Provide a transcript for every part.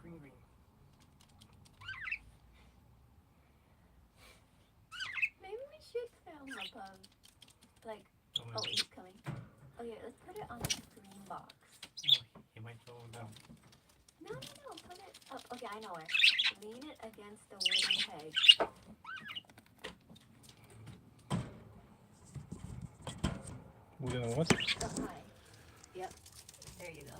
green. Maybe we should film above. Like, oh, he's coming. Okay, let's put it on the green box. Oh, he might fall down. No, put it up. Okay, I know where. Lean it against the wooden peg. Wooden what? Up high. Yep. There you go.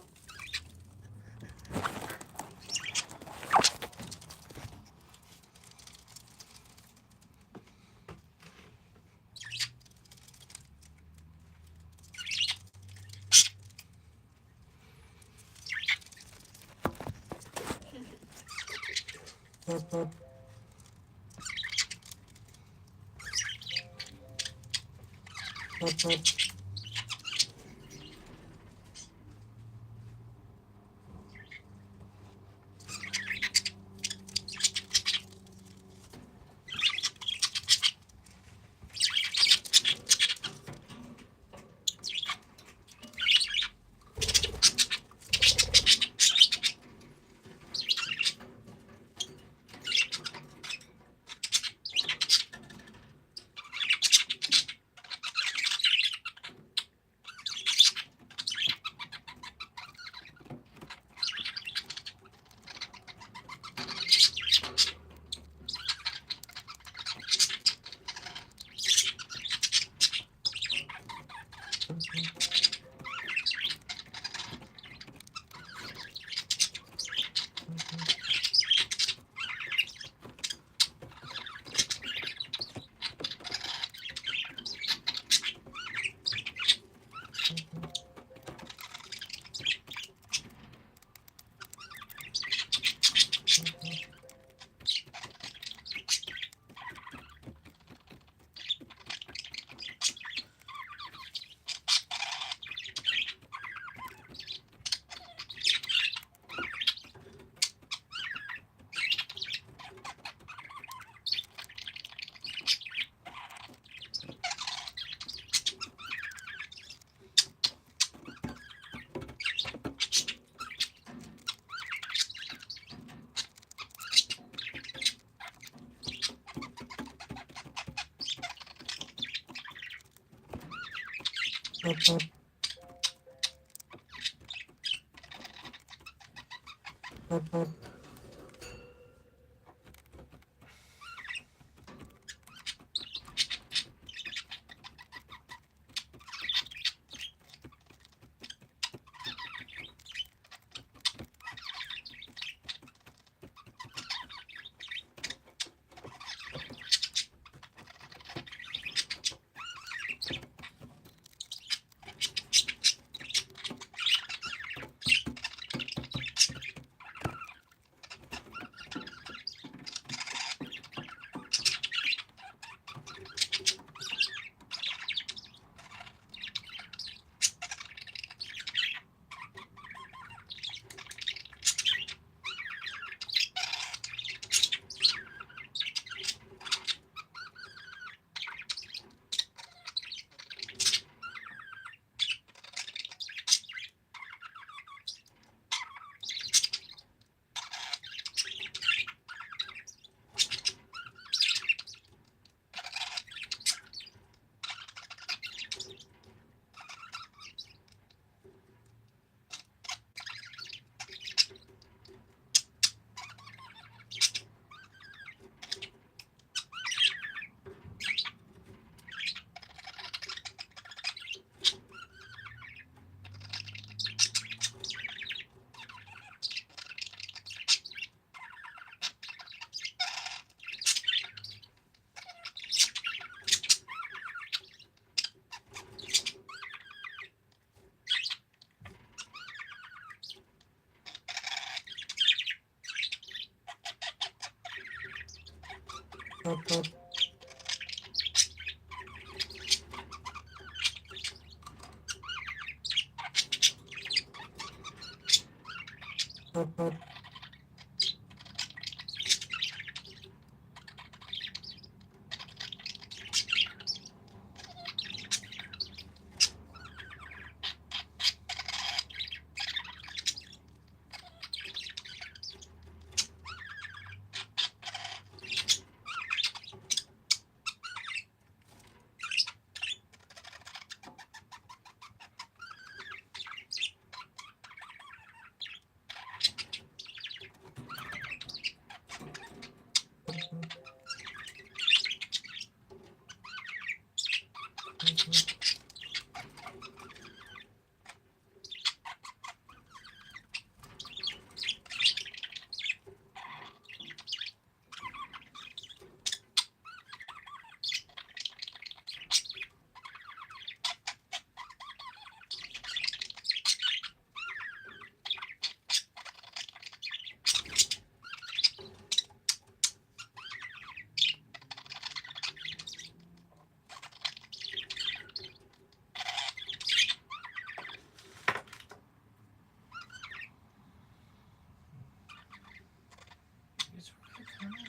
It's really coming.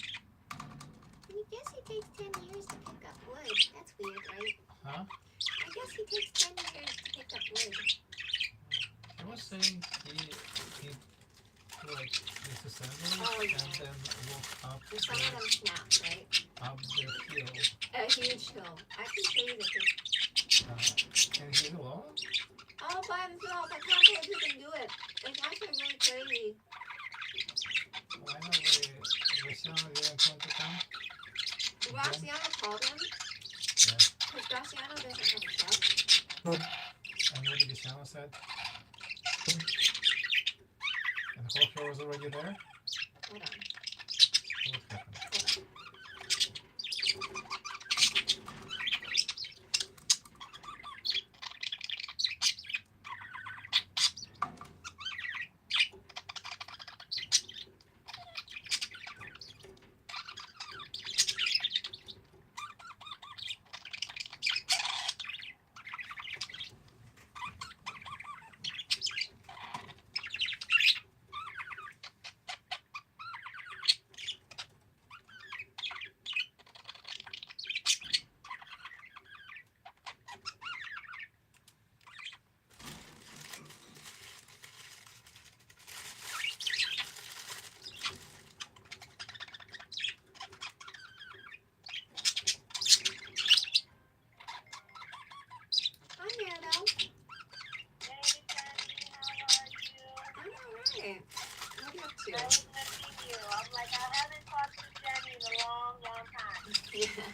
I guess he takes 10 years to pick up wood. That's weird, right? Huh? I guess he takes 10 years to pick up wood. I was saying he like disassembly Oh, yeah. and then walk up And some of them snapped, right? up the hill. A huge hill. I can show you the picture. And he's alone? All by himself. I can't believe you can do it. It's actually really crazy. Why not Luciano didn't want to come? Graciano called him. Yeah. Because Graciano doesn't have a truck. And what did Luciano said? And Jorge was already there? Hold on. What happened? Hold on. I'm here though. Hey, Jenny, how are you? I'm alright. What are you up to? Nice missing you. I'm like, I haven't talked to Jenny in a long, long time. Yeah.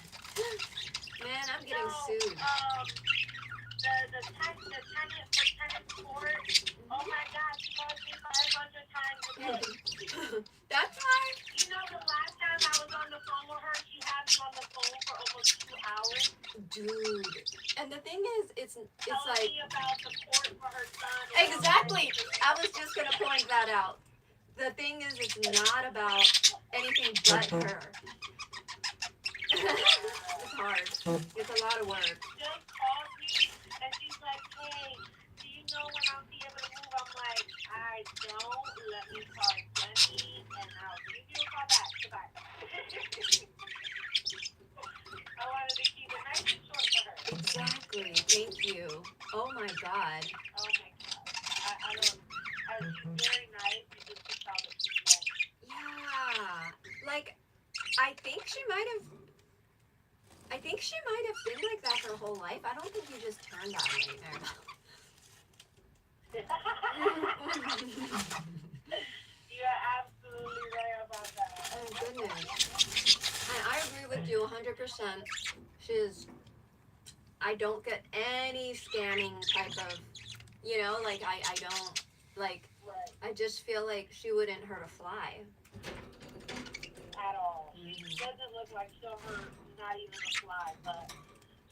Man, I'm getting So, sued. the tenant for tenant court, oh my God, she calls me 500 times a day. That's fine. You know, the last time I was on the phone with her, she had me on the phone for almost 2 hours. Dude. And the thing is, it's Telling like, me about the court for her son. and all exactly. that. I was just gonna point that out. The thing is, it's not about anything but her. It's hard. It's a lot of work. Just called me and she's like, hey, do you know when I'll be able to move? I'm like, I don't. Let me call Jenny and I'll give you a call back. Goodbye. I wanted to keep it nice and short for her. Exactly. Thank you. Oh my God. Oh my God. I don't. She's very nice. You just can tell that she's lonely. Yeah. Like, I think she might have been like that her whole life. I don't think you just turned on me there. You're absolutely right about that. Oh goodness. And I agree with you 100%. I don't get any scamming type of, like I don't, like, Right. I just feel like she wouldn't hurt a fly. At all. She doesn't look like she'll hurt not even a fly, but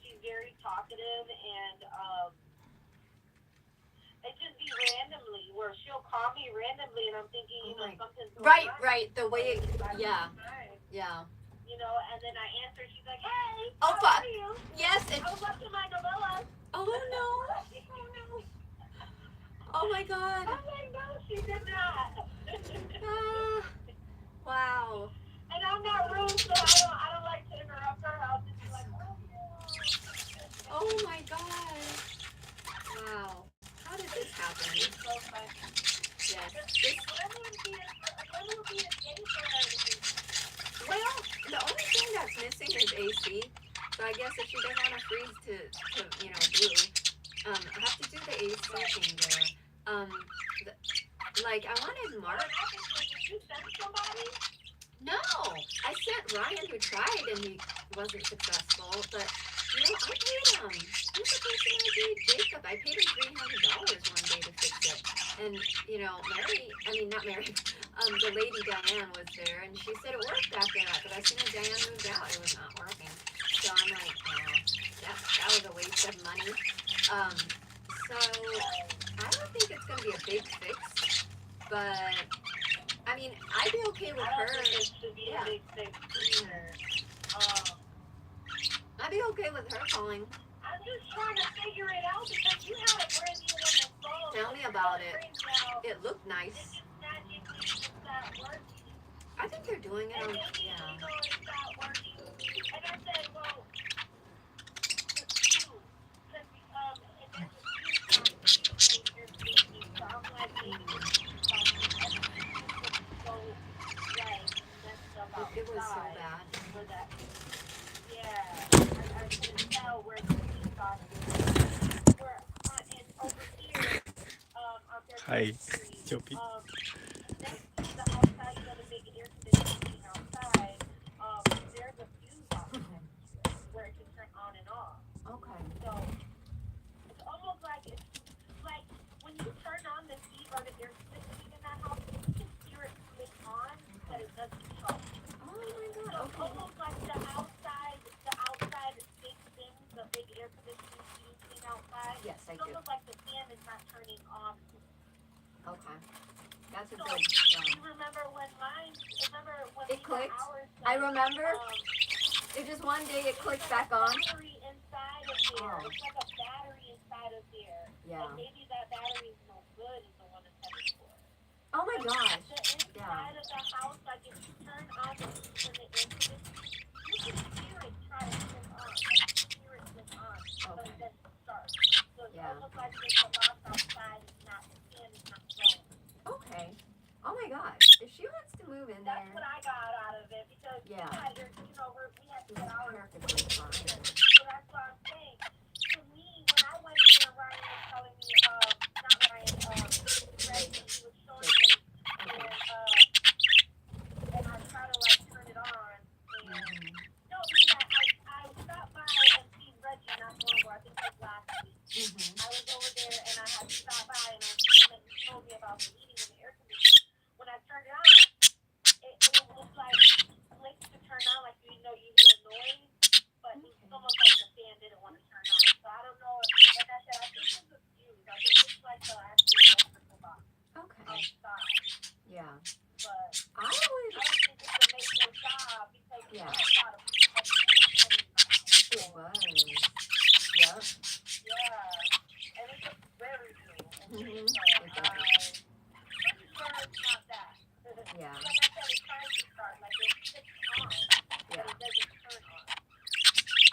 she's very talkative and it just be randomly where she'll call me randomly and I'm thinking, something's going on. Right. The way, yeah. And then I answer, she's like, hey, Oh, how fuck. are you? Yes. I was watching my novellas. Oh no. Oh my God. I'm like, no, she did not. Wow. And I'm not rude, so I don't like to interrupt her. I'll just be like, oh, Oh my God. Wow. How did this happen? it's so funny. Yes. When would be a day for her to be? Well, the only thing that's missing is AC. So I guess if she doesn't want to freeze to blue, I have to do the AC thing there. I wanted Mark. Did you send somebody? No, I sent Ryan who tried and he wasn't successful. But You know, I paid him. He's the person I paid Jacob. I paid him $300 one day to fix it. And you know, not Mary. The lady Diane was there, and she said it worked after that. But as soon as Diane moved out, it was not working. So I'm like, oh, that was a waste of money. So I don't think it's gonna be a big fix, but I mean, I'd be okay with I her. don't think it should be Yeah. a big fix either. I'd be okay with her calling. I'm just trying to figure it out because you had a brand new one installed. Tell me about it. Now, It looked nice. it just magically just not working. I think they're doing it And on. maybe Yeah. you know it's not working. And I said, well, it's you. Because, and there's a few times you're speaking. So I'm like, maybe it's everything was so right and messed up It was so outside bad. for that. Yeah, I couldn't tell where the heat got to. We're and over here, on Hi, 13th Street, Joby. next to the outside, you know, the big air conditioning outside, there's a fuse box next to it where it can turn on and off. Okay. So it's almost like when you turn on the heat or the air conditioning in that house, you can hear it click on, but it doesn't show. Oh my So god. it's Okay. almost like the outside sticks in the big air conditioning fuse thing outside. Yes, I It's do. almost like the fan is not turning off. Okay. That's a So good. you remember when It we got clicked? ours I done, remember. It just one day it clicked back on. battery inside of there. Oh. It's like a battery inside of there. Yeah. And maybe that battery is no good is the one that's headed for it. Oh my But gosh. the inside of the house, like if you turn on the heat when the air conditioning, you can hear it try to turn on. Like you can hear it turn on, but Okay. it doesn't start. So it's Yeah. almost like there's a lock outside. It's not the fan is not going. Okay. Oh my gosh. If she wants to move in That's what there, I got out of it because Yeah. we had we had to it's get ours. perfectly fine. So that's what I'm saying. To me, when I went in there, Ryan was telling me, not Ryan, Reggie, he was showing me, and I try to like turn it on, and Mhm. no, because I stopped by and seen Reggie not long ago. I think it was last week. Mhm. I was over there and I had stopped by and I seen him and he told me about the heating and the air conditioning. When I turned it on, it was like flicked to turn on, like you know you hear a noise, but it's almost like the fan didn't want to turn on. So I don't know. Like I said, I think it's a fuse. I think it's like the actual electrical box Okay. outside. Yeah. But I I would. don't think it's a make no job because we Yeah. had a lot of people. It was. Yep. Yeah, and it's very new. Mhm. So It does. pretty sure it's not that. Yeah. Like I said, it tries to start, like it sticks on, but Yeah. it doesn't turn on.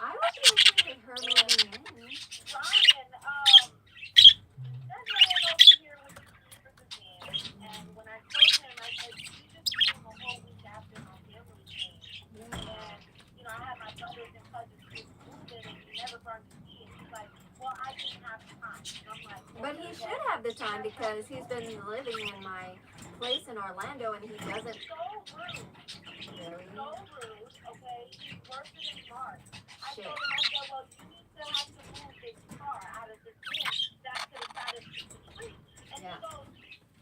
I would be okay with her moving in. Ryan, there's Ryan over here with the key for the van, and when I told him, I said, you just came a whole week after my family came, and, you know, I had my brothers and cousins just moving, and you never brought the key, and he's like, well, I didn't have time, and I'm like, But he should have the time because he's been living in my place in Orlando and he doesn't. so rude. Really? So rude, okay? He's worse than Mark. I Shit. told him, I said, well, you still have to move this car out of this room back to the side of the street. And Yeah. he goes,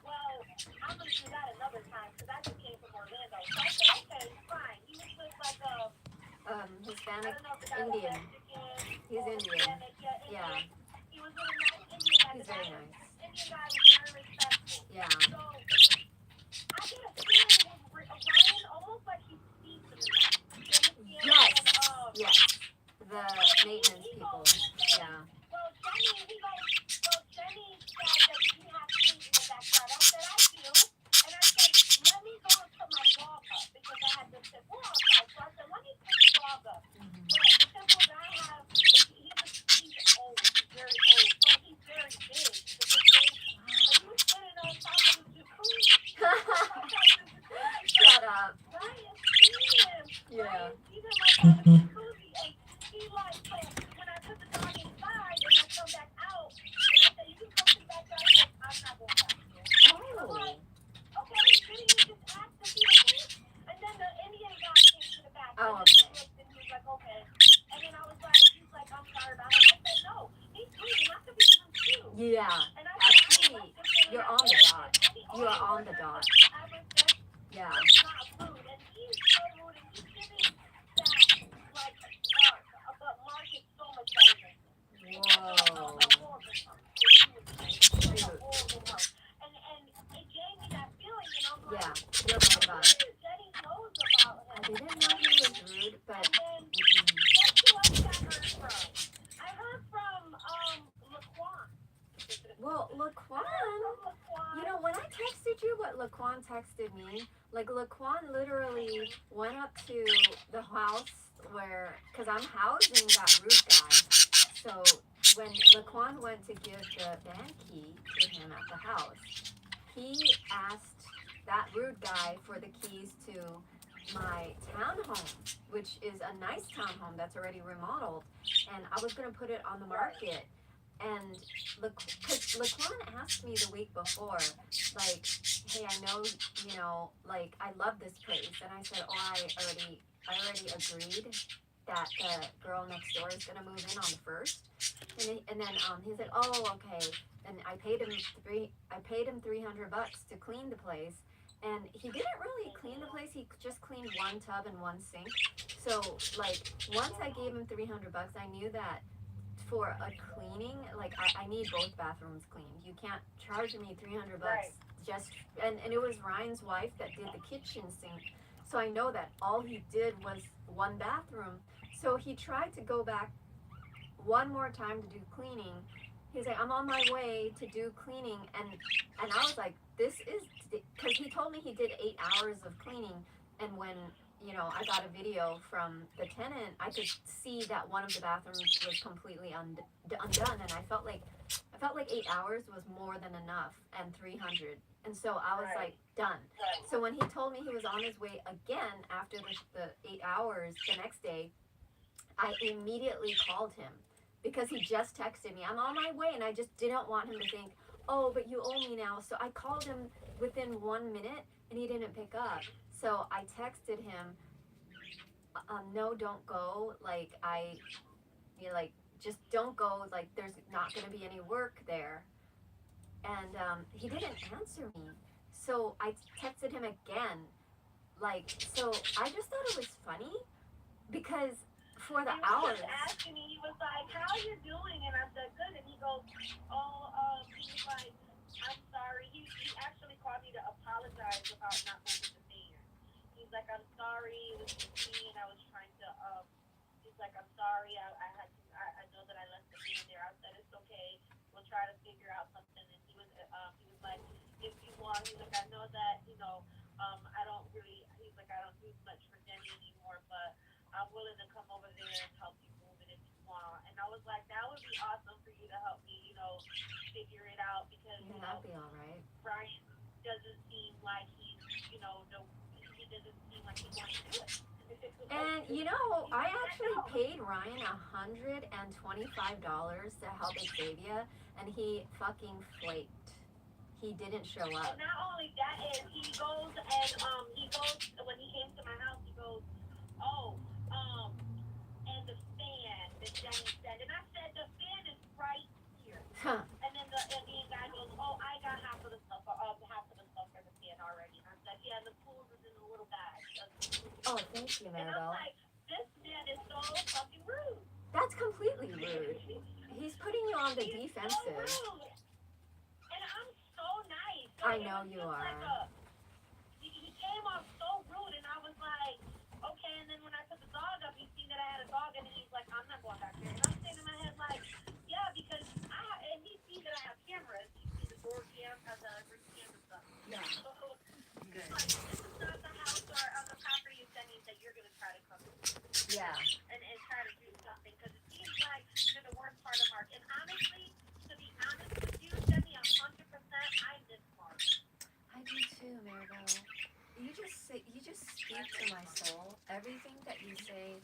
well, I'm going to do that another time because I just came from Orlando. So I said, okay, fine. He was with like a, I Hispanic don't know if the guy was Indian. Mexican He's or Indian. Hispanic. Yeah, Yeah. Indian. He was with a nice Indian guy. He's The very guy- nice. Indian guy was very respectful. Yeah. So I get a feeling with Ryan almost like he speaks in the night. You Yes. understand? Yes. The maintenance people. Yeah. Well, Jenny said that you have trees in the backyard. I said, I do. And I said, let me go and put my dog up because I had this simple outside. So I said, let me put the dog up. Mhm. But the simple that I have, he's old. He's very old. But he's very big. He's a big baby. And he was sitting on top of the jacuzzi. Shut up. Ryan seen him. Yeah. Ryan seen him like on the jacuzzi. And he like, so when I put the dog inside and I come back out, and I said, you can come to the backyard. He goes, I'm not going back there. I'm Oh. like, okay, didn't you just ask to see the fish? And then the Indian guy came to the back. Oh, and he okay. looked and he was like, okay. And then I was like, he's like, Yeah, And I actually, you're on the dot. You are on the dot. Yeah. Not rude, and he's so rude, and he's giving that like Mark, but Mark is so much better than him. Whoa. A horrible Mark. Like a Dude. horrible Mark. And it gave me that feeling, and I'm like, Yeah, you're right about it. Jenny knows about I him. didn't know he was rude, but And then mm-mm. guess who else I heard from? I heard from Laquan. Well, Laquan, you know, when I texted you what Laquan texted me, like Laquan literally went up to the house where, because I'm housing that rude guy. So when Laquan went to give the van key to him at the house, he asked that rude guy for the keys to my townhome, which is a nice townhome that's already remodeled, and I was gonna put it on the market. And because Laquan asked me the week before, like, hey, I know, you know, like, I love this place. And I said, oh, I already agreed that the girl next door is gonna move in on the 1st. And then he said, oh, okay. And I paid him $300 to clean the place. And he didn't really clean the place. He just cleaned one tub and one sink. So, like, once I gave him $300, I knew that for a cleaning, like I need both bathrooms cleaned. You can't charge me $300 Right. just and it was Ryan's wife that did the kitchen sink. So I know that all he did was one bathroom. So he tried to go back one more time to do cleaning. He's like, I'm on my way to do cleaning, and I was like, this is because he told me he did 8 hours of cleaning, and when you know I got a video from the tenant, I could see that one of the bathrooms was completely undone, and I felt like 8 hours was more than enough, and 300, and so I was like done. So when he told me he was on his way again after the 8 hours the next day, I immediately called him because he just texted me, I'm on my way, and I just didn't want him to think, oh, but you owe me now. So I called him within 1 minute, and he didn't pick up. So I texted him, no, don't go. Like, just don't go. Like, there's not going to be any work there. And he didn't answer me. So I texted him again. Like, so I just thought it was funny because for the hours. He was asking me, he was like, how are you doing? And I said, good. And he goes, oh, he was like, I'm sorry. He actually called me to apologize about not moving the van. He's like, I'm sorry, it was just me, and I was trying to, he's like, I'm sorry, I know that I left the van there. I said, it's okay, we'll try to figure out something. And he was like, if you want, he's like, I know that, you know, I don't really, he's like, I don't do much for Jenny anymore, but I'm willing to come over there and help you move it if you want. And I was like, that would be awesome for you to help me, you know, figure it out, because, you know, That'd be all right. Brian doesn't seem like he's, you know, he doesn't seem like he wants to do it. And you know, I actually paid Ryan $125 to help Xavier, and he fucking flaked. He didn't show up. And not only that is, he goes when he came to my house, he goes, oh, and the fan that Jenny said, and I said the fan is right here. Huh. And then the Indian guy goes, oh, I got half of the stuff for the fan already. And I said, yeah, the tools is in the little bag. Oh, thank you, And I'm Maribel. like, this man is so fucking rude. That's completely rude. He's putting you on the He's defensive. so rude. And I'm so nice. I Like, know it was you just are. like he came off so rude, and I was like, okay. And then when I took the dog up, he seen that I had a dog, and he's like, I'm not going back there. And I'm sitting in my head like, yeah, because and he sees that I have cameras. He sees the door cam, has the ring camera stuff. Yeah. So he's like, this is not the house or on the property of Jenny that you're gonna try to come Yeah. and try to do something, because it seems like you're the worst part of Mark. And honestly, to be honest with you, Jenny, 100%, I miss Mark. I do too, Maribel. You just speak to my soul. Everything that you say.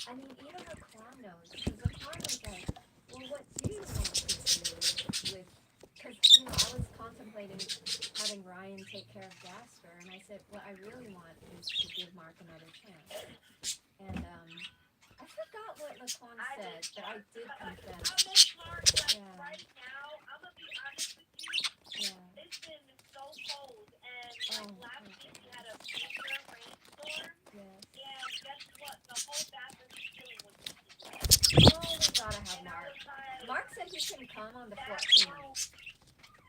I mean, even Laquan knows. Because Laquan was like, well, what do you want to do with? Because you know, I was contemplating having Ryan take care of Jasper, and I said, what I really want is to give Mark another chance. And I forgot what Laquan said, but I did I confess. miss Mark, but Yeah. right now, honest with you, Yeah. it's been so cold, and Oh, like last week we had a major rainstorm, yes. and guess what? The whole bathroom ceiling was leaking wet. Oh, we gotta have And I Mark. was like, Mark said he can come on the that 14th. room,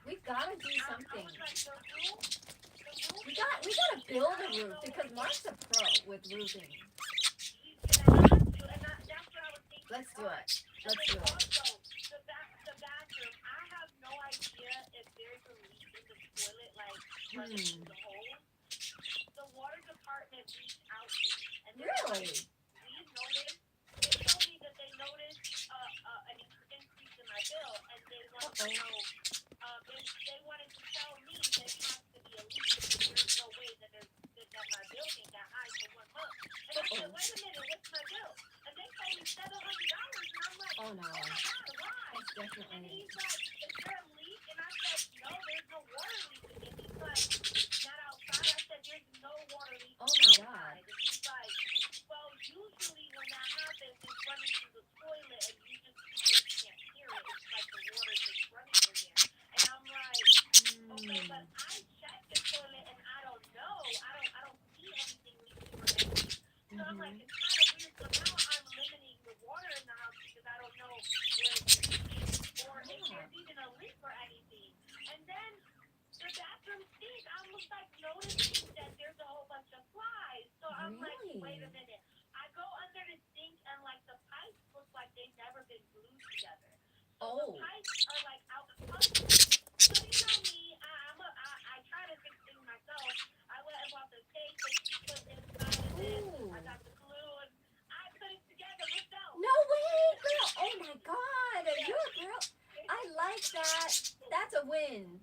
We gotta do I something. was like, the roof We gotta build a roof because Mark's a pro with roofing. he's gonna have to, and that's what I was thinking. Let's do it. And Let's then do it. also, the bathroom, I have no idea if there's a leak in the toilet, like running through the hole. The water department reached out to me, and they're Really? like, we've noticed. They told me that they noticed an increase in my bill, and they wanted to know. If they wanted to tell me that it has to be a leak, because there's no way that my bill ain't that high for 1 month. And I said, wait a minute, what's my bill? And they told me $700, and I'm like, Oh no. oh my God, why? That's And definitely. he's like, is there a leak? And I said, no, there's no water leak. And he's like, not outside. I said, there's no water leak Oh my God. outside. And he's like, well, usually when that happens, it's running through the toilet, and you can't hear it. It's like the water just running in there. And I'm like, okay, but I checked the toilet, and I don't know. I don't see anything leaking or anything. So I'm like, it's kind of weird. So now I'm limiting the water in the house because I don't know where it's leaking or if there's even a leak or anything. And then the bathroom sink, I'm just like noticing that there's a whole bunch of flies. So I'm like, wait a minute. I go under the sink and like the pipes look like they've never been glued together. So the pipes are like out of place. So you know me, I try to fix things myself. I went and bought the tape that you put inside of it. I got the glue and I put it together myself. No way, girl. Oh my God. You're a girl. I like that. That's a win.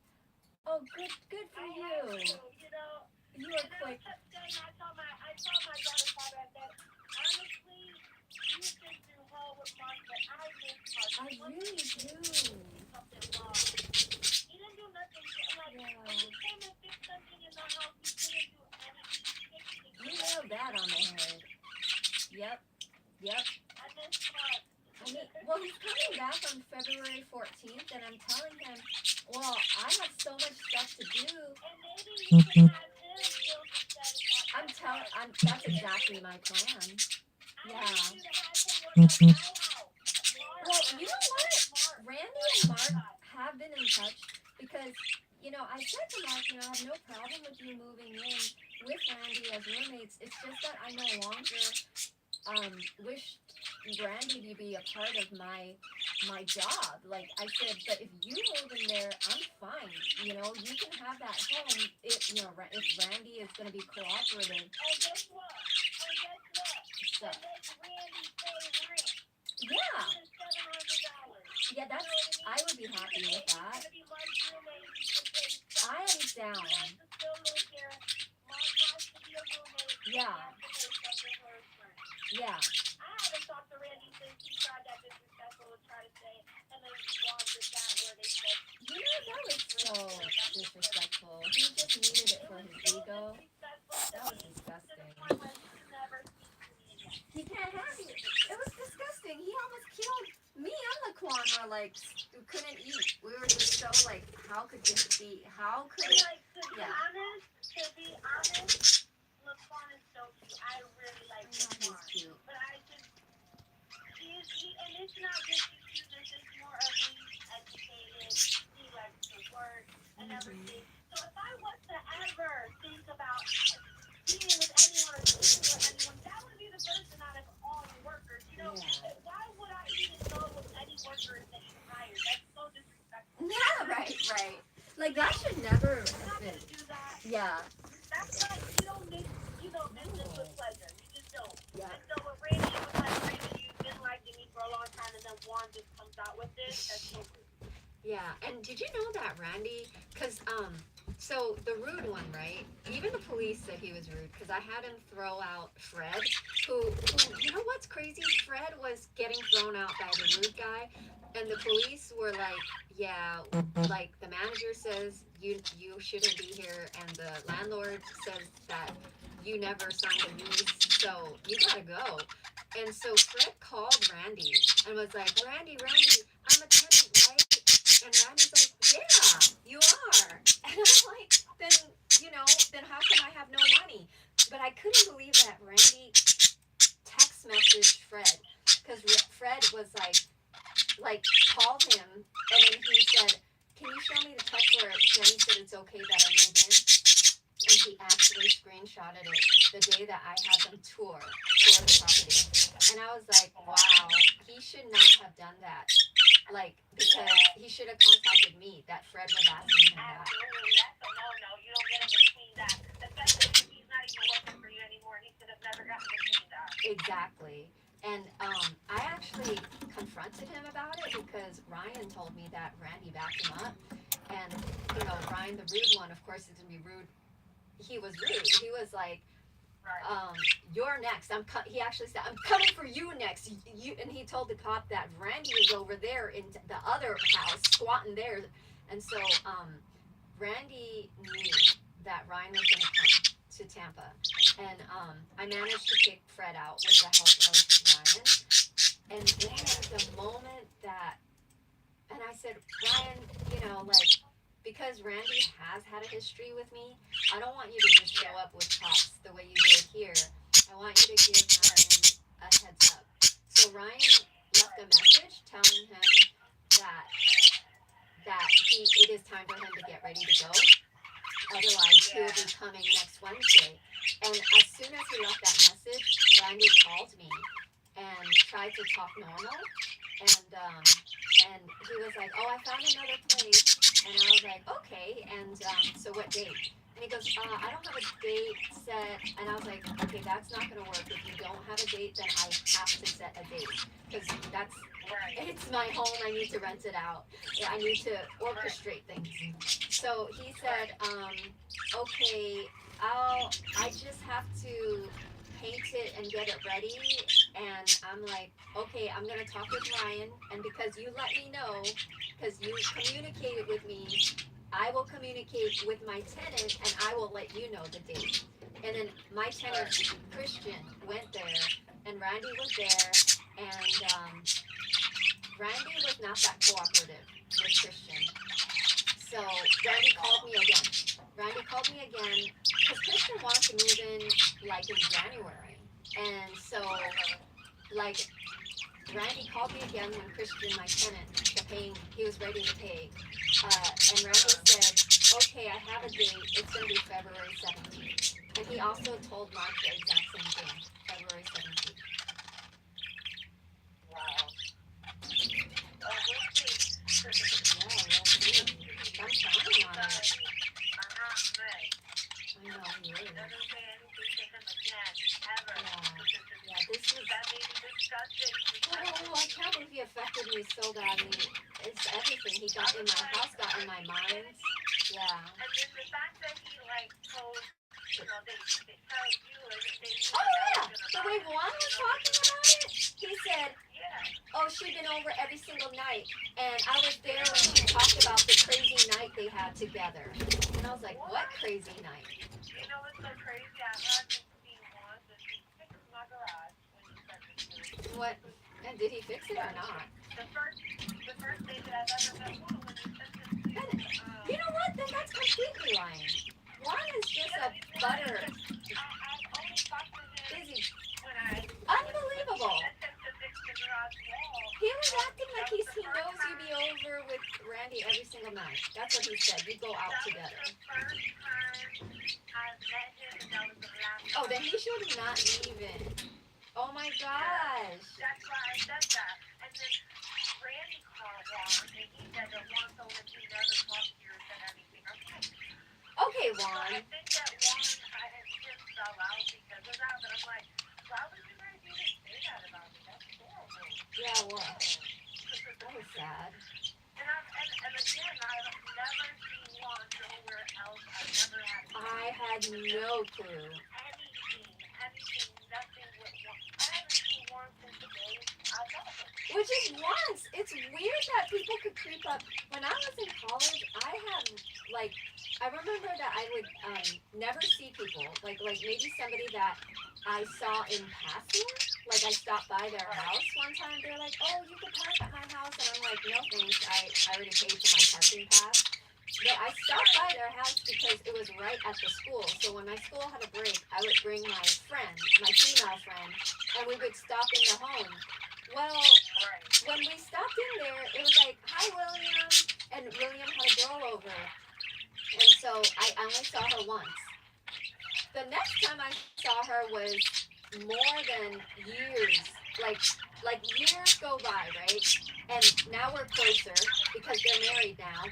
Oh, good for I you. have to, you know. You are And quick. I kept saying, I told my daughter father, I said, honestly, you've been through hell with Mark, but I miss Mark. I really do. Something wrong. He didn't do nothing. Like, Yeah. when he came and fixed something in the house, he didn't do anything. You nailed that on the head. Yep. I miss Mark. Well, he's coming back on February 14th, and I'm telling him, well, I have so much stuff to do. And maybe you can have him build the set and not That's exactly my plan. Yeah. I need you to have him work on my house. Well, you know what? Randy and Mark have been in touch because, I said to Mark, I have no problem with you moving in with Randy as roommates. It's just that I no longer wish Randy to be a part of my job. Like I said, but if you move in there, I'm fine. You can have that home if Randy is going to be cooperative. And guess what? So, And make Randy pay rent. yeah. Even $700. Yeah, I would be happy with that. Gonna be Mark's roommate. He can pay stuff. I am down. He has to still live here. Mark has to be a roommate. He Yeah. has to pay something for his rent. Yeah. I haven't talked to Randy since he tried that disrespectful and tried to say, and then Juan did that where they said, That was so disrespectful. He just needed it for his ego. That was disgusting. He can't have it. It was disgusting. He almost killed me and Laquan were like, couldn't eat. We were just so like, how could this be? How could it? Yeah. To be honest, Laquan is so cute. I really like He's Laquan. cute. But I just, and it's not just the cuteness, it's more of he's educated, he likes to work and everything. So if I was to ever think about being with anyone or sleeping with anyone, that would be the person out of all your workers. Yeah. Why would I even go with any workers that you hire? That's so disrespectful. Yeah, right. Like that should never I'm not have been. gonna do that. Yeah. That's like you don't mix business with pleasure. You just don't. Yeah. And so with Randy, it was like Randy, you've been liking me for a long time, and then Juan just comes out with this. That's so rude. Yeah, and did you know that Randy, so the rude one, right? Even the police said he was rude because I had him throw out Fred, who, you know what's crazy? Fred was getting thrown out by the rude guy, and the police were like, yeah, like the manager says you shouldn't be here, and the landlord says that you never signed a lease, so you gotta go. And so Fred called Randy and was like, Randy, I'm a tenant, right? And Randy's like, yeah, you are. And I'm like, then how come I have no money? But I couldn't believe that Randy text messaged Fred because Fred was like called him and then he said, "Can you show me the text where Jenny said it's okay that I move in?" And he actually screenshotted it the day that I had them tour the property. And I was like, wow, he should not have done that. Like, because he should have contacted me that Fred was asking him that. Absolutely, that's a no-no. You don't get in between that. Especially if he's not even working for you anymore. He should have never gotten between that. Exactly. And I actually confronted him about it because Ryan told me that Randy backed him up. And, Ryan, the rude one, of course, is going to be rude. He was rude. He was like, Right. you're next. He actually said, I'm coming for you next. And he told the cop that Randy is over there in the other house, squatting there. And so Randy knew that Ryan was going to come to Tampa. And I managed to kick Fred out with the help of Ryan. And then the moment that, and I said, Ryan, because Randy has had a history with me, I don't want you to just show up with cops the way you did here. I want you to give Ryan a heads up. So Ryan left a message telling him that it is time for him to get ready to go. Otherwise, he will be coming next Wednesday. And as soon as he left that message, Randy called me and tried to talk normal. And he was like, "Oh, I found another place." And I was like, "Okay." And so what date? And he goes, "I don't have a date set." And I was like, "Okay, that's not gonna work. If you don't have a date, then I have to set a date because it's my home. I need to rent it out. Yeah, I need to orchestrate things." So he said, "Okay, I just have to paint it and get it ready." And I'm like, "Okay, I'm gonna talk with Ryan, and because you let me know, because you communicated with me, I will communicate with my tenant and I will let you know the date." And then my tenant Christian went there, and Randy was there, and Randy was not that cooperative with Christian. So Randy called me again because Christian wanted to move in like in January. And so like Randy called me again when Christian, my tenant, he was ready to pay. And Randy said, "Okay, I have a date. It's going to be February 17th. And he also told Mark the exact same thing, February 17th. Wow. We'll see. Yeah, we'll see. I'm counting on it. I know, he is. Doesn't say anything again, ever. Yeah, this was... That made me disgusted. Oh, I can't believe he affected me so badly. It's everything. He got in my house, got in my mind. Yeah. And then the fact that he, told, they tell you everything. Oh, yeah. The way Juan was talking about it, he said, Yeah. "Oh, she'd been over every single night. And I was there when she talked about the crazy night they had together." And I was like, "What crazy night?" You know what's so crazy? I haven't seen one that he fixed my garage when he started to. What? And did he fix it or not? The first day that I've ever met one when he sent it to And you know what? Then that's completely lying. Juan is just a butter. I've only talked to him Busy. when I Unbelievable. sent him to fix the garage wall. He was acting like he knows you'd be over with Randy every single night. That's what he said. You go out together. That was the first time I met him, and that was the last time. Oh, then he should not even. Oh my gosh. That's why I said that. And then Randy called Juan, and he said that Juan told him he never talked to you or said anything. I'm like, Okay, so Juan. I think that Juan, I had just fell out because of that, but I'm like, why would you guys even say that about me? That's horrible. Yeah, what? That was sad. And again, I've never seen Juan nowhere else. I've never had I had no clue. anything, nothing with Juan. I haven't seen Juan once in the day, I love it. Which is once. It's weird that people could creep up. When I was in college, I had like I remember that I would never see people like maybe somebody that I saw in passing. Like I stopped by their house one time. They're like, "Oh, you could park at my house," and I'm like, "No, thanks. I already paid for my parking pass." But I stopped by their house because it was right at the school. So when my school had a break, I would bring my friend, my female friend, and we would stop in the home. Well, Right. when we stopped in there, it was like, "Hi, William," and William had a girl over, and so I only saw her once. The next time I saw her was more than years, like years go by, right? And now we're closer because they're married now.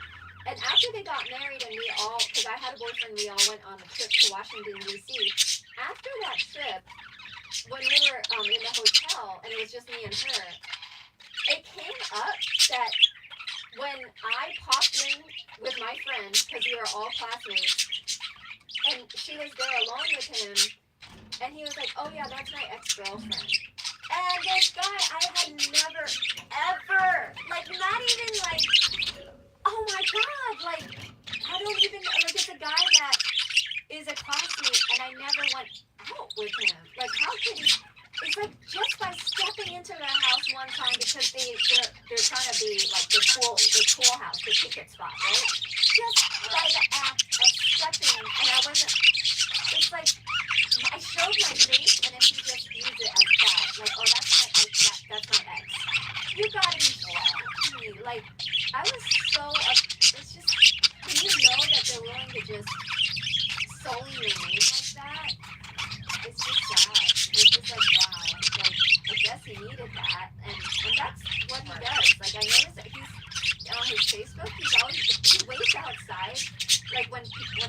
And after they got married, and we all, because I had a boyfriend, we all went on a trip to Washington D.C. After that trip, when we were in the hotel, and it was just me and her, it came up that when I popped in with my friend, because we were all classmates, and she was there alone with him, and he was like, "Oh yeah, that's my ex-girlfriend." And this guy, I had never, ever, like, not even like, oh my god, like, I don't even, like, it's a guy that is a classmate, and I never went out with him. Like, how could he? It's like just by stepping into their house one time because they're trying to be like the cool house, the ticket spot, right? Just by the act of stepping, and I wasn't. It's like I showed my face, and then he just used it as that. Like, oh, that's my ex. You gotta be shitting me. Like, I was so. It's just when you know that they're willing to just sully your name like that. It's just sad. It's just like, wow. Like, I guess he needed that, and that's what he does. Like, I noticed that he's on his Facebook. He waits outside. Like when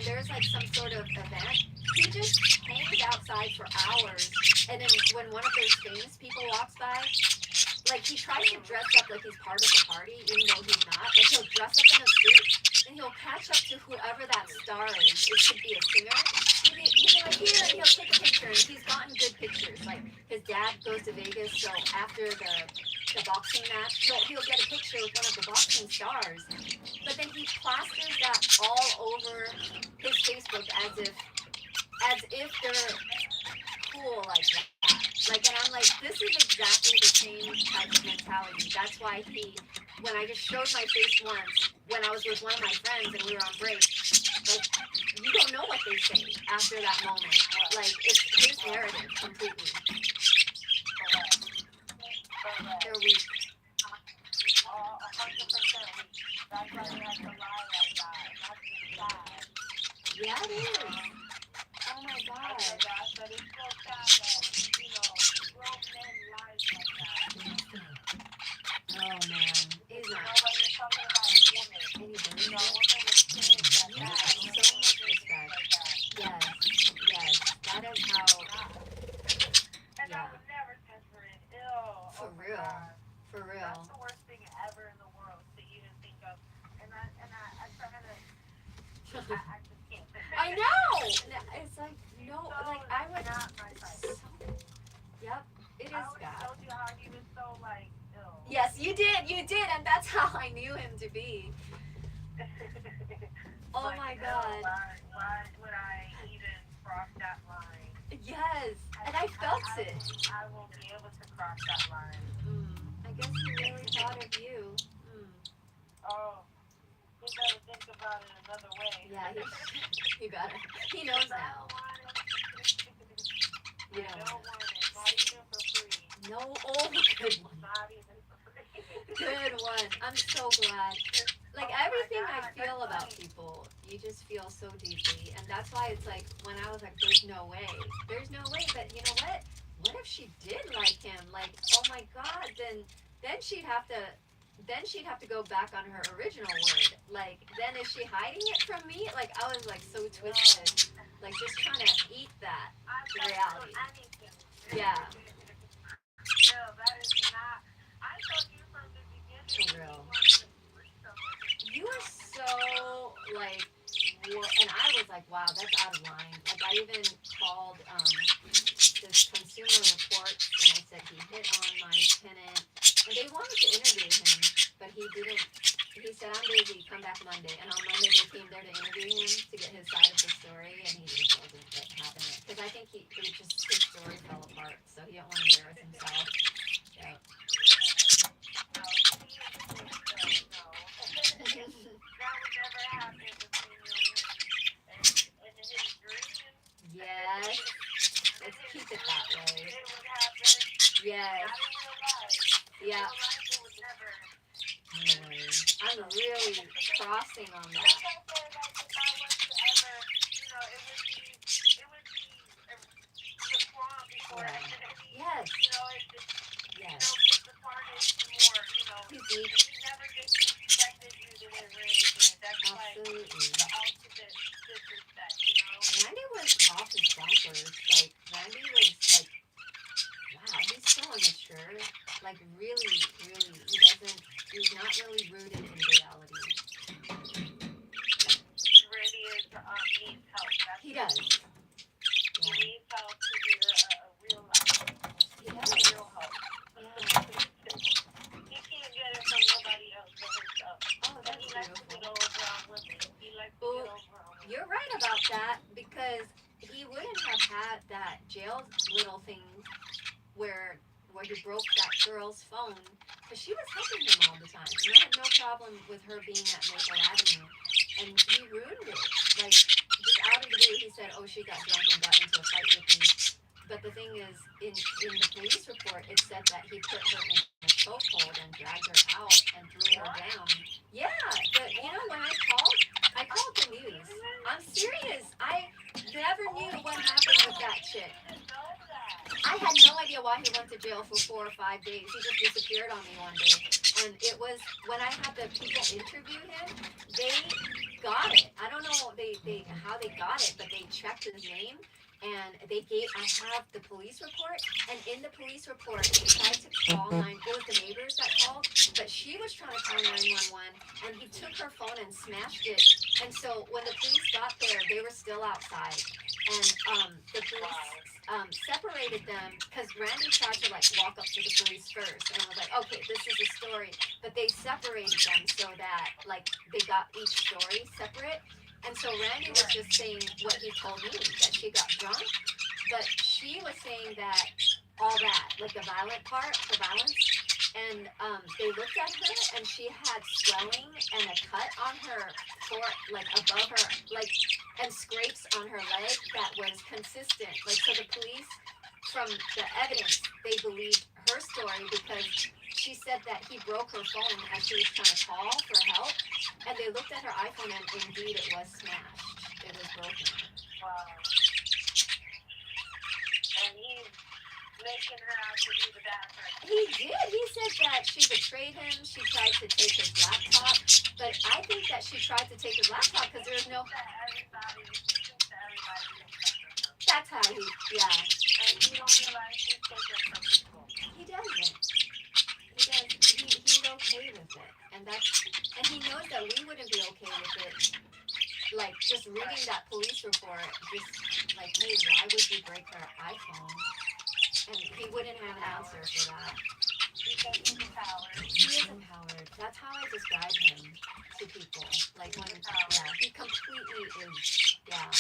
there's like some sort of event, he just hangs outside for hours. And then when one of those famous people walks by, like he tries to dress up like he's part of the party, even though he's not. Like he'll dress up in a suit and he'll catch up to whoever that star is. It could be a singer. He'll be like, here, and he'll take a picture. And he's gotten good pictures. Like his dad goes to Vegas, so after the boxing match, he'll get a picture with one of the boxing stars. But then he plasters that all over his Facebook as if they're cool like that. Like, and I'm like, this is exactly the same type of mentality. That's why when I just showed my face once, when I was with one of my friends and we were on break, like, you don't know what they say after that moment. Like, it's his narrative completely. They're weak. 100% weak. That's why they have to lie like that. That's just sad. Yeah, it is. Oh my god. But it's so sad that, grown men lie like that. Oh man. He's not. When you're talking about a woman, And he women believes with kids You that have so much respect. Yes. That is how. And I would never touch her in ill. For Oh my real. God. For real. That's the worst thing ever in the world to even think of. And I try to, I just can't. I know. It's like no. Like I would. Not my type. Yep. It is I always bad. told you how he was so like ill. Yes, you did, and that's how I knew him to be. Oh Like, my no, god. why would I even cross that line? Yes, and I felt it. I won't be able to cross that line. I guess he really thought of you. Oh, he better think about it another way. Yeah, he better. He knows now. You don't want it, not even for free. No, oh, good one. Not even for free. Good one. I'm so glad. Like everything I feel about people, you just feel so deeply, and that's why it's like when I was like, "There's no way, But you know what? What if she did like him? Like, oh my God, then she'd have to go back on her original word. Like, then is she hiding it from me? Like, I was like so twisted, like just trying to eat that reality. Yeah. No, that is not. I told you from the beginning. For real. You wanted to free someone. You are so like, and I was like, wow, that's out of line. Like I even called the this Consumer Reports, and I said he hit on my tenant, and they wanted to interview him, but he didn't. He said, I'm busy, come back Monday. And on Monday, they came there to interview him to get his side of the story, and he just wasn't having it. Because I think his story fell apart, so he didn't want to embarrass himself. Yeah. Yes. Let's keep it that way. Yes. Yeah. I'm really crossing on that. Right. Yes. Yes. He's deep. Absolutely. Randy was off his bumpers. Like, Randy was like, wow, he's so immature. Like, really, he's not really rooted in reality. Needs help. He does. He Yeah. needs help to be a real life. He does. Real help. Yeah. He can't get it from nobody else but himself. Oh, that's He likes to get beautiful. over on women. He likes to get over on women. You're right about that, because he wouldn't have had that jail little thing where he broke that girl's phone, because she was helping him all the time. And I had no problem with her being at Maple Avenue. And he ruined it. Like, just out of the blue, he said, oh, she got drunk and got into a fight with me. But the thing is, in the police report, it said that he put her in a chokehold and dragged her out and threw her down. Yeah, but you know, when I called the news. I'm serious. I never knew what happened with that chick. I had no idea why he went to jail for 4 or 5 days. He just disappeared on me one day. And it was when I had the people interview him, they got it. I don't know how they got it, but they checked his name, and I have the police report, and in the police report, he tried to call it was the neighbors that called, but she was trying to call 911, and he took her phone and smashed it. And so when the police got there, they were still outside. And the police separated them, because Randy tried to like walk up to the police first and was like, okay, this is a story. But they separated them so that like they got each story separate. And so Randy was just saying what he told me, that she got drunk, but she was saying that all that, like the violent part, the violence, and they looked at her and she had swelling and a cut on her like above her, like, and scrapes on her leg that was consistent. Like, so the police, from the evidence, they believed her story because she said that he broke her phone as she was trying to call for help, and they looked at her iPhone and indeed it was smashed. It was broken. Wow. And he's making her out to be the bad person. He did. He said that she betrayed him. She tried to take his laptop, but I think that she tried to take his laptop because there was no. That's how he. Yeah. And you don't realize he's taking from people. He doesn't. He does. He's okay with it, and he knows that we wouldn't be okay with it. Like, just reading that police report, just like, hey, why would you break her iPhone? And he wouldn't have an answer for that. Because he's empowered. He is empowered. That's how I describe him to people. Like, when, yeah, he completely is, yeah.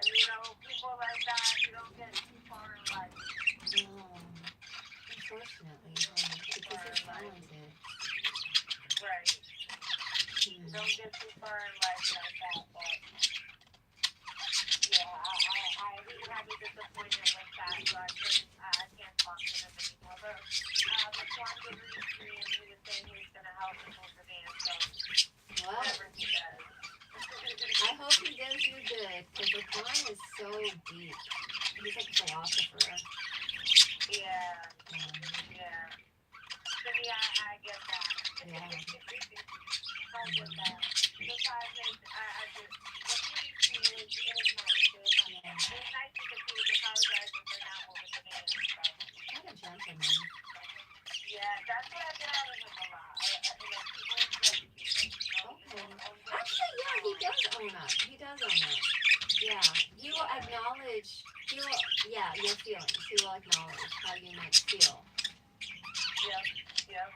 And you know, people like that, you don't get too far in life. No, unfortunately, because he's talented. Right. Don't get too far in life like that, but yeah, I really had me disappointed with that, so I can't talk to him anymore. But the Quan did reach me and he was saying he was going to help me with the band, so Well, whatever he does. I hope he does you good, because the Quan is so deep. He's like a philosopher. Yeah. Yeah. To me, I get that. Yeah. I get that. Besides, I just, what he is nice. It's nice because he was apologizing for not moving the band, so. What a gentleman. Yeah, that's what I get out of him a lot. Okay. Actually, yeah, he does own up. He does own up. Yeah. You will acknowledge. He will, yeah, your feelings. He will acknowledge how you might feel. Yep,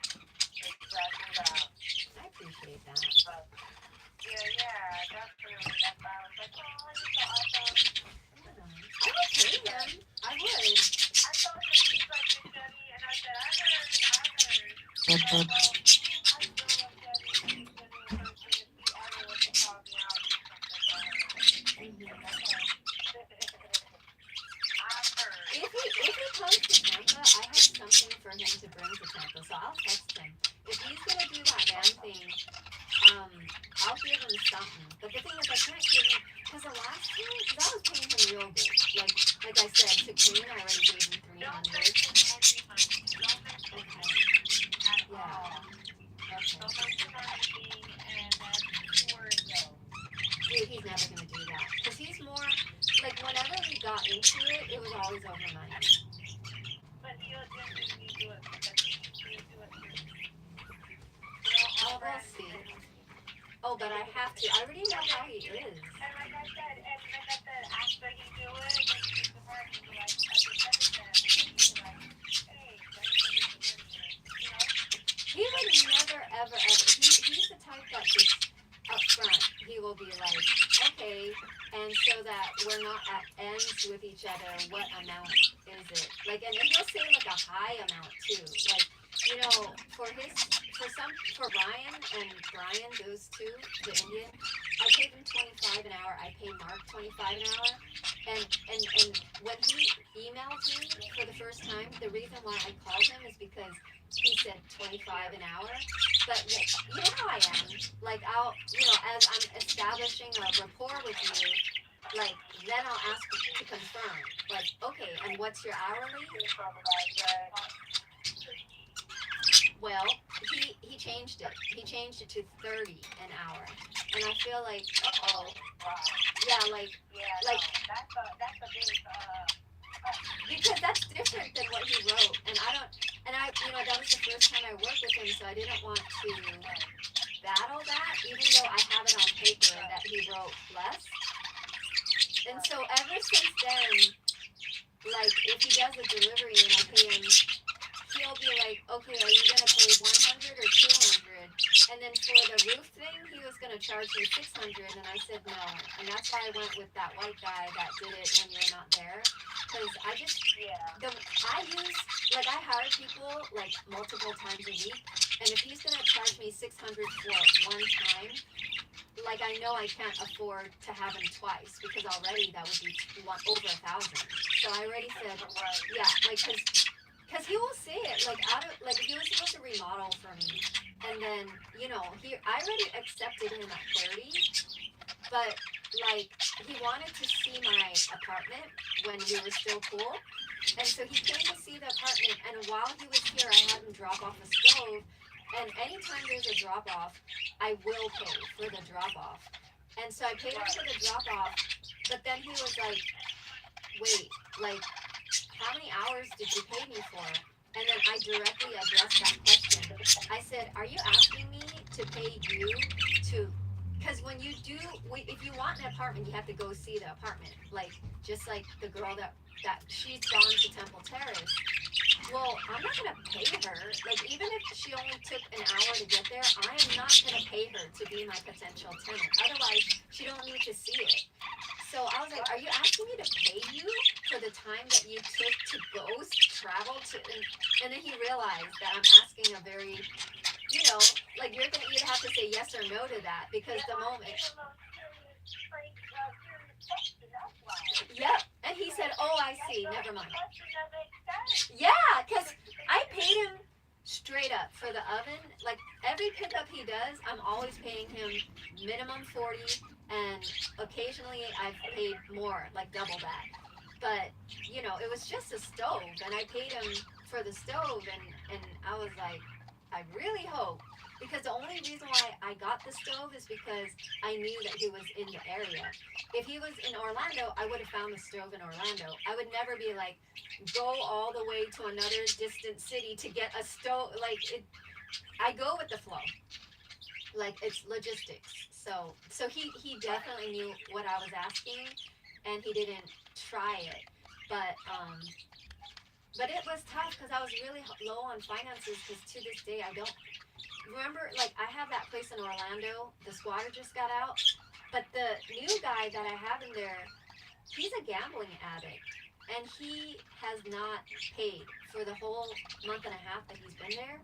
exactly that. I appreciate that. But, yeah, definitely. That's why I was like, oh, you're so awesome. Yeah. I would pay him. I would. I told him he's like Big Daddy, and I said, I heard. He's like, well, I still love Daddy. Big Daddy was something. If he ever was to call me out, do something for her. I've heard. If he comes to Tampa, I have something for him to bring to Tampa, so I'll text him. If he's gonna do that band thing, I'll give him something. But the thing is, I can't give him because the last time, because I was paying him real good. Like I said, to clean, I already gave him Don't 300. mention any money. Don't mention Okay. at Yeah. all. Okay. Don't mention anything, and that's 2 words though. Dude, he's never gonna do that. Because he's more like whenever we got into it, it was always over money. But he'll genuinely do it because he'll do it too. Oh, we'll see. Oh, but I have to. I already know how he is. And like I said, after he do it, then you can work and be like, I just said it to him, and you can like, hey, let me send you some money, you know? He would never, ever, ever. He's the type that just up front, he will be like, okay, and so that we're not at ends with each other, what amount is it? Like, and he'll say like a high amount too. Like, you know, for Ryan and Brian, those two, the Indian, I paid him 25 an hour. I pay Mark 25 an hour. And when he emailed me for the first time, the reason why I called him is because he said 25 an hour. But you know how I am. Like as I'm establishing a rapport with you, like then I'll ask you to confirm. Like, okay, and what's your hourly? Well, he changed it. He changed it to 30 an hour, and I feel like, yeah, like That's a big, because that's different than what he wrote, and that was the first time I worked with him, so I didn't want to battle that, even though I have it on paper that he wrote less. And so ever since then, like if he does a delivery and I pay him, he'll be like, okay, are you gonna pay 100 or 200? And then for the roof thing, he was gonna charge me 600, and I said no. And that's why I went with that white guy that did it when you're not there. Because I hire people like multiple times a week, and if he's gonna charge me 600 for one time, like I know I can't afford to have him twice because already that would be over 1,000. So I already said, yeah, like because he will say it like he was supposed to remodel for me, and then I already accepted him at 30, but like he wanted to see my apartment when we were still cool, and so he came to see the apartment, and while he was here I had him drop off the stove, and anytime there's a drop off I will pay for the drop off, and so I paid him for the drop off, but then he was like, wait, like how many hours did you pay me for? And then I directly addressed that question. I said, are you asking me to pay you to, because when you do, if you want an apartment, you have to go see the apartment. Like, just like the girl that she's gone to Temple Terrace. Well, I'm not going to pay her. Like, even if she only took an hour to get there, I am not going to pay her to be my potential tenant. Otherwise, she don't need to see it. So I was like, are you asking me to pay you for the time that you took to go travel to? And then he realized that I'm asking a very, like you'd have to say yes or no to that because the moment. Yep. And he said, oh, I see. Never mind. Yeah, because I paid him straight up for the oven. Like every pickup he does, I'm always paying him minimum 40. And occasionally I've paid more, like double that. But, it was just a stove. And I paid him for the stove. And I was like, I really hope. Because the only reason why I got the stove is because I knew that he was in the area. If he was in Orlando, I would have found the stove in Orlando. I would never be like, go all the way to another distant city to get a stove. I go with the flow. Like, it's logistics. So he definitely knew what I was asking, and he didn't try it. But it was tough because I was really low on finances. Because to this day, I don't remember. Like I have that place in Orlando. The squatter just got out, but the new guy that I have in there, he's a gambling addict, and he has not paid for the whole month and a half that he's been there.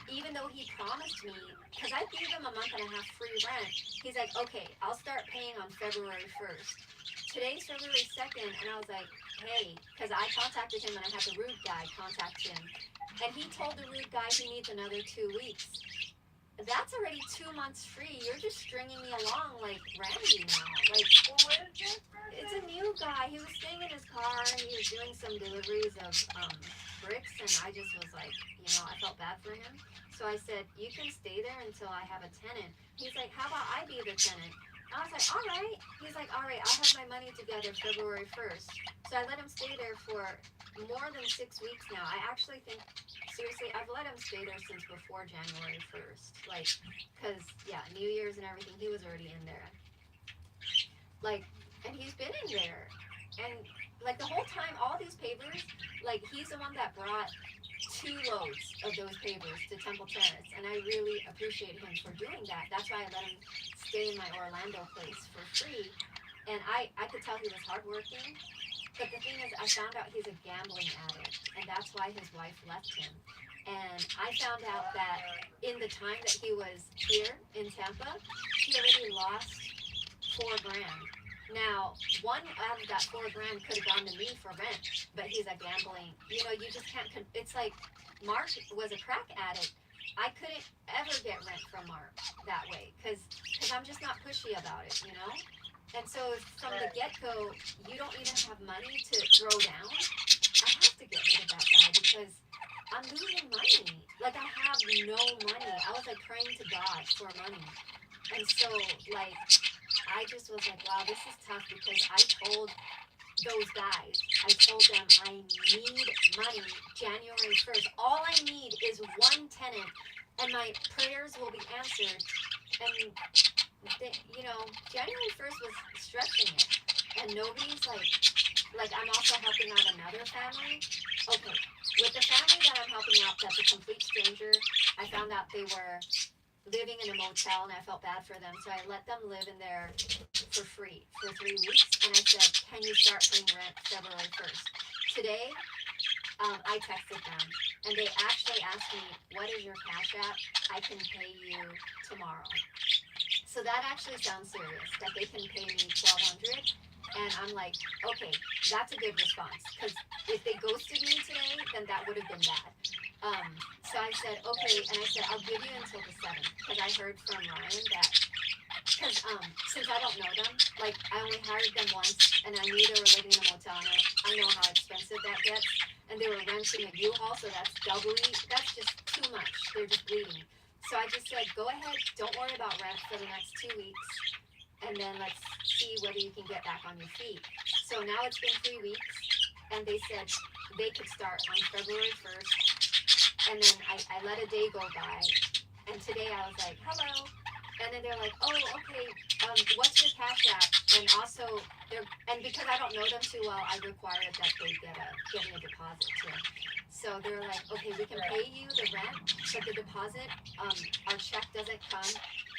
Even though he promised me, because I gave him a month and a half free rent, he's like, okay, I'll start paying on February 1st. Today's February 2nd, and I was like, hey, because I contacted him and I had the rude guy contact him. And he told the rude guy he needs another 2 weeks. That's already 2 months free. You're just stringing me along like Randy now. Like, Who is this person? it's a new guy. He was staying in his car and he was doing some deliveries of bricks, and I just was like, I felt bad for him. So I said, you can stay there until I have a tenant. He's like, how about I be the tenant? I was like, all right. He's like, all right, I'll have my money together February 1st. So I let him stay there for more than 6 weeks now. I actually think, seriously, I've let him stay there since before January 1st. Like, because, yeah, New Year's and everything, he was already in there. Like, and he's been in there. And, like, the whole time, all these pavers, like, he's the one that brought 2 loads of those pavers to Temple Terrace. And I really appreciate him for doing that. That's why I let him stay in my Orlando place for free. And I could tell he was hardworking. But the thing is, I found out he's a gambling addict. And that's why his wife left him. And I found out that in the time that he was here in Tampa, he already lost $4,000. Now, one out of that $4,000 could have gone to me for rent, but he's a gambling. You just can't. It's like Mark was a crack addict. I couldn't ever get rent from Mark that way because I'm just not pushy about it. And so if from the get-go you don't even have money to throw down, I have to get rid of that guy because I'm losing money. Like I have no money. I was like praying to God for money, and so like. I just was like, wow, this is tough because I told those guys, I told them I need money January 1st. All I need is one tenant and my prayers will be answered. And, January 1st was stretching it. And nobody's like I'm also helping out another family. Okay, with the family that I'm helping out, that's a complete stranger, I found out they were living in a motel and I felt bad for them, so I let them live in there for free for 3 weeks, and I said, can you start paying rent February 1st? Today, I texted them and they actually asked me, what is your Cash App? I can pay you tomorrow. So that actually sounds serious, that they can pay me $1,200. And I'm like, okay, that's a good response, because if they ghosted me today, then that would have been bad. So I said, okay, and I said, I'll give you until the 7th, because I heard from Ryan that, because since I don't know them, like, I only hired them once, and I knew they were living in a motel, and I know how expensive that gets, and they were renting a U-Haul, so that's just too much, they're just bleeding. So I just said, go ahead, don't worry about rent for the next 2 weeks, and then let's see whether you can get back on your feet. So now it's been 3 weeks, and they said they could start on February 1st, and then I let a day go by, and today I was like, hello, and then they're like, oh, okay, what's your Cash App? And also, and because I don't know them too well, I required that they get me a deposit too. So they were like, okay, we can pay you the rent, but the deposit, our check doesn't come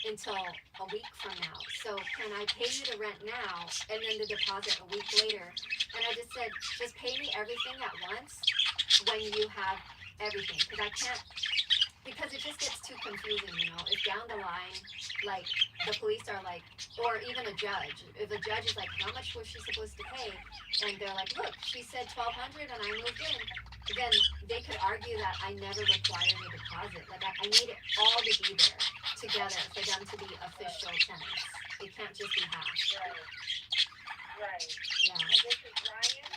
until a week from now. So can I pay you the rent now and then the deposit a week later? And I just said, just pay me everything at once when you have everything, because it just gets too confusing, if down the line, like, the police are like, or even a judge, if a judge is like, how much was she supposed to pay, and they're like, look, she said $1,200 and I moved in, then they could argue that I never required a deposit. Like, I need it all to be there together for them to be official tenants. It can't just be half. Right. Yeah. And this is Ryan?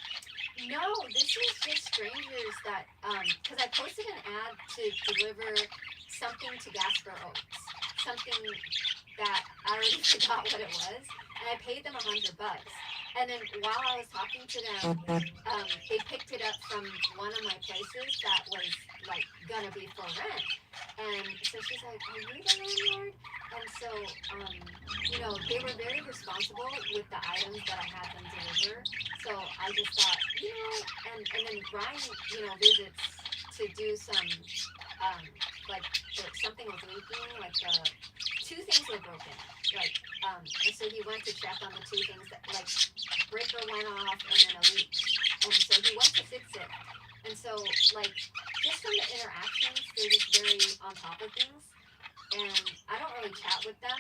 No, this is just strangers that, because I posted an ad to deliver something to Gasper Oaks, something that I already forgot what it was, and I paid them $100. And then while I was talking to them, they picked it up from one of my places that was like gonna be for rent. And so she's like, "Are you the landlord?" And so, they were very responsible with the items that I had them deliver. So I just thought, and then Brian, visits to do some, like something was leaking, like two things were broken, like, and so he went to check on the two things that, like, breaker went off and then a leak, and so he went to fix it, and so, like, just from the interactions, they're just very on top of things, and I don't really chat with them,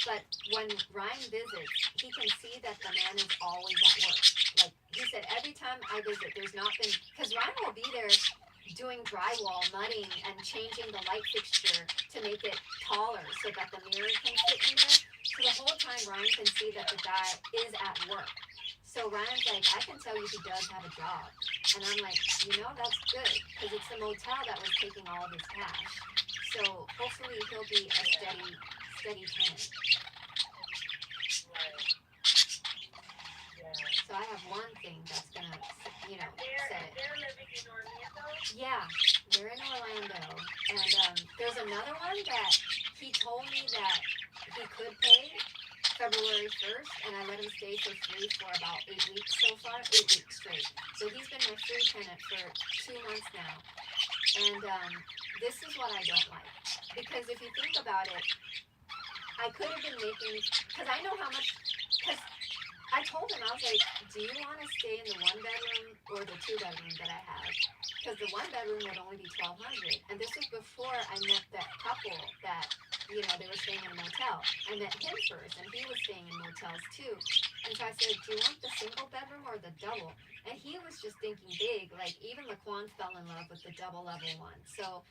but when Ryan visits, he can see that the man is always at work. Like, he said, every time I visit, there's not been, because Ryan will be there doing drywall, mudding, and changing the light fixture to make it taller so that the mirror can fit in there. So the whole time Ryan can see that the guy is at work. So Ryan's like, I can tell you he does have a job. And I'm like, that's good, because it's the motel that was taking all of his cash. So hopefully he'll be a steady tenant. So I have one thing that's gonna, set it. They're living in Orlando. Yeah, they're in Orlando, and there's another one that he told me that he could pay February 1st, and I let him stay for free for about 8 weeks so far, 8 weeks straight. So he's been my free tenant for 2 months now, and this is what I don't like, because if you think about it, I could have been making, because I know how much, because I told him, I was like, do you want to stay in the 1-bedroom or the 2-bedroom that I have? Because the 1-bedroom would only be $1,200, and this was before I met that couple that, they were staying in a motel. I met him first, and he was staying in motels too. And so I said, do you want the single bedroom or the double? And he was just thinking big, like even Laquan fell in love with the double level one. So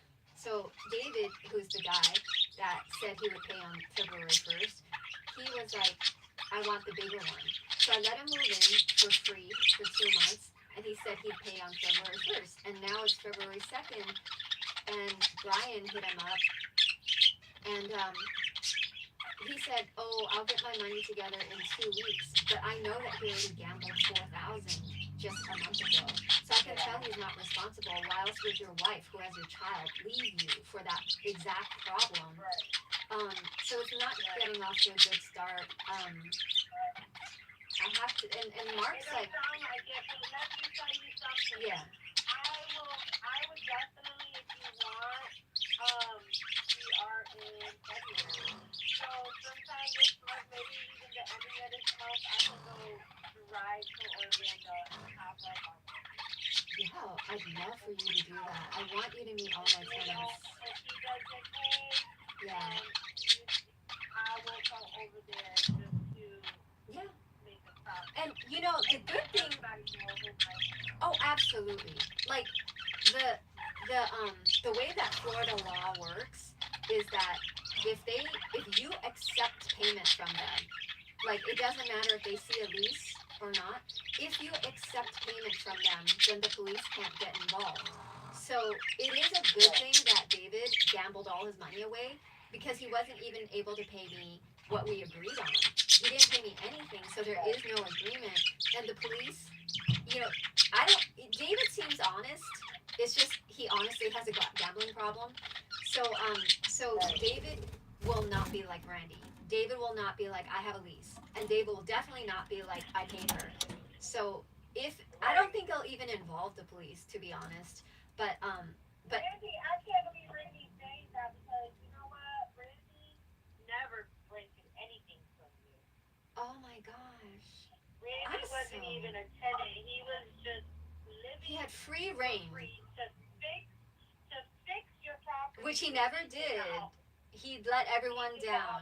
David, who's the guy that said he would pay on February 1st, he was like, I want the bigger one. So I let him move in for free for 2 months, and he said he'd pay on February 1st. And now it's February 2nd, and Brian hit him up, and he said, oh, I'll get my money together in 2 weeks. But I know that he already gambled $4,000 just a month ago. So I can tell he's not responsible. Why else would your wife, who has your child, leave you for that exact problem? So it's not getting off to a good start. I have to, and Mark's It like, don't sound like it, but let me tell you something. yeah, I would definitely, if you want, we are in February. So sometime this month, maybe even the ending of this month, I can go ride to Orlando and have like on. yeah, I'd love for you to do that. I want you to meet all my tenants. If he doesn't pay, Yeah, then I will go over there just to yeah. make a stop. And the good thing, Everybody knows who my oh, absolutely. Like the way that Florida law works is that if you accept payment from them, like it doesn't matter if they see a lease or not, if you accept payment from them, then the police can't get involved. So it is a good thing that David gambled all his money away, because he wasn't even able to pay me what we agreed on. He didn't pay me anything, so there is no agreement. And the police, David seems honest. It's just he honestly has a gambling problem. So David will not be like Randy. David will not be like, I have a lease. And David will definitely not be like, I paid her. So I don't think he'll even involve the police, to be honest. But Randy, I can't believe Randy saying that, because you know what? Randy never rented anything from you. oh my gosh. Randy wasn't even a tenant. He was just living. He had free reign, free to fix your property. which he never did. He let everyone He did the down.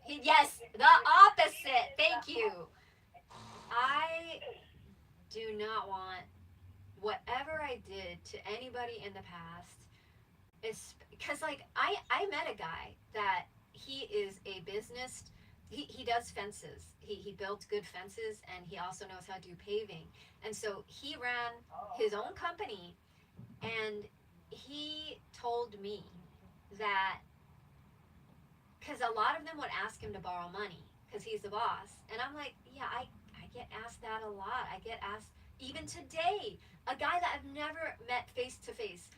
opposite. Yes, the opposite. Thank you. I do not want whatever I did to anybody in the past. Because like I met a guy that he is a business. He does fences. He built good fences, and he also knows how to do paving. And so he ran his own company, and he told me that, because a lot of them would ask him to borrow money because he's the boss, and I'm like, yeah, I get asked that a lot. I get asked even today, a guy that I've never met face to face.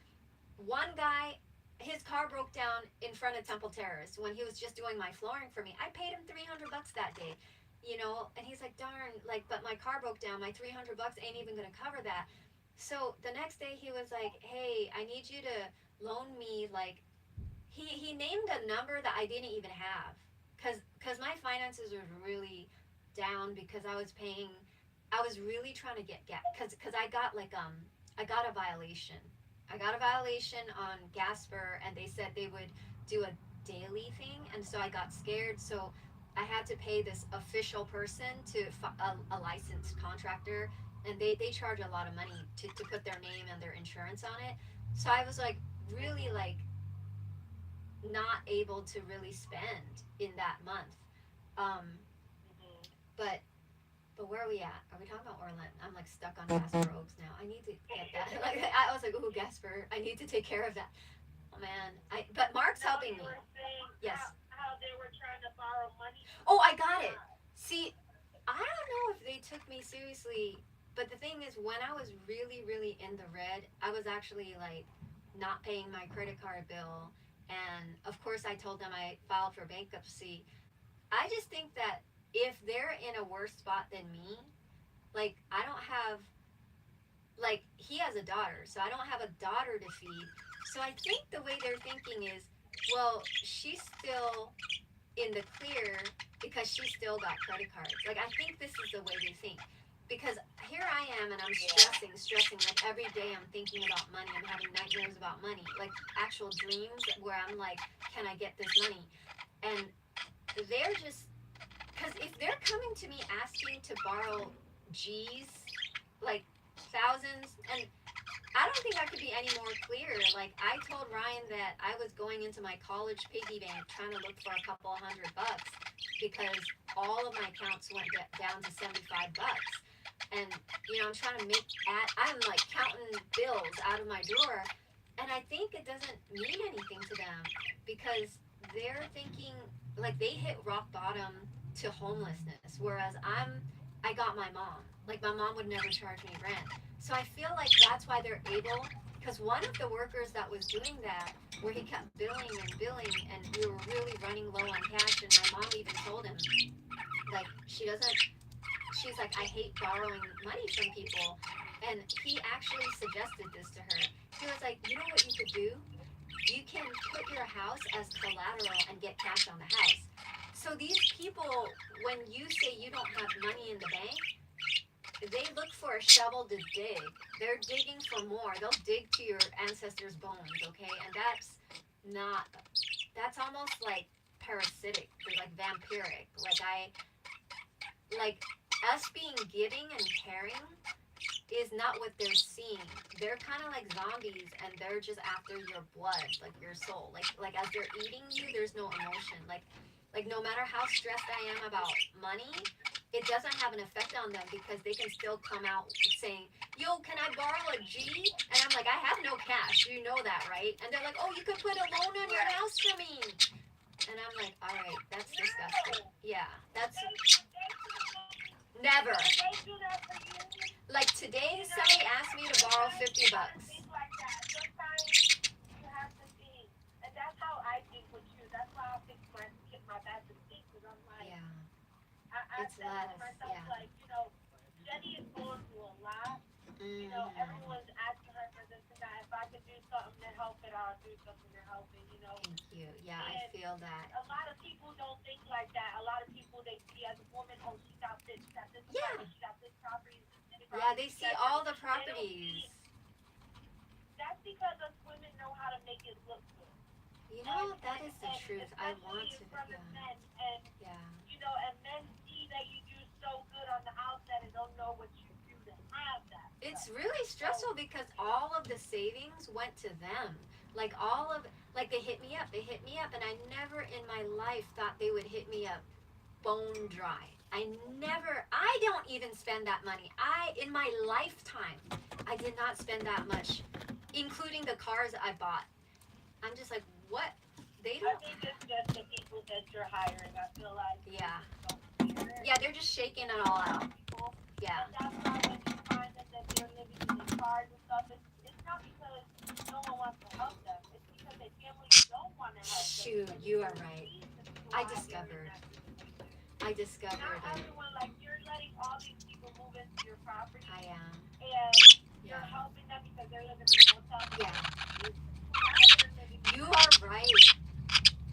One guy, his car broke down in front of Temple Terrace when he was just doing my flooring for me. I paid him $300 that day, you know, and he's like, darn, like, but my car broke down. My $300 ain't even gonna cover that. So the next day he was like, hey, I need you to loan me, like, he named a number that I didn't even have, cause my finances were really down because I was really trying to get cause I got like I got a violation. I got a violation on Gasper, and they said they would do a daily thing, and so I got scared. So I had to pay this official person to a licensed contractor, and they charge a lot of money to put their name and their insurance on it. So I was like really like not able to really spend in that month. Um, but where are we at? Are we talking about Orland? I'm like stuck on Gasper Oaks now. I need to get that. Like I was like, ooh, Gasper, I need to take care of that. Oh man, but Mark's helping me. Yes. How they were trying to borrow money. Oh, I got it. See, I don't know if they took me seriously, but the thing is, when I was really, really in the red, I was actually like not paying my credit card bill. And of course, I told them I filed for bankruptcy. I just think that if they're in a worse spot than me, like I don't have, like he has a daughter, so I don't have a daughter to feed. So I think the way they're thinking is, well, she's still in the clear because she still got credit cards. Like I think this is the way they think. Because here I am and I'm stressing. Like every day I'm thinking about money. I'm having nightmares about money. Like actual dreams where I'm like, can I get this money? And they're just, because if they're coming to me asking to borrow G's, like thousands, and I don't think I could be any more clear. Like I told Ryan that I was going into my college piggy bank trying to look for a couple $100 because all of my accounts went down to $75. And you know, I'm trying to I'm like counting bills out of my drawer, and I think it doesn't mean anything to them because they're thinking like they hit rock bottom to homelessness, whereas I got my mom. Like my mom would never charge me rent. So I feel like that's why they're able, because one of the workers that was doing that, where he kept billing and we were really running low on cash, and my mom even told him, like she's like, I hate borrowing money from people. And he actually suggested this to her. He was like, you know what you could do? You can put your house as collateral and get cash on the house. So these people, when you say you don't have money in the bank, they look for a shovel to dig. They're digging for more. They'll dig to your ancestors' bones, okay? And that's almost like parasitic, or like vampiric. Like us being giving and caring is not what they're seeing. They're kind of like zombies, and they're just after your blood, like your soul. Like as they're eating you, there's no emotion. Like no matter how stressed I am about money, it doesn't have an effect on them because they can still come out saying, yo, can I borrow a G? And I'm like, I have no cash. You know that, right? And they're like, oh, you could put a loan on your house for me. And I'm like, all right, that's disgusting. Yeah, that's never. Like today, somebody asked me to borrow $50. Sometimes you have to think, and that's how I think with you. That's why I fix my bad mistakes, because I'm like, Yeah, I it's said to less. myself, Yeah. like, you know, Jenny is going through a lot. You know, everyone's asking her for this and that. If I could do something to help it, I'll do something to help it, you know. Thank you. Yeah, I feel that. A lot of people don't think like that. A lot of people, they see as a woman, oh, she got this, Yeah. property, she got this property, Yeah, they see all the properties. That's because us women know how to make it look good. You know, that is the truth. I want to. Especially in front of Yeah. men, and Yeah. you know, and men see that you do so good on the outside and don't know what you do to have that. It's really stressful because all of the savings went to them. Like they hit me up, and I never in my life thought they would hit me up bone dry. I don't even spend that money. In my lifetime, I did not spend that much, including the cars I bought. I'm just like, what? They I don't. think it's just the people that you're hiring. I feel like Yeah. Yeah, they're just shaking it all out. Yeah. And that's why when you find that they're living in their cars and stuff, it's not because no one wants to help them. It's because their families don't want to help them. Shoot, you are right. I discovered Not it. everyone, like, you're letting all these people move into your property I am. and you're Yeah. helping them because they're living in a motel. Yeah. They're living in You are right.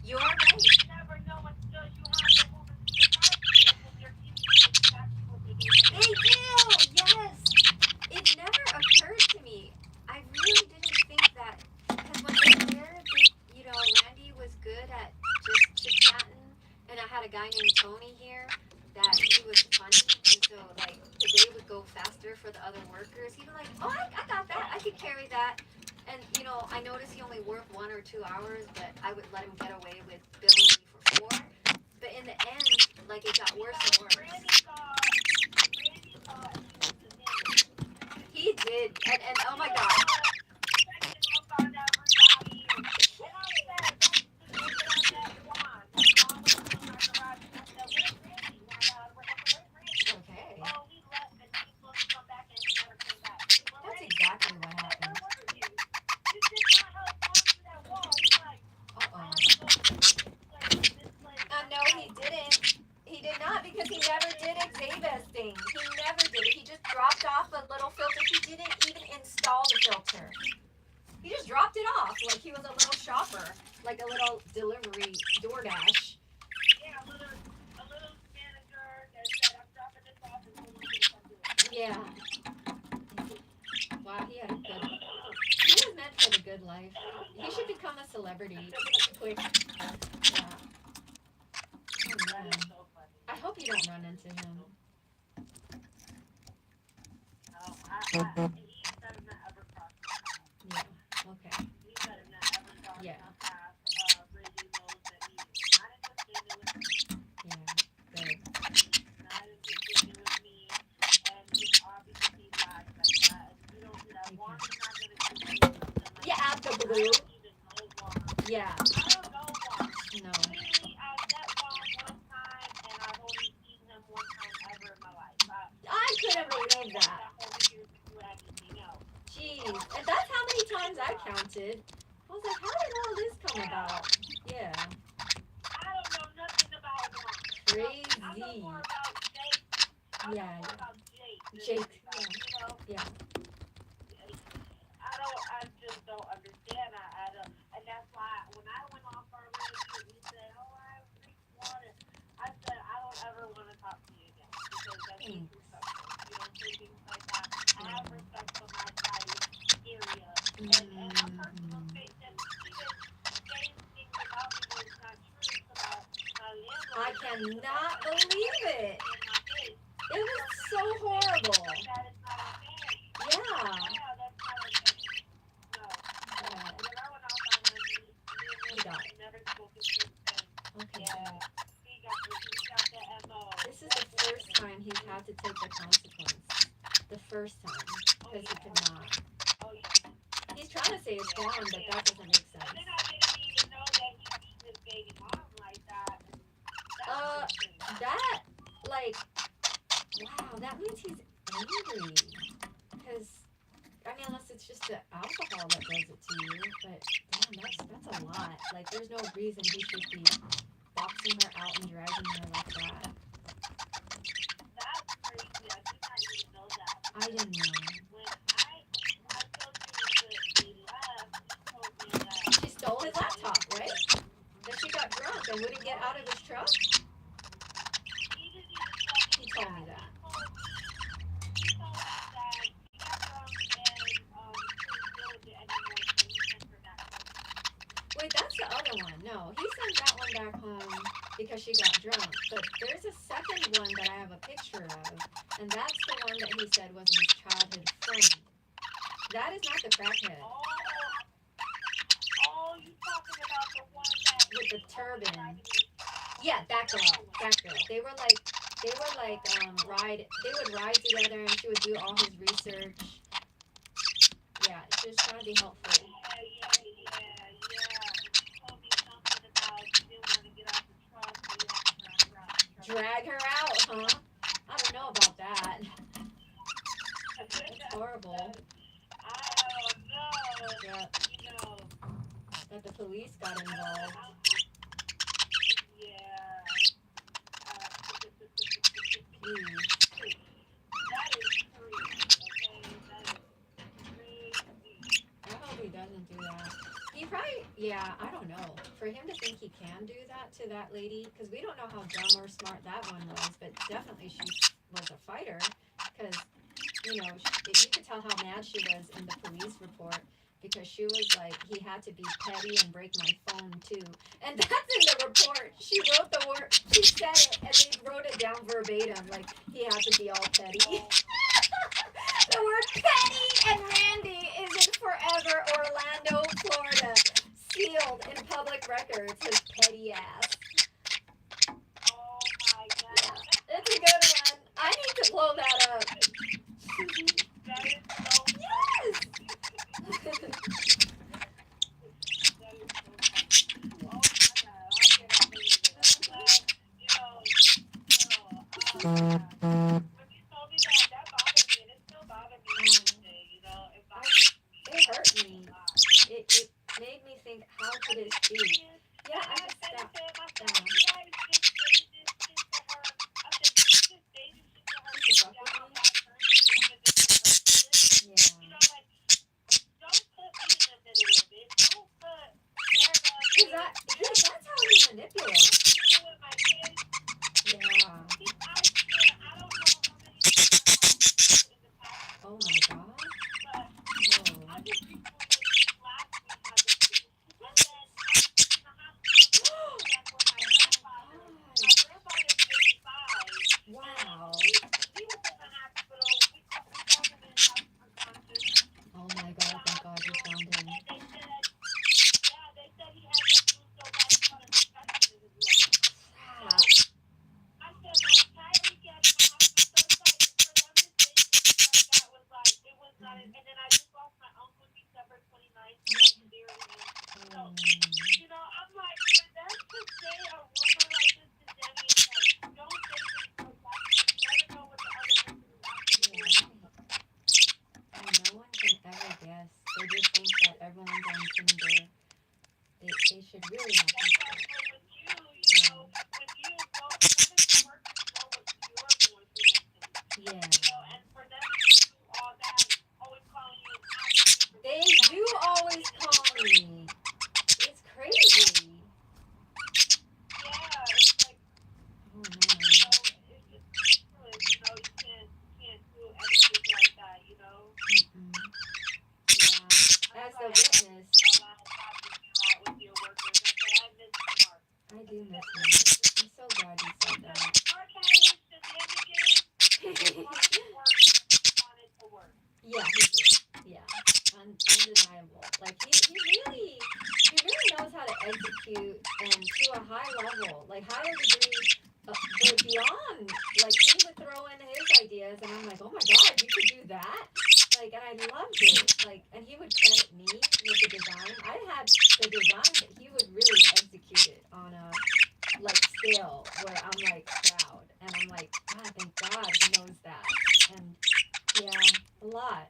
You are right. You never know until you have to move into your property and then they're giving you exactly what they need. They do. Yes. It never occurred to me. I really didn't think that because when they were there, Randy was good at just chit chatting, and I had a guy named Tony here that he was funny, and so like the day would go faster for the other workers. He'd be like, "Oh, I got that. I could carry that." And I noticed he only worked 1 or 2 hours, but I would let him get away with billing me for 4. But in the end, like it got worse and worse. Randy thought he was the name. He did, and oh my God. Okay. That's exactly what happened. Uh-oh. No, he didn't. He did not because he never did Xavia's thing. He never did it. He just dropped off a little filter. He didn't even install the filter. He just dropped it off like he was a little shopper, like a little delivery DoorDash. Yeah, a little manager that said, I'm dropping this off and someone can come do it. Yeah. Wow, he was meant for the good life. He should become a celebrity. Quick. Yeah. Oh, man. So funny. I hope you don't run into him. No, he better not ever cross my path. Yeah. Okay. He better not ever cross Yeah. my path. Reggie knows that he is not interested with me. Yeah. Good. Not interested with me. And he's obviously lies like that. And you don't do that. Juan is not going to do something like Yeah, that. after I blue. don't even know Juan. Yeah. I don't know Juan. No. Literally, I met Juan one time, and I've only seen him one time ever in my life. I couldn't believe that. Jeez. And that's how many times I counted. I was like, how did all this come about? Yeah. I don't know nothing about him. Crazy. I know more about Jake. I Yeah, know more yeah. about Jake. than Jake, anybody, you know? Yeah. I just don't understand. I don't, and that's why when I went off our radio, he said, "Oh, I drink water." I said, "I don't ever want to talk to you again because that's disrespectful. You don't say things like that. I have respect for my side area and my personal space. And even saying things about me that is not true about my landlord. I cannot believe it. In my face. It was so horrible. That is not okay. Yeah. Yeah, that's not okay. No. Yeah. When I went off on him, He got it. never spoken since then. Okay. Yeah, he got the MO. This is the first time he's had to take the consequence. The first time. Because he could not. Oh, yeah. He's trying to say it's gone, but that doesn't make sense. And then I didn't even know that he beat his baby mom like that. That, like, wow, that means he's angry. Because, I mean, unless it's just the alcohol that does it to you, but damn, that's a lot. Like, there's no reason he should be boxing her out and dragging her like that. That's crazy. I did not even know that. I didn't know. When I told you that he left, he told me that She stole his laptop, right? Then she got drunk and wouldn't get out of his truck? he didn't even tell me. He told me that. He told me that he got drunk and couldn't deal with it anymore, so he sent her back home. Wait, that's the other one. No, he sent that one back home because she got drunk. But there's a second one that I have a picture of, and that's the one that he said was his childhood friend. That is not the crackhead Oh, you talking about the one that with the turban. Yeah, that girl. They would ride together, and she would do all his research. Yeah, she was trying to be helpful. Yeah. You told me something about you didn't want to get out the truck, so you had to drive her out. Drag her out. horrible. Oh no. Yeah, You know. that the police got involved. Yeah. Jeez. That is crazy. Okay, that is crazy. I hope he doesn't do that. He probably, yeah, I don't know. For him to think he can do that to that lady, because we don't know how dumb or smart that one was, but definitely she was a fighter, because, you know, you could tell how mad she was in the police report, because she was like, he had to be petty and break my phone too. And that's in the report. She wrote the word, she said it, and they wrote it down verbatim, like, he had to be all petty. The word petty and Randy is in Forever Orlando, Florida. Sealed in public records, his petty ass. Oh my god. Yeah, it's a good one. I need to blow that up. That is so Yes! that is so funny. Oh my god. I cannot believe it. I'm glad, you know, when you told me that bothered me, and it still bothers me to this day, you know. It bothers me. It hurt me. It made me think, how could it be? Yeah, I just stopped. Yeah. That's how he manipulates. Yeah. Oh my god. Whoa. Wow. Oh my god, thank God you found him. Crap. And then I just lost my uncle December 29th. You know, I'm like, for them to say a rumor like this to Demi, it's like, don't say things like that. You never know what the other person is actually doing. And no one can ever guess. They just think that everyone's on Tinder. They should really have That's why I this. say with you, you know, with you, go kind of work to know what you're going through mentally. Yeah. You know, and for them to do all that, always calling you and asking you for They things, do always call me. It's crazy. yeah, it's like, Oh you man. know, it's just ridiculous, you know, you can't do anything like that, you know. Mm-mm. Yeah. As the witness, With your workers, I said, I miss Mark. I do miss him. I'm so glad you said that. Mark had his shenanigans, wanted to work. Yeah, he did. Yeah, undeniable. Like he really knows how to execute and to a high level, like higher degree, but beyond. Like he would throw in his ideas, and I'm like, oh my god, you could do that. Like, and I loved it. Like, and he would credit me with the design. I had the design, but he would really execute it on a like scale where I'm like proud, and I'm like, God, thank God he knows that. And yeah, a lot.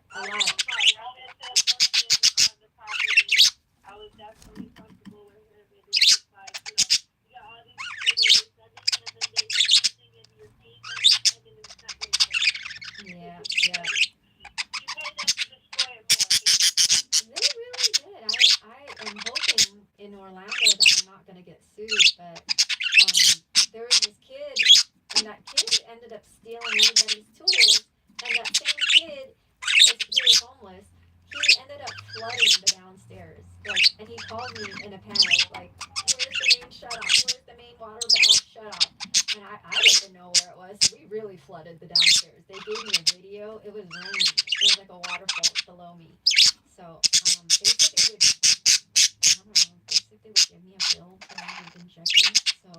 I was definitely comfortable with him, and it's just like, you got all these people that are sending, and then they do something in your team, and then it's not going to work. Yeah. You paid them to destroy it more, basically. They really did. I am hoping in Orlando that I'm not gonna get sued, but there was this kid, and that kid ended up stealing everybody's tools, and that same kid, because he was homeless, he ended up flooding the downstairs. Like, and he called me in a panic, like, where's the main shut off? Where's the main water valve shut off? And I didn't know where it was. So we really flooded the downstairs. They gave me a video. It was raining. It was like a waterfall below me. So they said they would, I don't know, they said they would give me a bill for not even checking. So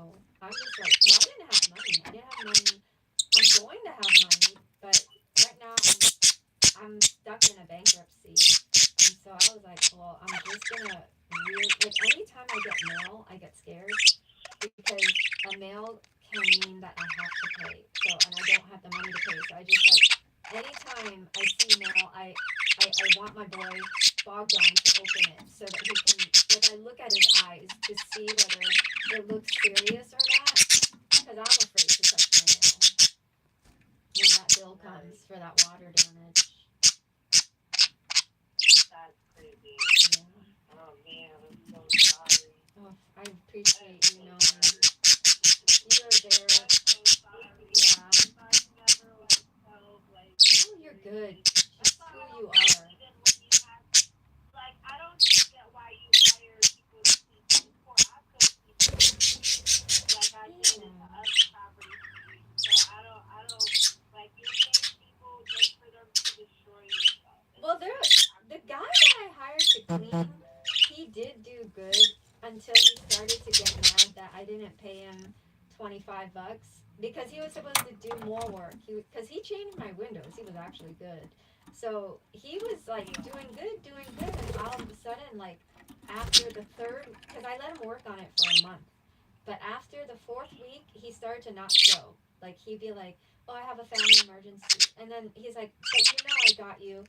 I'm just like, well, I didn't have money. I'm going to have money, but right now I'm stuck in a bankruptcy. And so I was like, well, I'm just gonna like anytime I get mail, I get scared because a mail can mean that I have to pay. So, and I don't have the money to pay. So I just like anytime I see mail, I want my boy Bogdan to open it so that he can, like, I look at his eyes to see whether it looks serious or not, because I'm afraid to touch my mail when that bill comes for that water damage. That's crazy. Yeah. Oh man, I'm so sorry. Oh, I appreciate you So knowing sorry. you're there. I'm so sorry. Yeah. I never like felt like. Oh, you're good. Just who you are. Even when you have, like, I don't even get why you hire people to clean 24. I could clean 24. Like I did in the other property. So I don't, like, you're paying people just for them to destroy yourself. Well, the guy that I hired to clean, he did do good until he started to get mad that I didn't pay him $25 because he was supposed to do more work. Because he changed my windows. He was actually good. So he was like doing good, and all of a sudden, like after the third, because I let him work on it for a month, but after the fourth week, he started to not show. Like he'd be like, "Oh, I have a family emergency," and then he's like, "But you know I got you."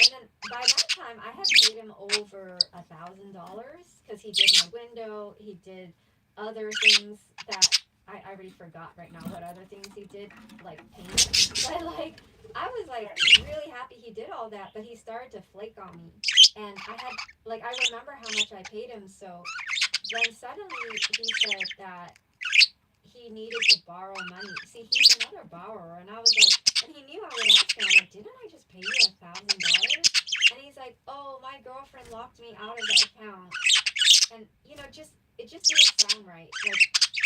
And then by that time, I had paid him over $1,000 because he did my window. He did other things that I already forgot right now. What other things he did, like paint. But like I was like really happy he did all that. But he started to flake on me, and I had like I remember how much I paid him. So then suddenly he said that he needed to borrow money. See, he's another borrower, and I was like, and he knew I would ask him. I'm like, didn't I just pay you $1,000? And he's like, oh, my girlfriend locked me out of the account, and just it just didn't sound right. Like,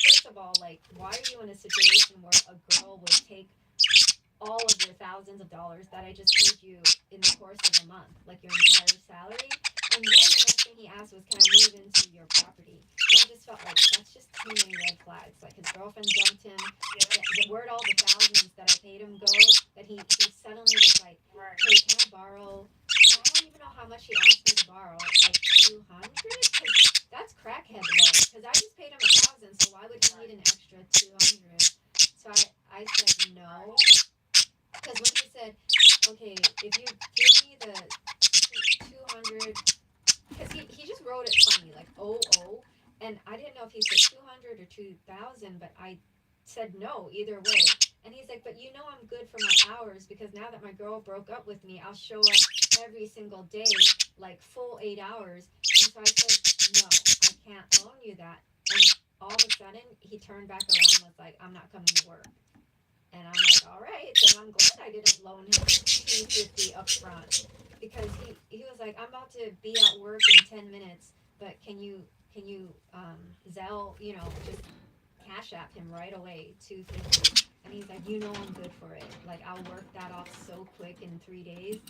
first of all, like, why are you in a situation where a girl would take all of your thousands of dollars that I just paid you in the course of a month, like your entire salary? And then the next thing he asked was, "Can I move into your property?" And I just felt like that's just too many red flags. Like his girlfriend dumped him. Where'd all the thousands that I paid him go? That he suddenly was like, "Hey, can I borrow?" And I don't even know how much he asked me to borrow. Like 200? Because that's crackhead low. Because I just paid him 1,000, so why would he need an extra 200? So I said no. Because when he said, "Okay, if you give me the 200," because he just wrote it funny, like and I didn't know if he said 200 or 2,000, but I said no either way. And he's like, "But you know I'm good for my hours because now that my girl broke up with me, I'll show up every single day, like full 8 hours." And so I said, "No, I can't loan you that." And all of a sudden, he turned back around and was like, "I'm not coming to work." And I'm like, all right, then I'm glad I didn't loan him $250 up front because he was like, "I'm about to be at work in 10 minutes, but can you Zelle, just cash app him right away $250?" And he's like, "I'm good for it. Like I'll work that off so quick in 3 days."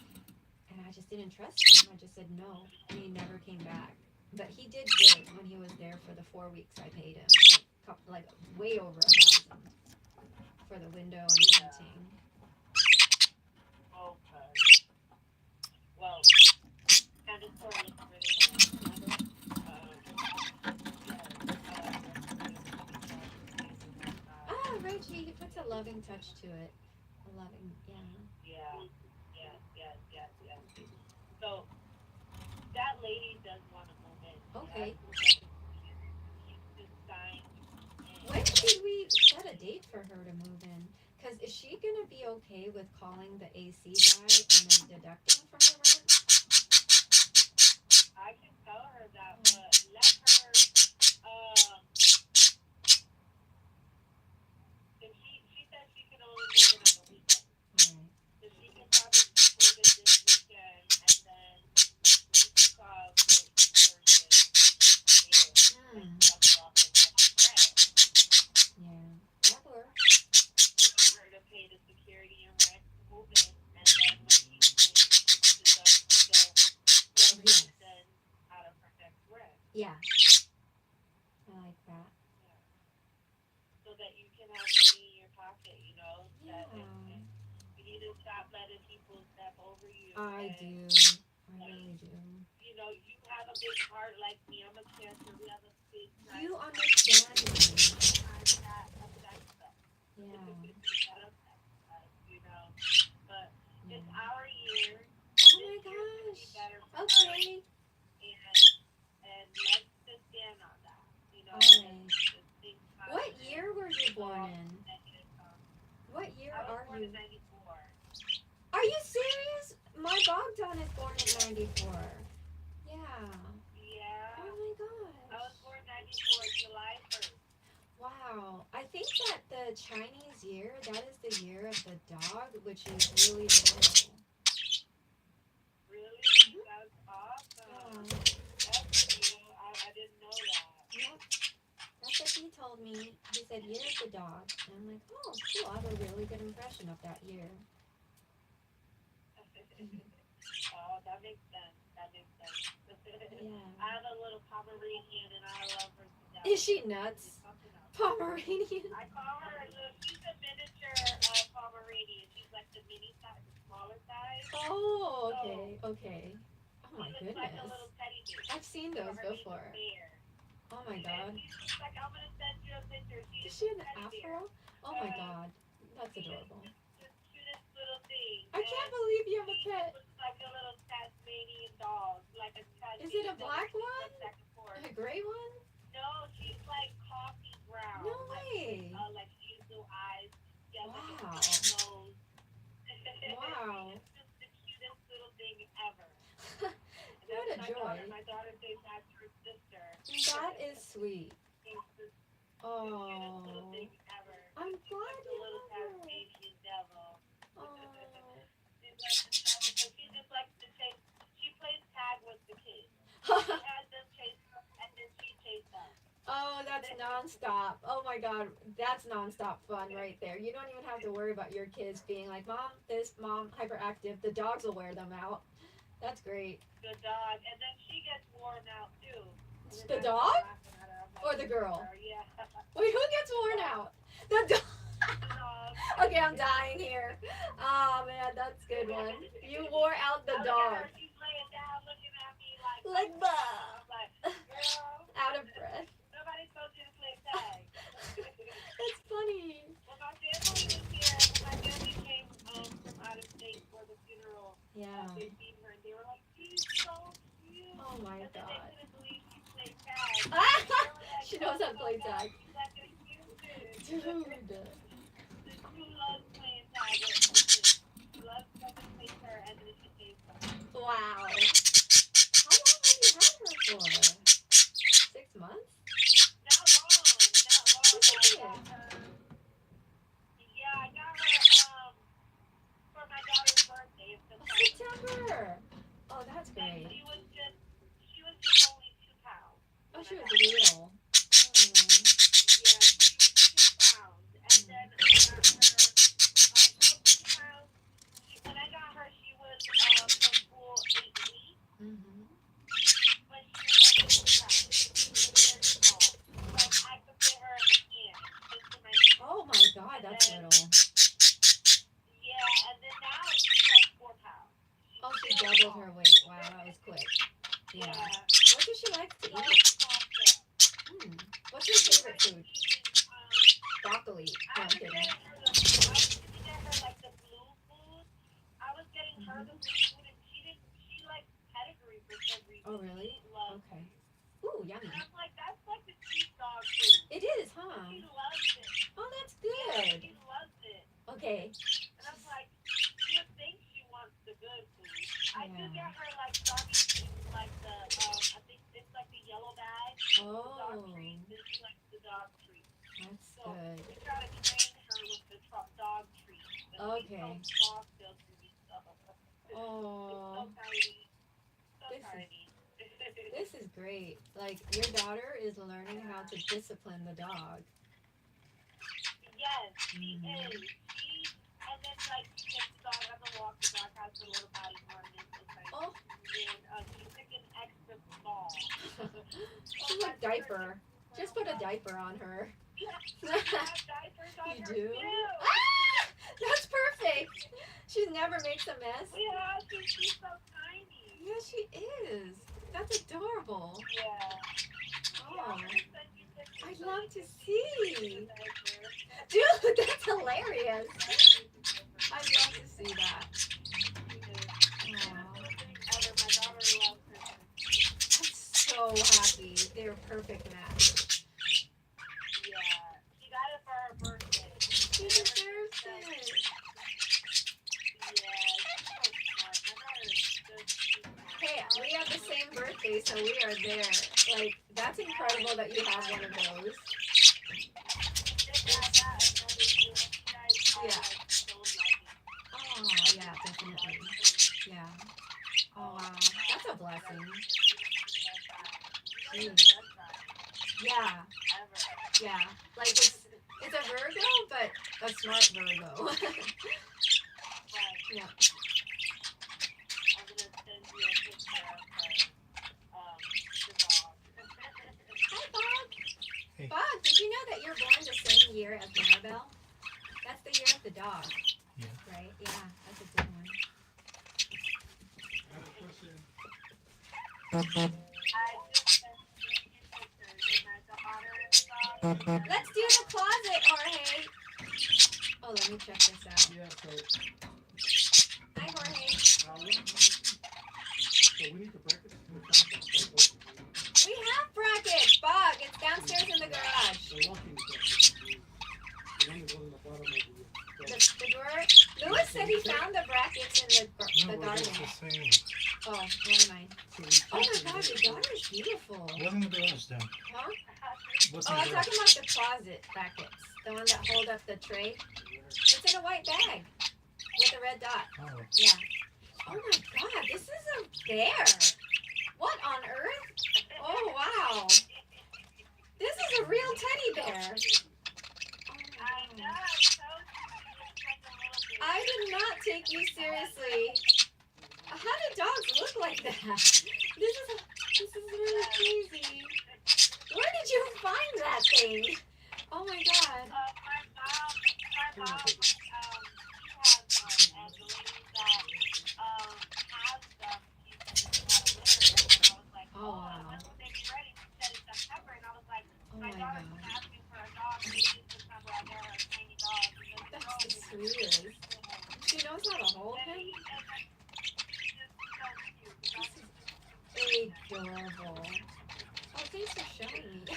And I just didn't trust him. I just said no, and he never came back. But he did good when he was there for the 4 weeks I paid him, like way over 1,000 for the window and painting. Okay. Well, and it's sort of really nice. Reggie, he puts a loving touch to it. A loving, yeah. Yes. So that lady does want to move in. Okay. She's just signed. When should we set a date for her to move in? Because is she going to be okay with calling the AC guy and then deducting from the rent? I can tell her that, but let her, if she said she can only move in on the weekend. Right. So she can probably move in this weekend, and then she can call Thursday. And drop her off in the rent. Yeah, that works. You want her to pay the security and rent to move in, and then when she can deduct the Yes. then out of her next rent. Yeah. I like that. So that you can have money in your pocket, Yeah. that you need to stop letting people step over you. I and, do. I really do. You have a big heart like me. I'm a Cancer. We have a big heart. You understand me. That affects us. Yeah. That affects us, But Yeah. It's our year. Oh my This year's gonna be gosh. better for us, Okay. and let's just stand on that. You know, Alright. and just think What positive. year were you born All in? negative thoughts. What year I was are born you? in '94. Are you serious? My Bogdan is born in 94. Yeah. Yeah. Oh my I was gosh. born '94, July 1st. Wow. I think that the Chinese year, that is the year of the dog, which is really loyal. Really? Mhm. That's awesome. Yeah. That's cool. I didn't know that. Yep. That's what he told me. He said, year of the dog. And I'm like, oh, cool. I have a really good impression of that year. Oh, that makes sense. That makes sense. Yeah. I have a little Pomeranian and I love her to death. Is she She's nuts? something else. Pomeranian? I call her she's a miniature Pomeranian. She's like the mini size, the smaller size. Oh, okay, okay. Oh my She looks like a goodness. little teddy bear. I've seen So those her name is before. Bear. Oh my god. She's just like, I'm gonna send you a picture. Is She's she a an teddy bear. afro? Oh my god. That's She's adorable. the cutest little thing. I can't believe you have a She pet. looks like a little Tasmanian dog, like a Tasmanian. Is it a black dog. She one? goes back and forth. A gray one? No, she's like coffee brown. No way. Like she has no eyes. She has like a Wow. big nose. Wow. It's just the cutest little thing ever. And What a that's joy. My daughter says that's her sister. That is sweet. She's the cutest little Oh. thing ever. I'm She's glad like the you little have her. Tasmanian devil. Oh. She's like the devil, so she just likes to chase. She plays tag with the kids. She has them chase her, and then she chases them. Oh, that's nonstop. Oh my god, that's nonstop fun right there. You don't even have to worry about your kids being like, Mom, this, Mom, hyperactive. The dogs will wear them out. That's great. The dog, and then she gets worn out too. And The then dog? I'm laughing at her. I'm like, Or the girl? Yeah. Wait, who gets worn out? The dog. The dog. Okay, I'm dying here. Oh man, that's a good one. You wore out the I look at dog. her, she's laying down looking at me like, Like, I'm bah. like, girl, Out of breath. nobody told you to play tag. That's funny. When my family was here, when my family came from out of state for the funeral, Yeah. they seen her and they were like, she's so cute. Oh my And then they god. couldn't believe she played tag. Ah, They were like, she knows how to oh play my God, tag. she's like a cute Dude. She loves playing tag with the kids. She loves to play her and then she plays them. Wow. How long have you had her for? 6 months? Not long. What's I it? got her. Yeah, I got her for my daughter's birthday in September. September. Oh, that's And great. she was just only 2 pounds. Oh, she was little. Oh. Yeah, she was 2 pounds. And then I got her 2 pounds. When I got her, she was her full 8 weeks. Mm-hmm. But she was only 2 pounds. She was very small. Like I could fit her in my hand, just in my hand. Oh my god, that's little. Yeah, and then now she's like 4 pounds. Oh, she still doubled small. her weight. Wow, that was quick. Yeah. Yeah. What does she like to Like eat? pasta. Hmm. What's your favorite food? Broccoli. No, I'm kidding. I was getting her like the blue food. I was getting her the blue food and she likes pedigree for some reason. Oh, really? She loves Okay. it. Ooh, yummy. And I'm like, that's like the cheap dog food. It is, huh? She loves it. Oh, that's Yeah, good. she loves it. Okay. And I'm like, you would think she wants the good food. I do Yeah. get her like doggy treats, like the I think it's like the yellow bag. Oh, Dog treats. And she likes the dog treats. that's So good. we try to train her with the dog treats. And Okay. she's so soft, they'll do these stuff. Oh, So tiny. So This is- tiny. this is great. Like, your daughter is learning how to discipline the dog. Yes, she Mhm. is. And then like she takes the dog on the walk, the dog has a little body harness and Oh. and she's picking extra small. She's a diaper. Just put a diaper on her. Yeah, I have diapers on You her do? too. Ah! That's perfect. She never makes a mess. Yeah, she's so tiny. Yeah, she is. That's adorable. Yeah. Oh, Yeah, I'm gonna send you pictures I'd so love you to can see. the diaper. Dude, that's hilarious. I'd love to see that. happy. They're a perfect match. Yeah. She got it for her birthday. She deserves it. Yeah, she's so smart. My daughter is good. Hey, we have the same birthday, so we are there. Like, that's incredible that you have one of those. Yeah. Oh, yeah, definitely. Yeah. Oh, wow. That's a blessing. Jeez. Yeah. Yeah. Like, it's a Virgo, but a smart Virgo. Yeah. I'm gonna send you a picture of her, the dog. Hi, Bob. Hey. Bob, did you know that you're born the same year as Maribel? That's the year of the dog. Yeah. Right? Yeah, that's a good one. I have a question. I just sent you pictures of my daughter and the dog. Let's do the closet, Jorge. Oh, let me check this out. Yeah, Hi, Jorge. so we need the brackets. We have brackets, Bug. It's downstairs in the garage. The locking brackets. The one that goes in the bottom of The drawer. Lewis said he found the brackets in the garden. It's the same. Oh, never mind. Oh my God, your daughter's beautiful. What's in the garage then? Huh? What's Oh, in I'm the garage? talking about the closet brackets. The one that hold up the tray. It's in a white bag with a red dot. Oh, Yeah. Oh my God, this is a bear. What on earth? Oh wow. This is a real teddy bear. Oh I my know, God. it's so cute. I did not take you seriously. How do dogs look like that? This is really crazy. Where did you find that thing? Oh my God. My mom, she has one, and the lady that has them, she said she had a litter, and I was like, Oh wow. when will they be ready? She said it's September, and I was like, Oh my my daughter's God. been asking for a dog since September. I got her a tiny dog. That's the sweetest. She knows how to hold him. Adorable. Oh, thanks for showing me.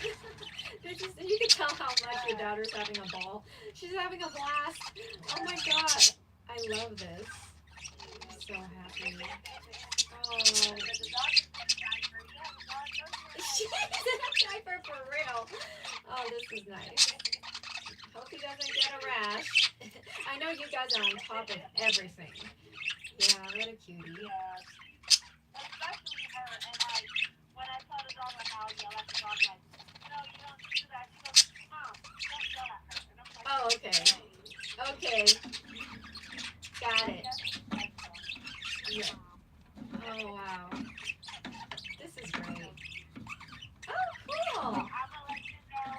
You can tell how much your daughter's having a ball. She's having a blast. Oh my God. I love this. I'm so happy. Oh. She's in a diaper for real. Oh, this is nice. Hope he doesn't get a rash. I know you guys are on top of everything. Yeah, what a cutie. Especially her, and when I tell the dog, I'll yell at the dog, no, you don't do that. She goes, Mom, don't yell at her. And I'm Oh, okay. Okay. Got it. Yeah. Oh, wow. This is great. Oh, cool. I'm gonna let you know.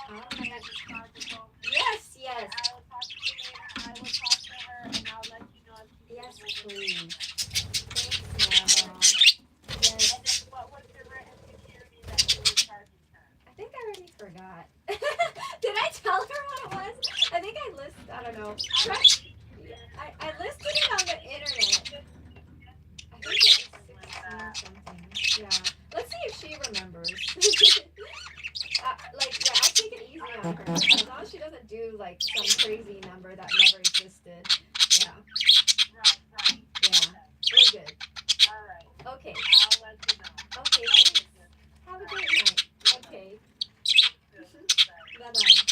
I'm gonna let you know. Yes, yes. I will talk to you later. I will talk to her, and I'll let you know if she's Yes, moving. please. Thanks, Mama. Yes. And then what was the rent and security that you were charging her? I think I already forgot. Did I tell her what it was? I think I listed, I don't know. I listed it on the internet. I think it was 16 something. Yeah. Let's see if she remembers. I'll take it easy on her. As long as she doesn't do, like, some crazy number that never existed. Yeah. Right. Yeah. We're good. All right. Okay. I'll let you know. Okay, thanks. Have a great night. Okay. Bye-bye.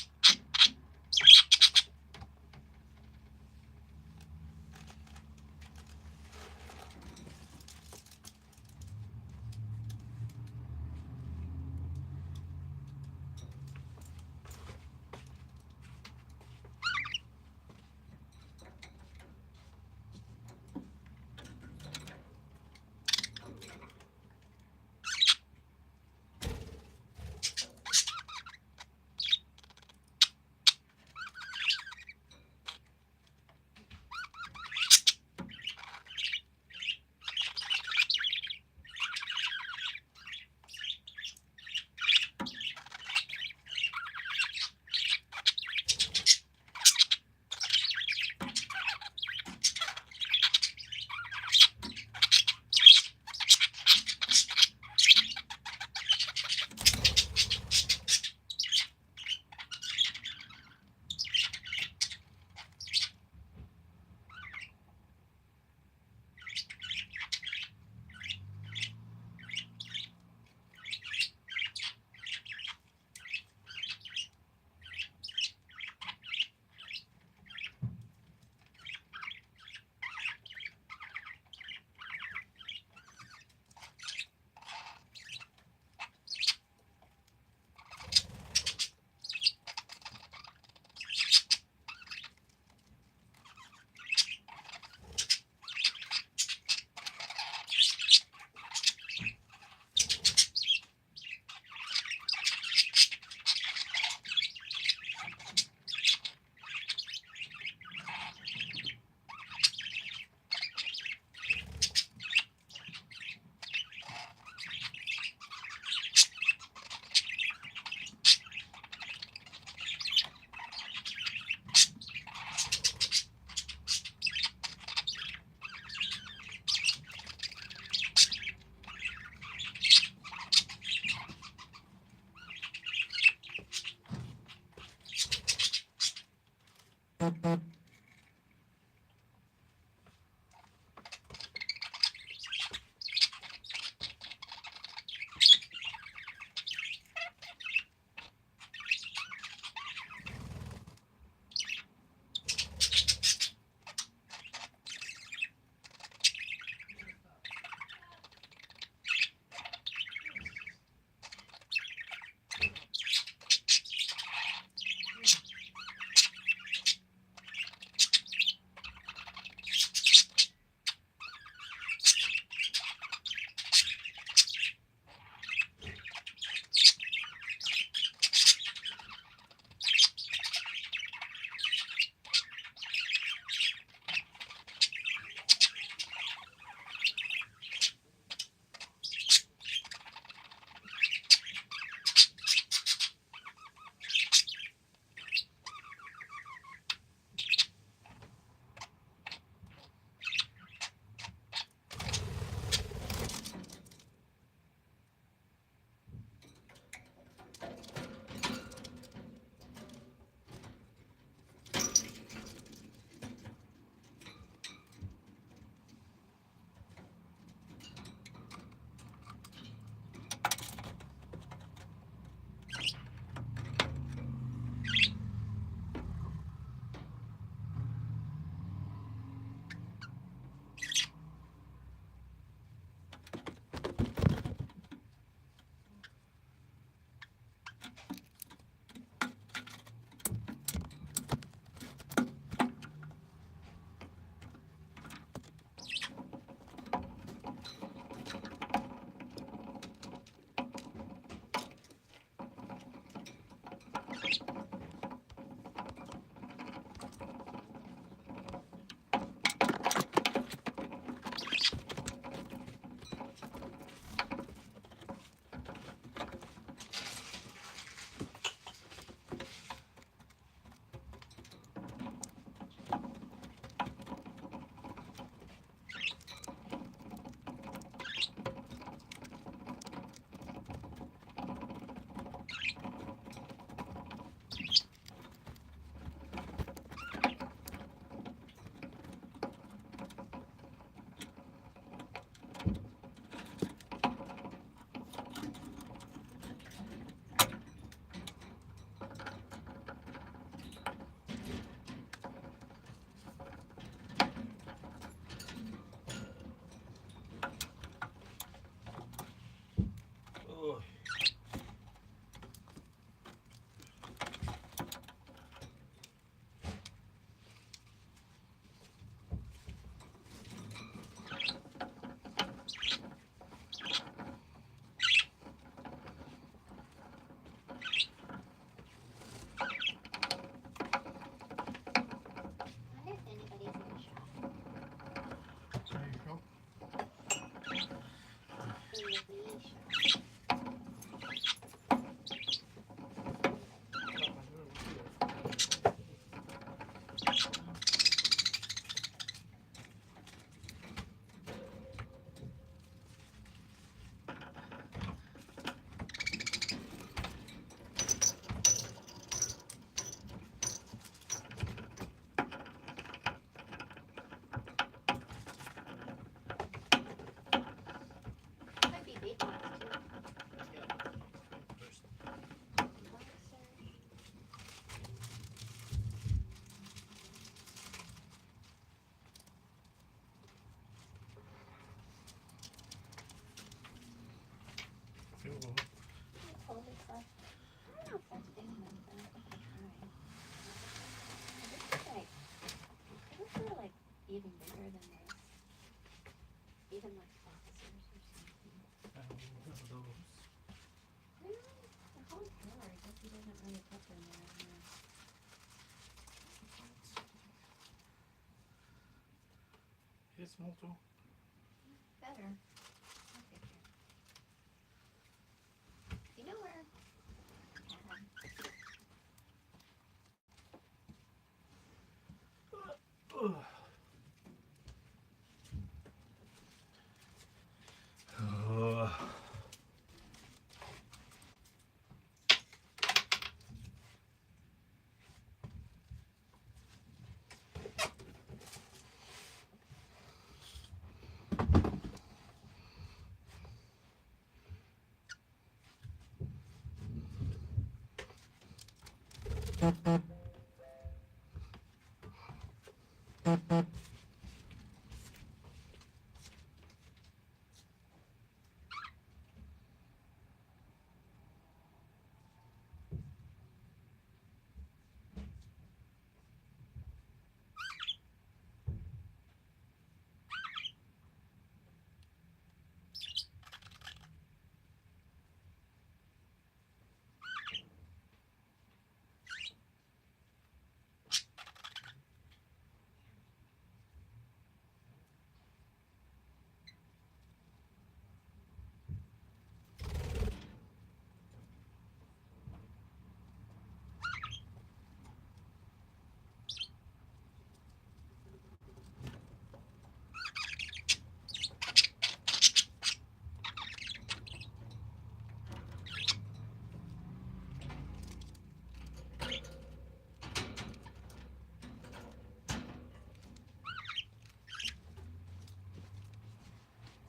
in like boxers or something. I don't know one of those. Really? The whole floor, I guess he doesn't really put them there. Yes, molto. Better. Okay. You know where? Ugh.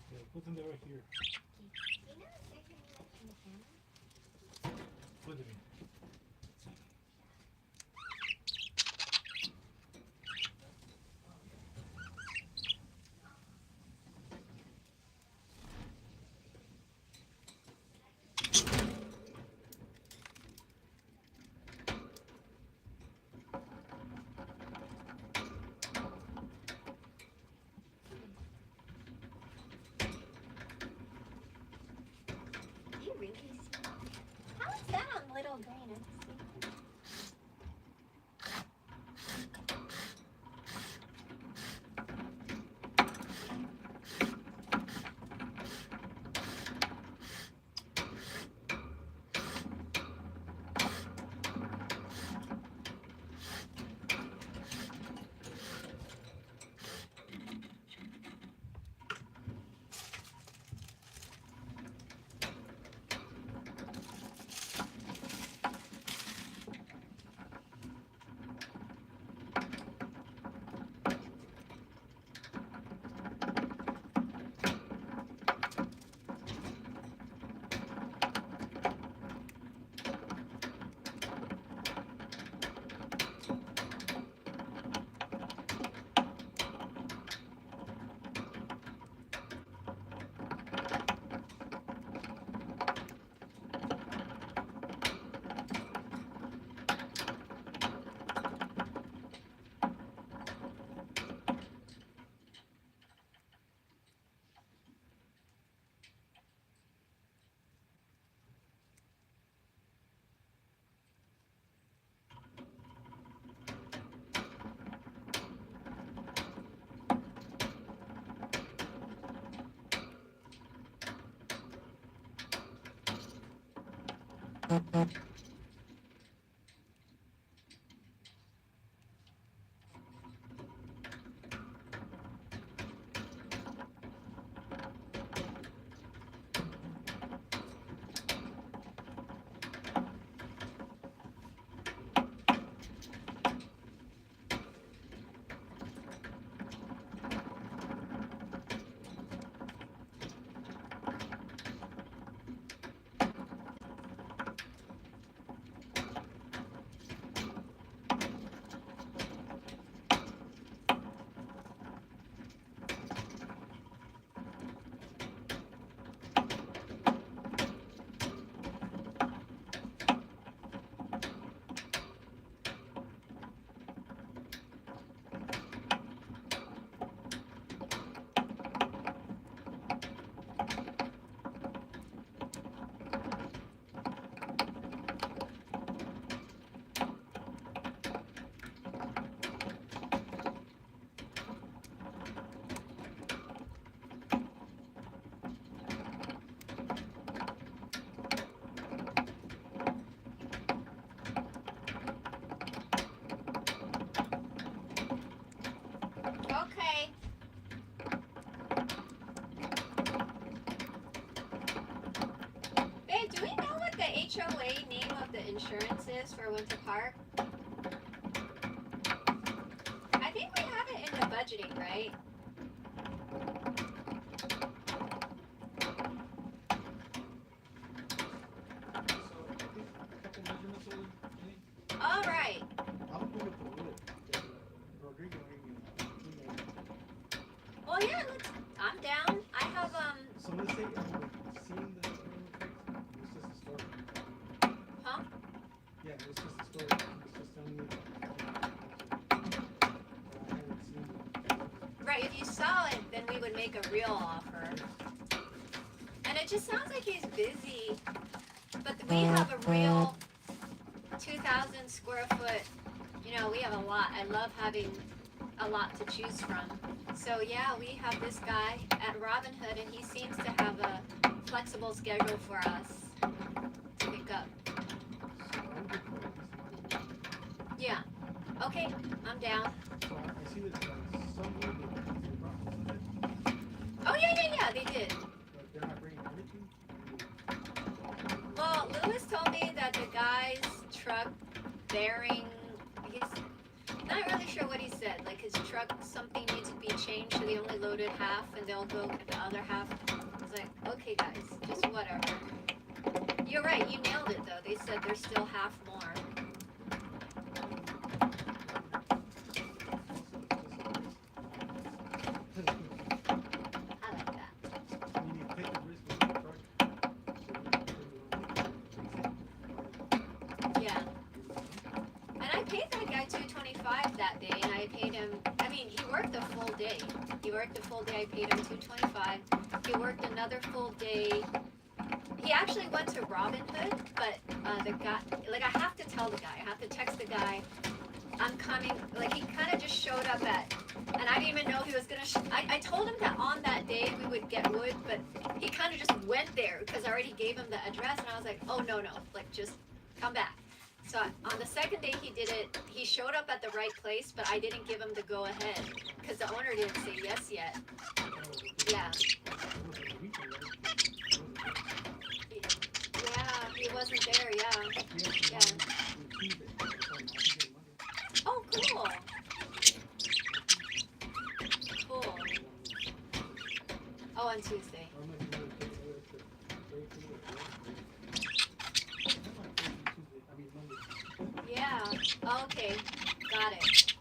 Yeah, put them right here. You know, they're going to let in the camera? What do you mean? Do you really see? How is that on Little Green? I just see that. insurance is for Winter Park? I think we have it in the budgeting, right? All right. Well, yeah, I'm down. I have So let's say seeing the it's just a story. Huh? Yeah, it's just a story. It's just telling me I haven't seen it. right. If you saw it, then we would make a real offer. And it just sounds like he's busy. But we have a real 2,000 square foot. You know, we have a lot. I love having a lot to choose from. So yeah, we have this guy at Robinhood, and he seems to have a flexible schedule for us to pick up. So I'm good for it. Yeah. Okay, I'm down. So I see that some people Oh yeah, they did. but they're not bringing everything. Well, Lewis told me that the guy's truck bearing, he's not really sure what he said. Like his truck, something needs to be changed, so they only loaded half, and they'll go with the other half. I was like, okay, guys, just whatever. You're right, you nailed it though. They said there's still half more. I like that. You need to take the risk with the truck. Yeah. And I paid that guy $225 that day, and I paid him. I mean, he worked a full day. He worked a full day. I paid him $225. He worked another full day. He actually went to Robinhood, but the guy, like, I have to tell the guy. I have to text the guy. I'm coming. Like, he kind of just showed up at, and I didn't even know he was gonna. I told him that on that day we would get wood, but he kind of just went there because I already gave him the address, and I was like, oh no, like just come back. So on the second day he did it, he showed up at the right place, but I didn't give him the go ahead because the owner didn't say yes yet. Yeah. Yeah, he wasn't there, yeah. Yeah. Oh, cool. Cool. Oh, on Tuesday. Yeah. Okay. Got it.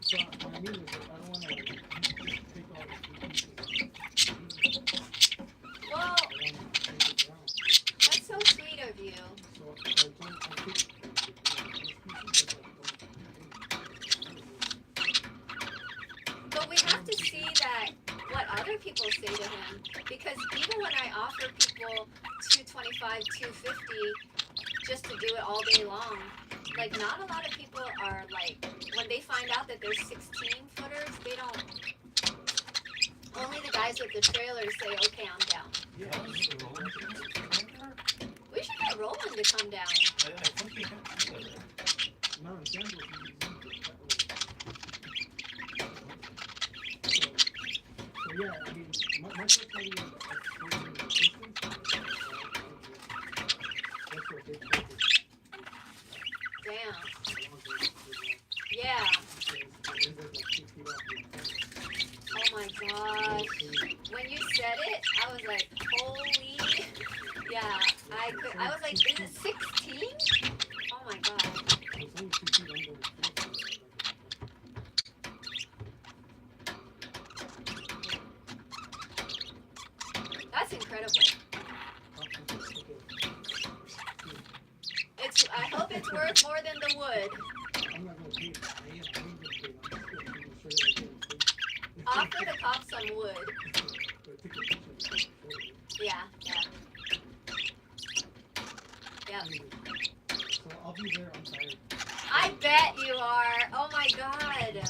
So what I mean is that I don't want to take all the free pieces. Well, I want to take it down. that's so sweet of you. So I don't, I think But we have to see that what other people say to him, because even when I offer people $225, $250 just to do it all day long, like not a lot of people are like, when they find out that there's 16 footers, they don't. Only the guys with the trailers say, okay, I'm down. yeah, We should get Roland to come down. no, in Kansas, so yeah, I mean, my first idea is exposing the distance. That's what they focus Damn. on. Yeah. Oh my gosh. When you said it, I was like, holy. Yeah. I was like, is it 16? Oh my god. That's incredible. I hope it's worth more than the wood. I'm not gonna pay it. I ain't gonna pay it. I'm just gonna show you Offer the cops some wood. Yeah. So I'll be there. I'm tired. I bet you are. Oh my god.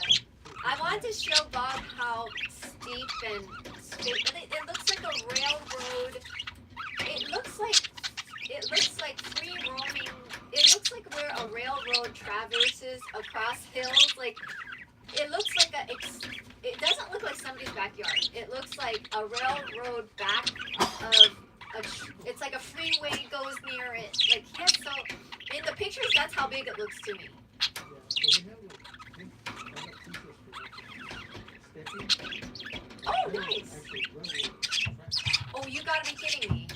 I want to show Bob how steep and straight. It looks like a railroad. It looks like free roaming. It looks like where a railroad traverses across hills. Like it looks like it doesn't look like somebody's backyard. It looks like a railroad back of it's like a freeway goes near it. Like he has so in the pictures that's how big it looks to me. Oh, nice. Oh, you gotta be kidding me.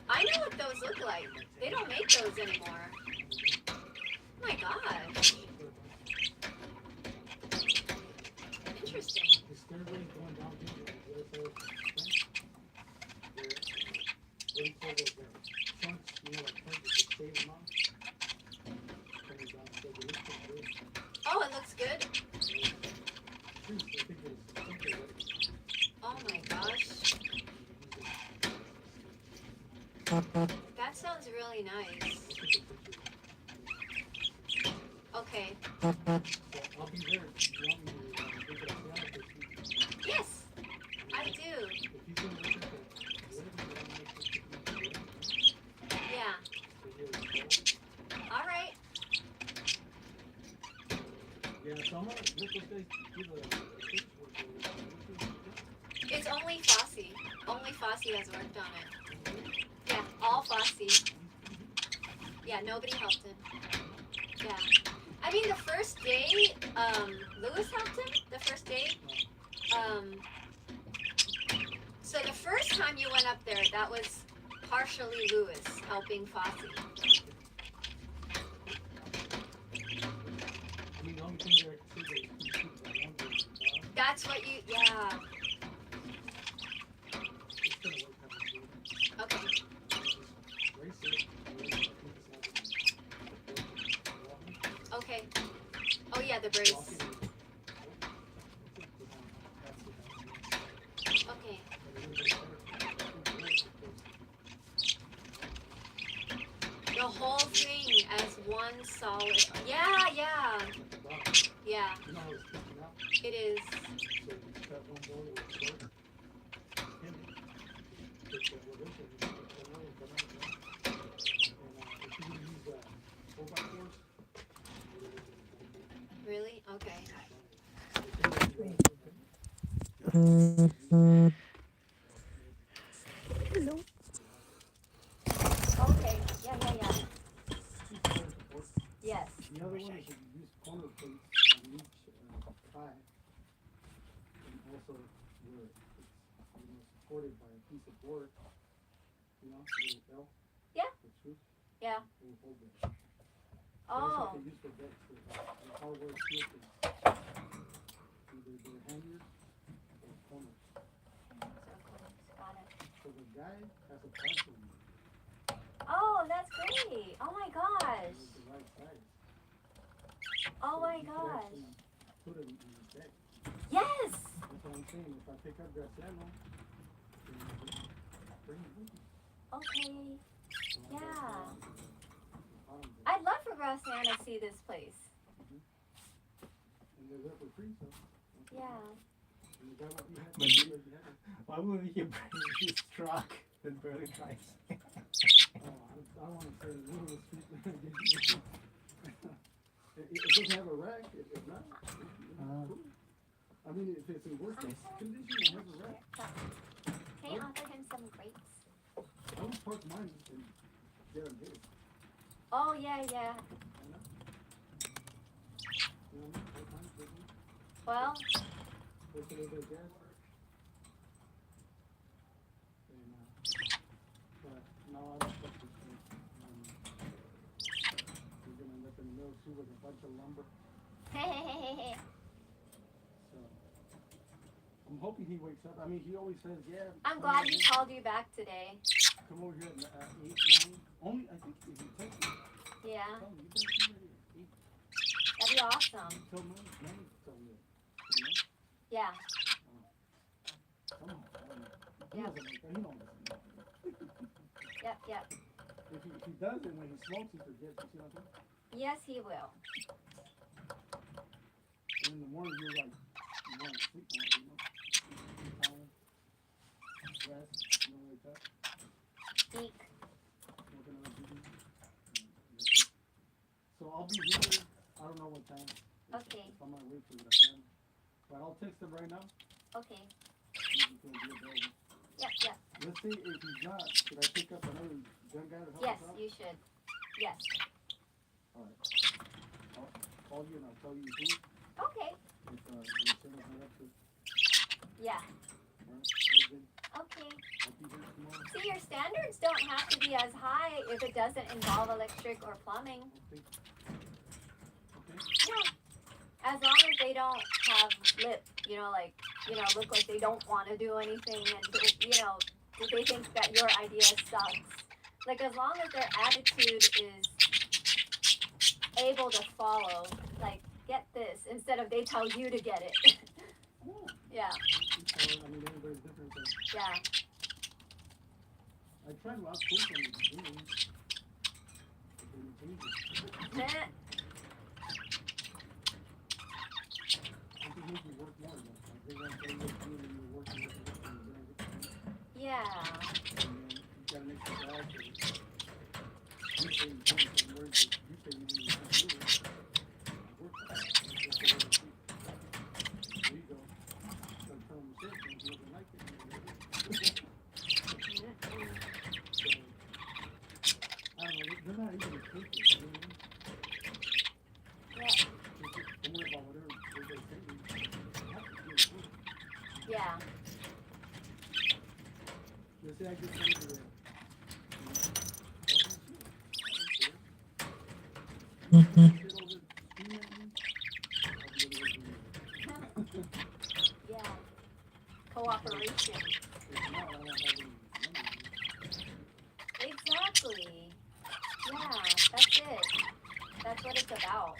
I know what those look like. They don't make those anymore. Oh my gosh. Interesting. Oh, it looks good. Oh my gosh. That sounds really nice. Okay. Yes, I do. Yeah. All right. Yeah, so I'm gonna let those guys do the It's only Fosse. Only Fosse has worked on it. Yeah, all Fosse. Yeah, nobody helped him. Yeah. I mean, the first day, Lewis helped him. The first day. So the first time you went up there, that was partially Lewis helping Fosse. I mean, the only thing that I can say is That's what you, yeah. it's gonna work out good. Okay. Race it. Okay. Oh yeah, the brace. Okay. The whole thing as one solid. Yeah, yeah. Yeah, You know how it's sticking out? it is. So you cut one board with a fork, him, take that with it, and you put that one, put that one. And if you use 4x4s, Really? Okay. Okay. Yeah, yeah, yeah. Yes. The other one is you use corner plates on each thigh, and also where it's supported by a piece of board, little L. Yeah. The truth. Yeah. It will hold it. Oh. That's what they use for decks, the hardware steel things. Either they're hangers or corners. Got it. So the guy has a bunch of them. Oh, that's great. Oh my gosh. It's the right size. Oh So my you could gosh. actually put it in the deck. Yes. That's what I'm saying. If I pick up Graciano, then bring it with me. Okay. So I got Yeah. the bottom deck. I'd love for Graciana to see this place. And they're there for free, so. Yeah. And the guy what he had, But he you- had it. Why would he bring his truck that barely drives? Oh, I don't want to say the middle of the street. It doesn't have a rack, it's not. Cool. I mean, if it's in working condition, it has a rack. Can you offer him some grapes? I would park mine and get him his. Oh yeah, yeah. You know? You know what I mean? Park mine, take me, Well, waste a little bit of gas. And, but no, I don't trust this thing. We're gonna end up in the middle too with a bunch of lumber. hey. So I'm hoping he wakes up. I mean, he always says, "Yeah." I'm come glad over he here- called you back today. Come over here at 8, 9. Only I think if you text me, Yeah, tell me you guys come ready at 8. that'd be awesome. Tell me, tell me. Yeah. Come on. He Yeah. doesn't make that. He don't listen. Yep, yep. If he does it when he smokes, he forgets. You see what I'm saying? Yes, he will. And in the morning, you're like, you want to sleep more, you know? You're tired. Rest. You don't wake up. Eek. Smoke another BD. That's it. So I'll be here. I don't know what time. Okay. If I'm gonna wait for Graciano. But I'll text him right now. Okay. He's gonna be available. Yep, yep. Let's say if he's not, should I pick up another young guy to help Yes, us out? you should. Yes. Alright. I'll call you and I'll tell you who, Okay. if, you're sending her up to, Yeah. alright, then Okay. I'll be here tomorrow. See, your standards don't have to be as high if it doesn't involve electric or plumbing. Okay. Okay? Yeah. As long as they don't have lip, look like they don't want to do anything and, they think that your idea sucks. Like, as long as their attitude is able to follow, like, get this, instead of they tell you to get it. Oh, Yeah, I mean, everybody's different, but yeah. I tried last week from the beginning. But they didn't change it. Meh. I think make you work more, though. Like, they want to tell you what to do, and you're working, and you're doing it. Yeah. And then you got an extra guy, so you say you do some words that you say you need to do it. Work on it. That's the way it is. There you go. Start telling them shit, and if you don't like it, you don't like it. So, I don't know, they're not even perfect, you know what I mean? Yeah. Don't worry about whatever they say. You have to do it. Yeah. Let's say I get something to the, Yeah. Cooperation. Exactly. Yeah, that's it. That's what it's about.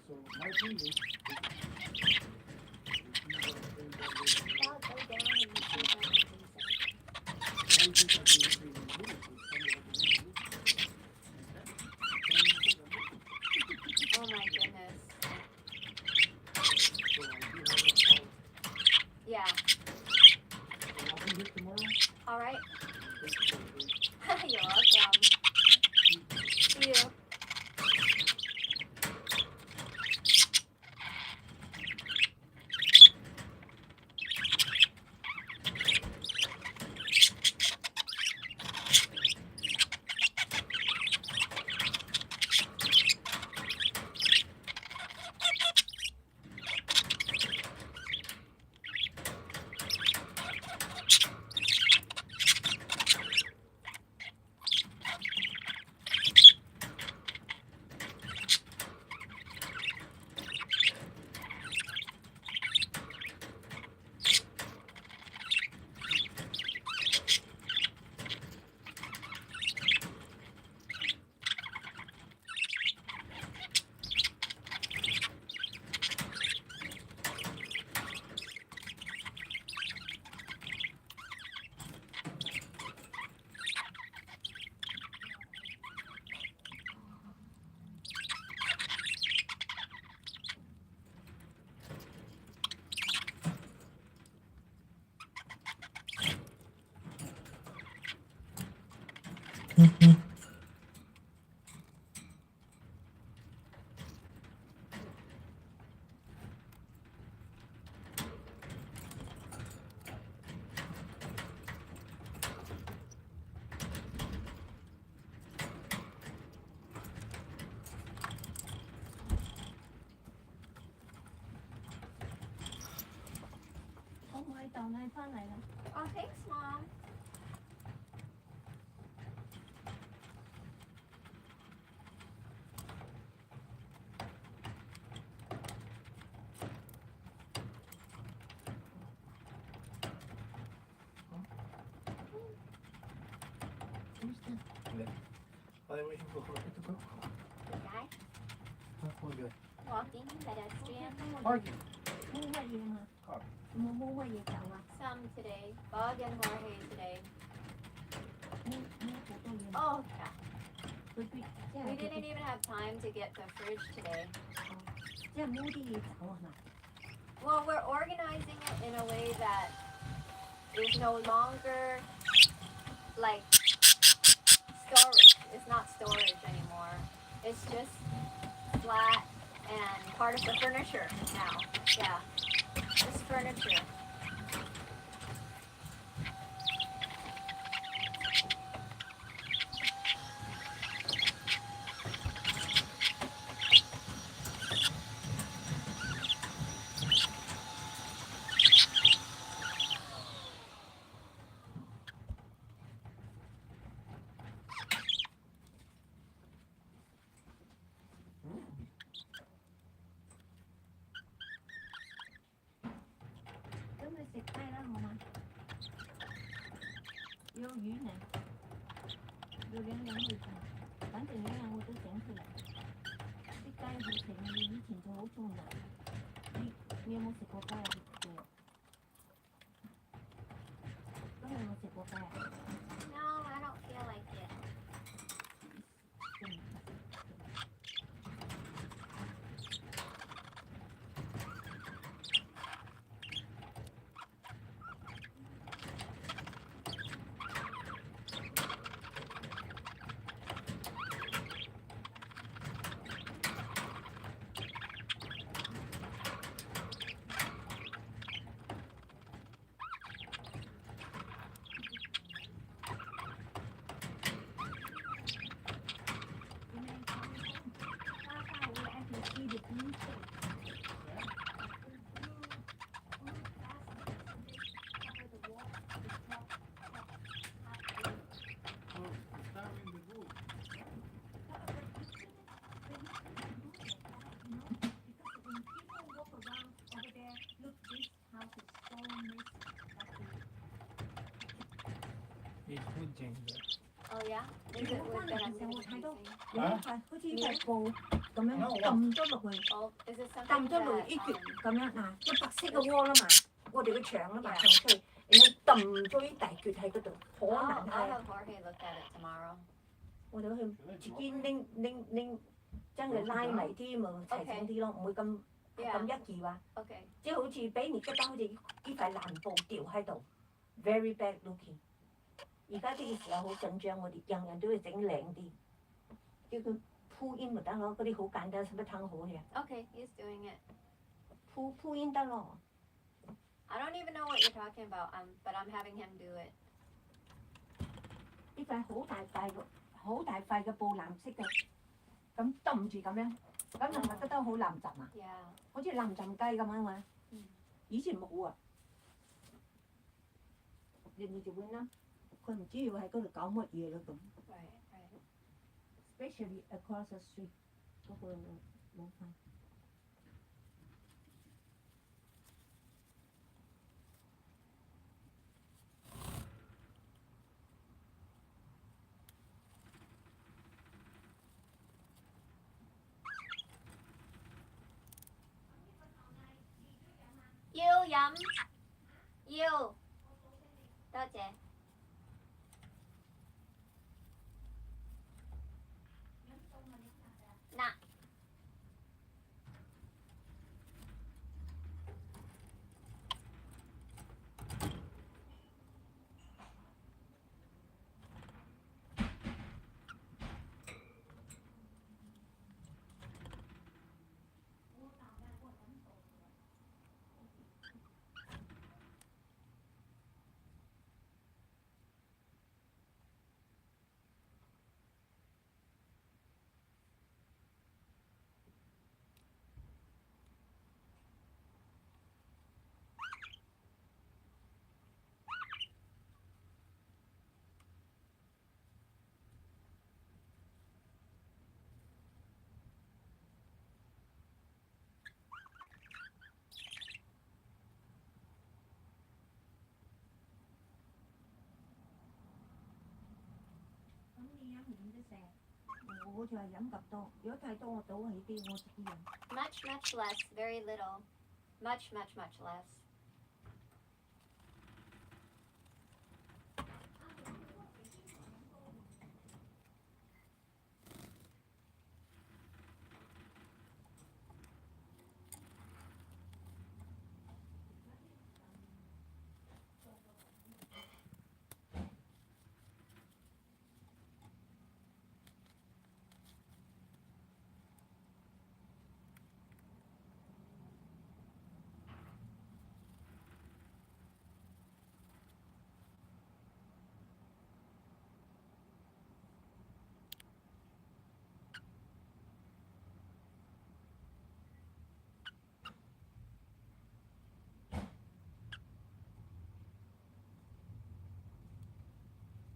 So my opinion is, I'll go down and see if I can do Oh my goodness. Yeah. All right. You're welcome. See you. Oh, thanks, Mom. Are they waiting for Jorge to go? Good guy. Huh? We're good. Walking, pedestrian. Parking. Some today. Bug and Jorge today. Oh, yeah. We didn't even have time to get the fridge today. Well, we're organizing it in a way that is no longer like storage. It's not storage anymore. It's just flat and part of the furniture now. Yeah, just furniture. 幼魚呢，要兩樣去做，反正兩樣我都整出嚟。啲雞好食，我以前就好中意食。你有冇食過雞啊？咁你有冇食過雞啊？ No, I don't feel like it. Oh, estaba in the wood. It's wood changer. Oh yeah? Is it wood that I'm gonna be using? 有一塊好似塊布咁樣抌咗落去， Oh, is it 抌 something 咗落 that 一橛 um, 咁樣嗱，個白色嘅窩啦嘛，我哋嘅牆啦嘛，牆出嚟，然後抌咗一大橛喺嗰度，好 I'll 難睇。 have Jorge look at it tomorrow. 我哋去自己拎，將佢拉埋啲咪齊整啲咯，唔會咁 Yeah. 一致話， Okay. 即係好似俾你覺得好似呢塊爛布掉喺度，very bad looking。而家呢個時候好緊張，我哋人人都要整靚啲，叫佢鋪煙咪得咯，嗰啲好簡單，使乜攤好嘅？ Okay, he's doing it. 鋪煙得咯。 I don't even know what you're talking about, but I'm having him do it. 呢塊好大塊嘅布藍色嘅，咁揼住咁樣，咁係咪覺得好藍浸啊？ Yeah. 好似藍浸雞咁樣嘛。嗯以前冇啊，人哋就會啦，佢唔知要喺嗰度搞乜嘢咯咁。 Right, right. Especially across the street 嗰個冇法。要飲，要，多謝。嗱。咁你飲唔飲得成？我就係飲咁多，如果太多我倒起啲，我自己飲。Much, much less, very little. Much, much, much less.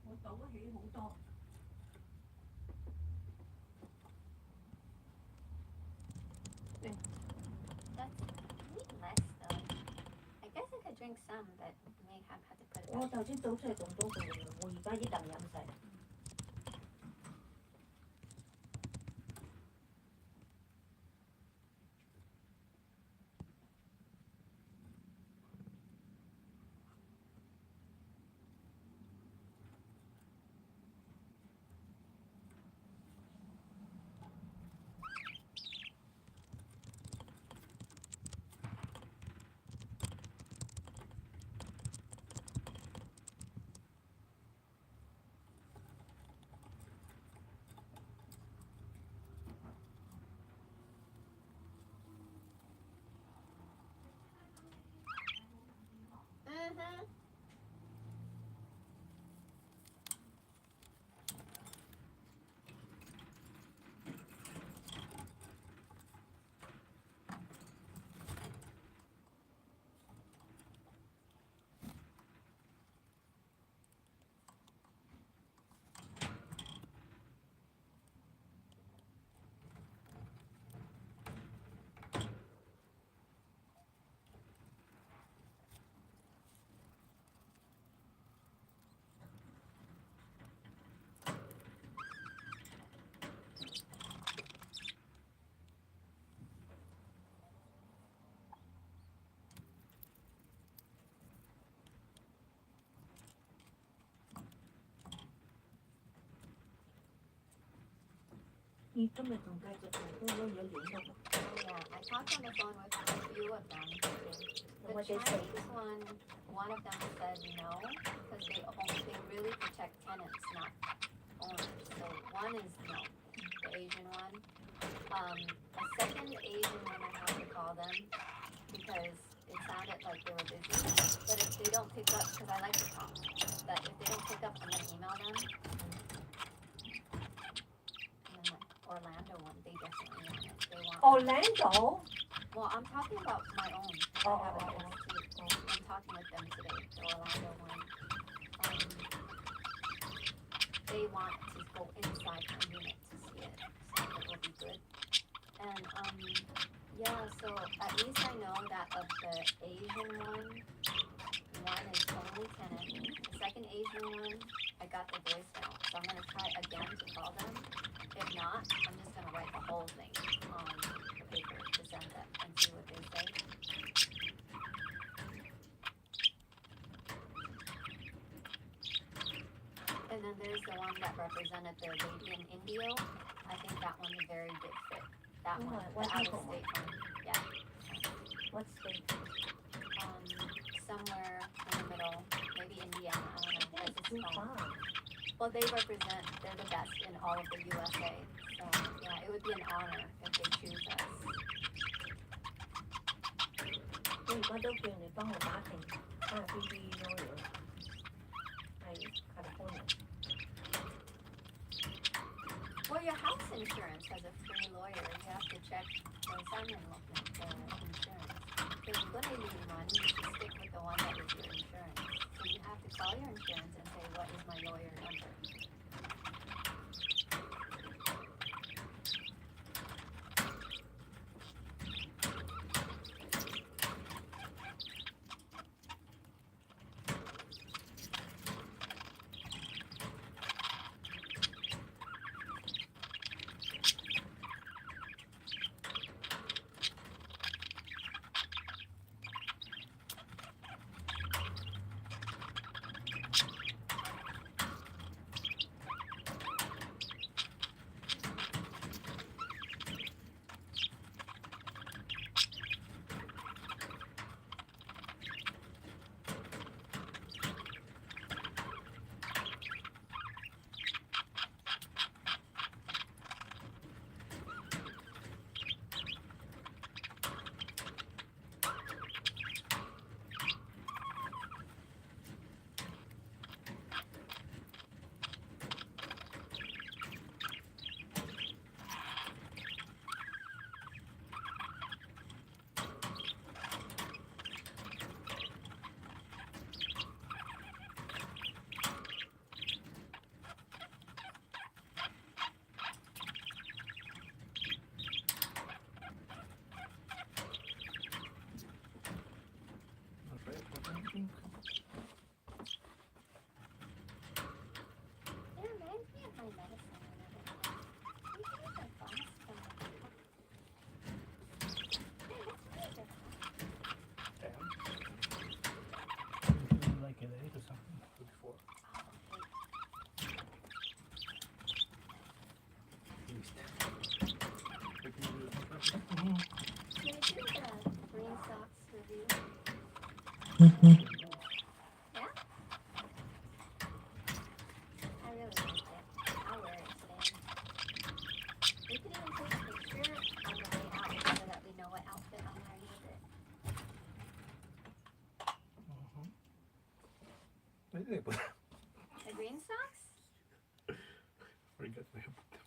我倒起好多。That's I need less though. I guess I could drink drink some, but may have had to put it 我 back. 頭先倒出嚟咁多嘅喎，我而家一啖飲晒。Mm-hmm. Oh yeah, I talked on the phone with a few of them. The What they say? Chinese one of them said no, because they really protect tenants, not owners. So one is no, the Asian one. A second Asian woman had to call them because it sounded like they were busy. But if they don't pick up, because I like to talk, but if they don't pick up, I'm gonna email them. And then the Orlando one, they definitely want it. They want. Orlando? Well, I'm talking about my own. I Oh, have a oh, guest too. I'm talking with them today, the Orlando one. They want to go inside the unit to see it, so it will be good. And yeah, so at least I know that of the Asian one is only tenant. The second Asian one, I got the voicemail, so I'm gonna try again to call them. If not, I'm just gonna write the whole thing on the paper to send them and see what they say. And then there's the one that represented the lady in Indio. I think that one's a very good fit. That one, What the out people of state one. Yeah. What state? Somewhere in the middle, maybe Indiana. I don't know. That's too far. Well, they represent. They're the best in all of the USA. So yeah, it would be an honor if they choose us. 我而家都叫你幫我打定BB lawyer 喺 California。 Well, your house insurance has a free lawyer. You have to check the son-in-law insurance. If you're gonna use one, you should stick with the one that is your insurance. So you have to call your insurance and say, what is my lawyer number? I really like it. I'll wear it today. We could even take a picture on the way out so that we know what outfit I'm wearing with it. Where did I put them? The green socks? Forgot where I put them.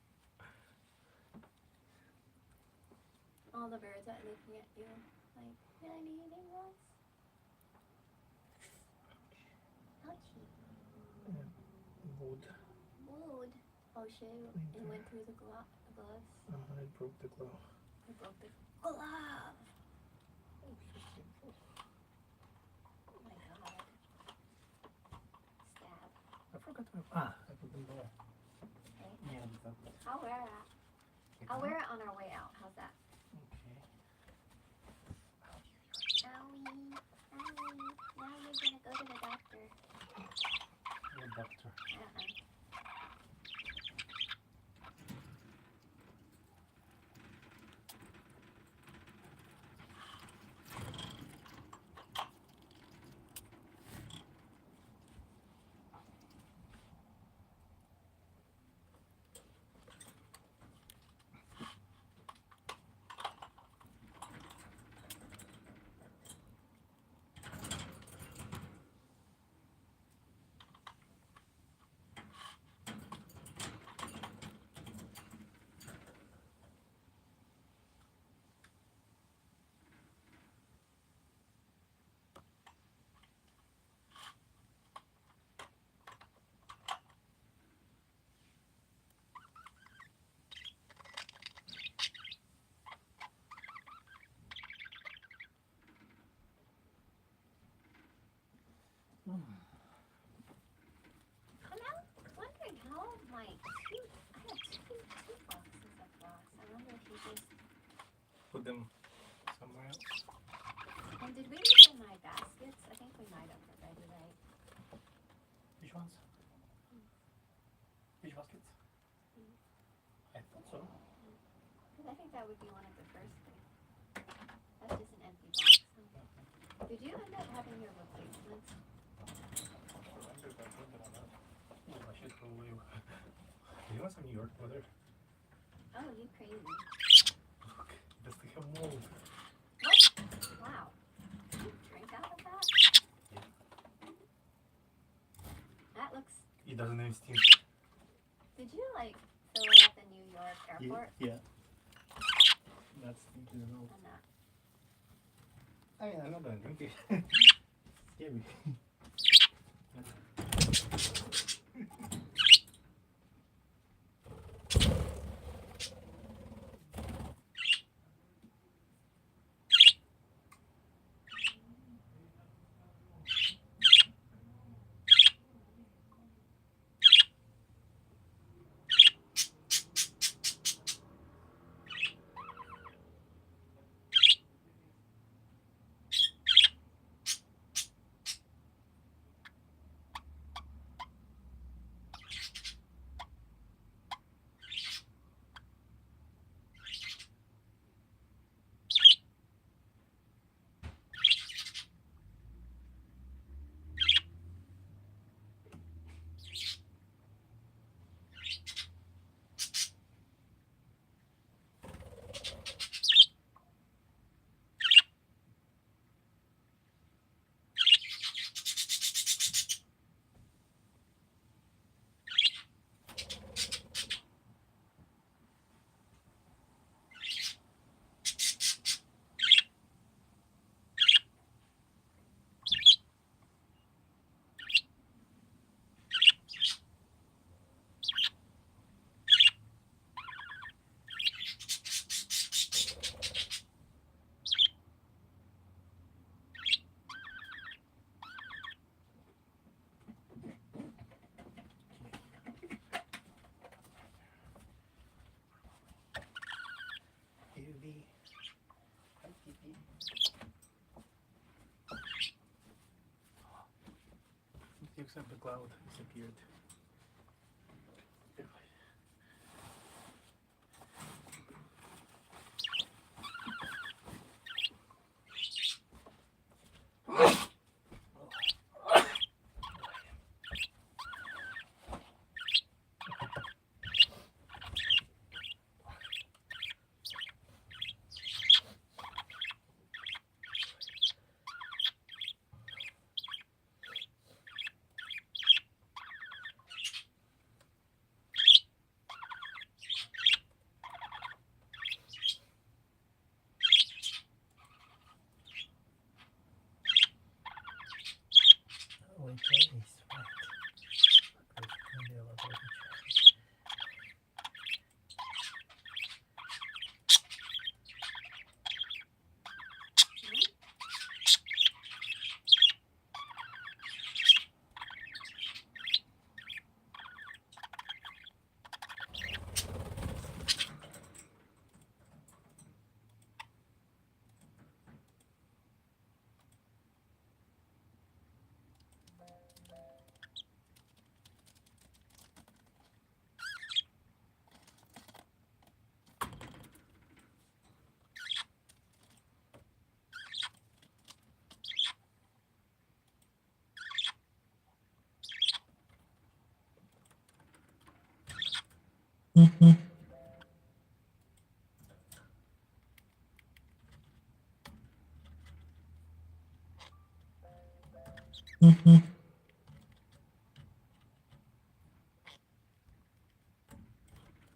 All the birds are looking at you like, really eating us? Ouchie. Wood. Wood. Oh shit, it went through the gloves. I broke the glove. It broke the glove. Oh my god. Stab. I forgot where. I put them there. Okay. Yeah, but I'll wear it. I'll wear it on our way out. How's that? Okay. Owie. Owie. Now you're gonna go to the doctor. The doctor. I'm out wondering how my tooth. I have two boxes of floss. I wonder if you just. Put them somewhere else. And did we look in my baskets? I think we might have already, right? Which ones? Which baskets? I thought so. Because I think that would be one of the first things. That's just an empty box. Huh? Did you end up having your replacements? I should probably. You want some New York weather? Oh, you crazy. Look, it does like a mold. What? Wow. Did you drink out of that? Yeah. That looks. It doesn't even stink. Did you like fill it at the New York airport? Yeah. That's stinking a lot. I'm not. I mean, I'm not gonna drink it. Scary. Except the cloud disappeared.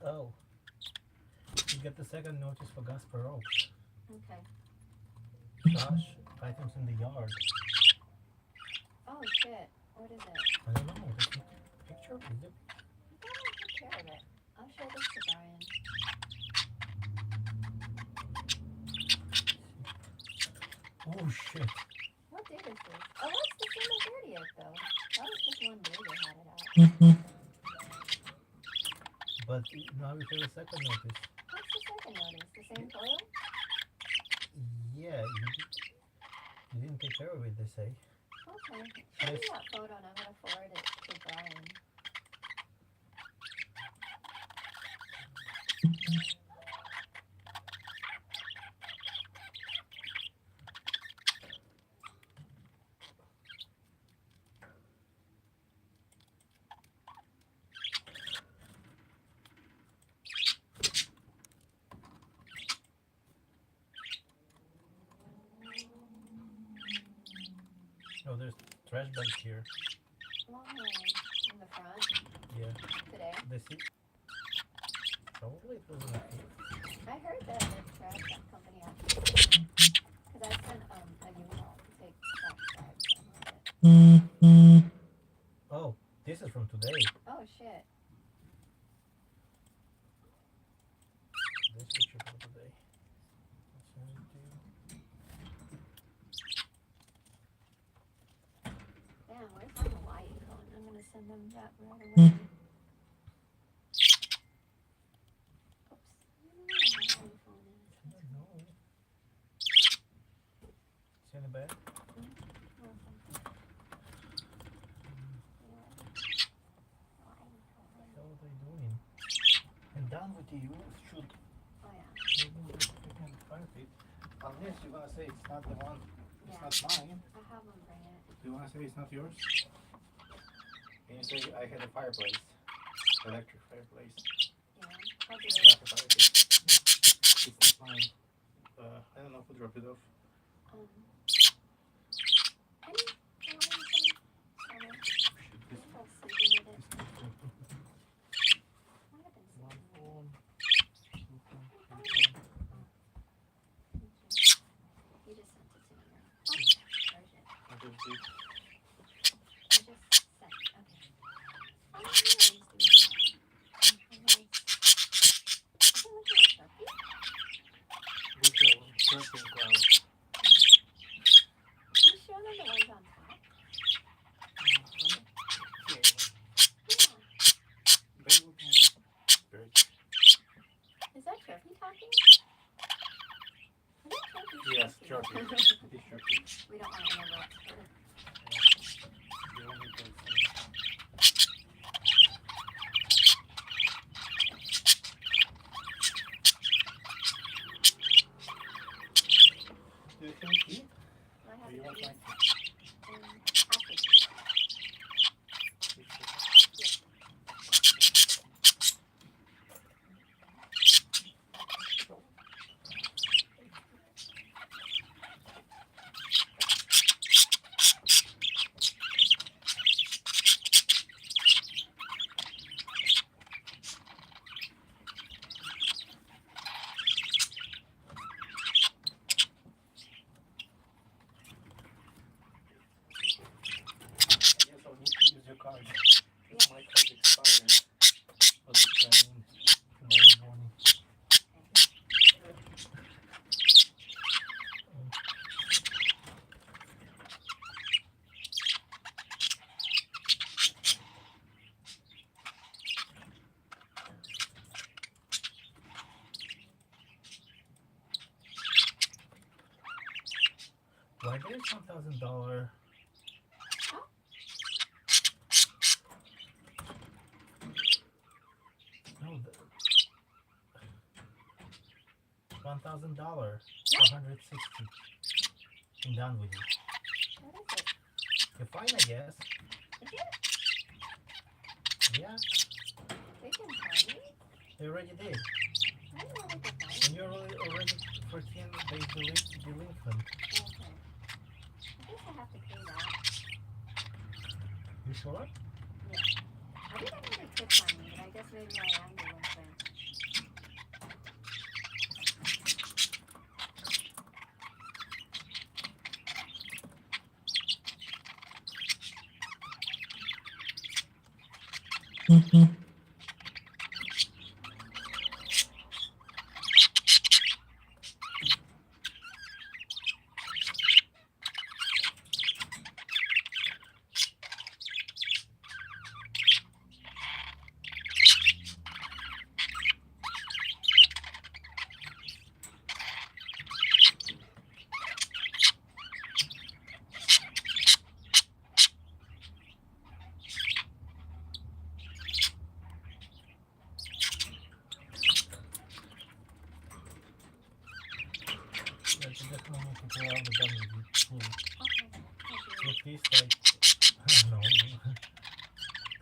Oh, you get the second notice for Gasparov. Okay. Trash items in the yard. Oh shit. What is it? I don't know. This picture is it? I thought I took care of it. I'll show this to Brian. Oh shit. What date is this? Oh, that's December 30th though. That was just one day they had it out. But now we have a second notice. What's the second notice? The same photo? Yeah, you didn't take care of it, they say. Okay. Show me Yes. that photo and I'm gonna forward it to Brian. Oh, there's trash bags here. Long way in the front Yeah, today. they see. Probably it was in a thief. I heard that the trash company actually, because I sent a U-Haul to take trash bags from it. Oh, this is from today. Oh shit. This picture from today. I'll send it to you. Damn, where's my Hawaii phone? I'm gonna send them that right away. Oops. I don't know where my Hawaii phone is. I don't know. See in the bag? Oh, something. Yeah. Hawaii phone. What are they doing? I'm done with you. Shoot. Oh yeah. Maybe we can find it. Unless you're gonna say it's not the one. It's Yeah. not mine. I have them bring it. Do you wanna say it's not yours? Can you say I had a fireplace? Electric fireplace. Yeah. I'll do it. Not a fireplace. It's not mine. I don't know who dropped it off. Any Hawaiian phone? Sorry. I think I was sleeping with it. Might have been One sleeping with it. phone. Two phone. Thank you. You just sent it to me now. Oh, where is it? I just did. You just sent. Okay. Oh, nice. Dude. Oh, nice. Is it looking like Sharpie? With the working cloud. Can you show them the ones on top? Yeah. Yeah. They looking at this bird. Is that Sharpie talking? I think Sharpie's Yes, talking. Sharpie. This Sharpie. We don't want to interrupt her. The only person. Do you have tea? I have Do you want tea. my I'll take it. tea? I guess I'll need to use your card. My card expired for the train tomorrow morning. Why there's $1,000? No, $1,000 for 160 in done with you. What is it? You're fine, I guess. Is it? Yeah. Big and tiny? They already did. I don't know what the fuck. And you're already 14 days delinquent. Okay. I guess I have to pay that. You sure? I didn't really tip on me, but I guess maybe I am delinquent. Yeah, you definitely need to go out the done with you. Cool. Okay. With this, like, I don't know,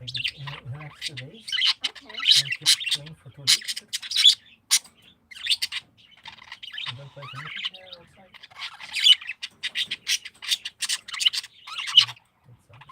take it in the next 2 days Okay. and keep it clean for 2 weeks. And don't place anything there outside. That sucks.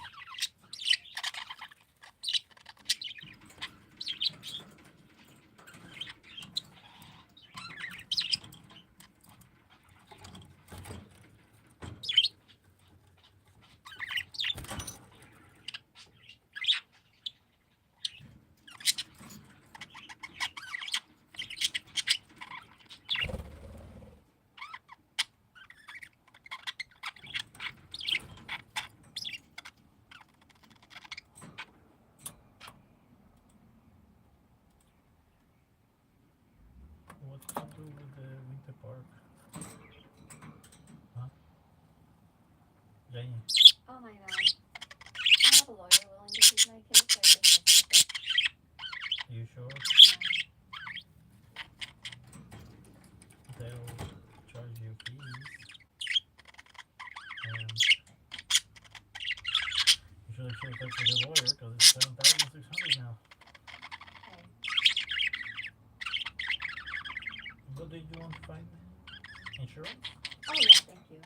What to do with the winter park? Huh? Jenny, Oh my god. I have a lawyer willing to take my case. I just looked at it. you sure? Yeah. They'll charge you fees. And you should actually talk to the lawyer because it's 7,600 now. Okay. What did you want to find? Insurance? Oh yeah, thank you.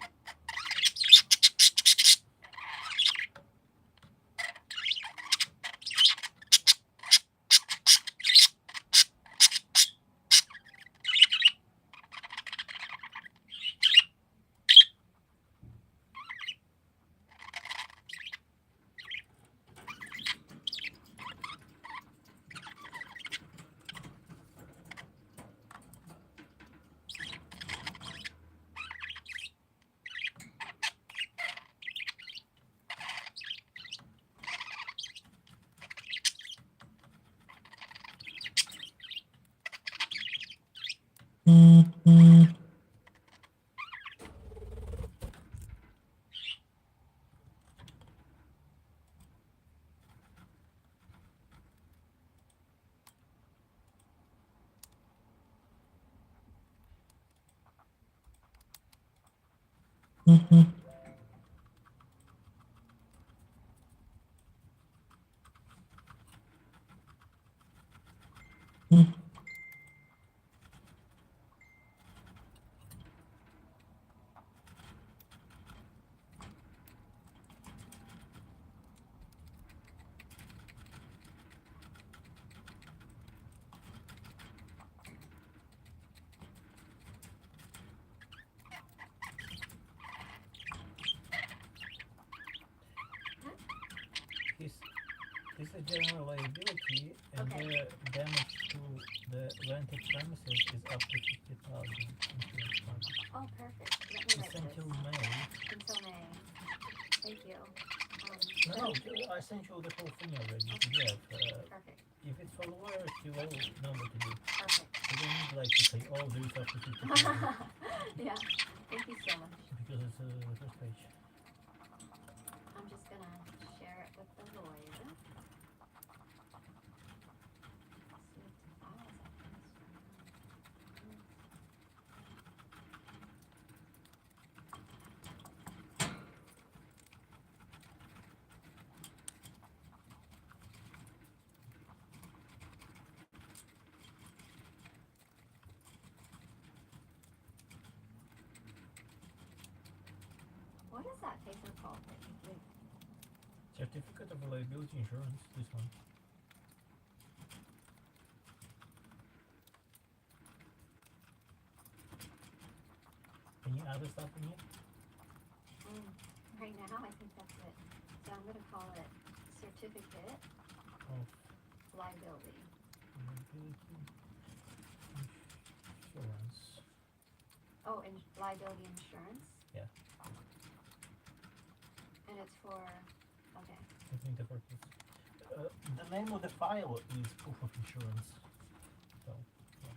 This is general liability, and Okay. the damage to the rented premises is up to 50,000 insurance coverage. Oh, perfect. Let me It's write until this. May. Until May. Thank you. No, I sent you the whole thing already. PDF. Perfect. If it's for lawyers, you all know what to do. Perfect. You don't need like to say, oh, there's up to 50,000 Yeah. Thank you so much. because it's the first page. I'm just gonna share it with the lawyer. See if the files are finished. What is that paper called? Wait, Certificate of liability insurance. This one. Any other stuff in here? right now, I think that's it. So I'm gonna call it certificate Of liability. liability insurance. Oh, liability insurance. Yeah. And it's for, okay. I think the purpose. The name of the file is proof of insurance. So, yeah.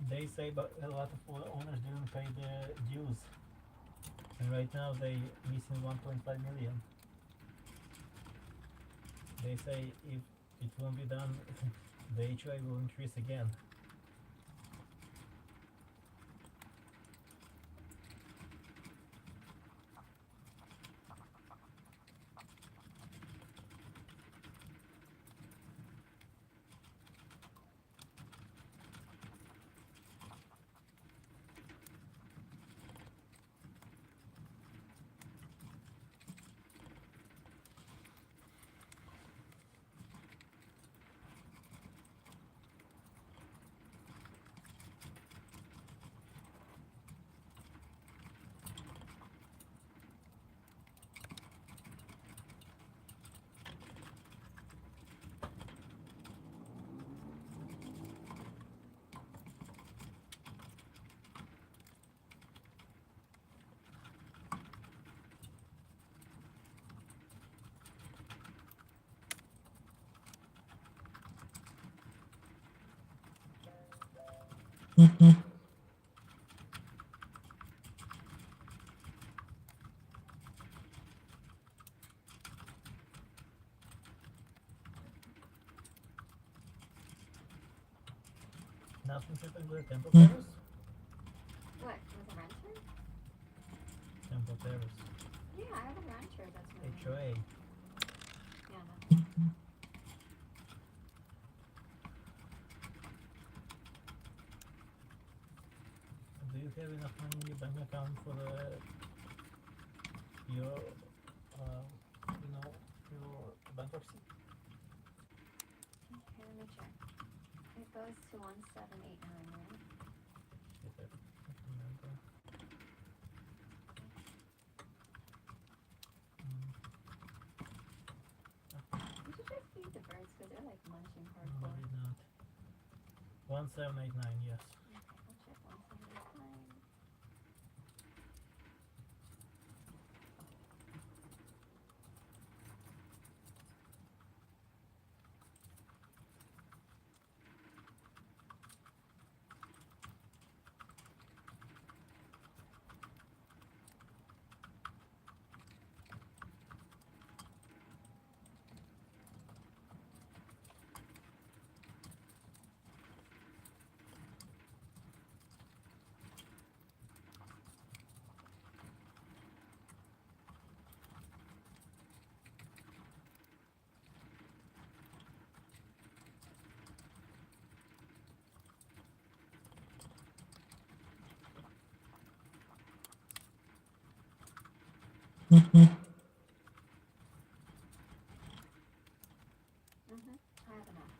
They say but a lot of owners didn't pay the dues. And right now they missing 1.5 million. They say if it won't be done, the HOA will increase again. Nothing happened with Temple Terrace? What, with a renter? Temple Terrace. Yeah, I have a renter that's moving. HOA. Yeah, no. Do you have enough money in your bank account for your bankruptcy? Okay, let me check. It goes to 1789, right? If I remember. You should just feed the birds because they're like munching No, hardcore. maybe not. 1789, yes. Okay, I'll check 1789. I have enough.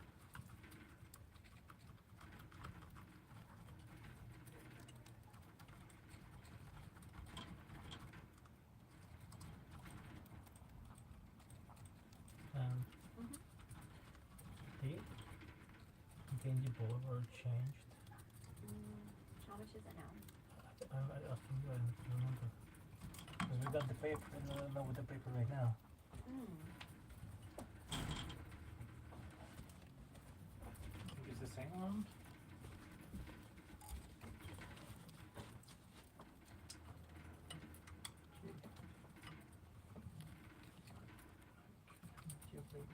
changed or changed. How much is it now? I asking you, I don't remember. Because we got the paper, and I don't know with the paper right now. I think it's the same one. Papers.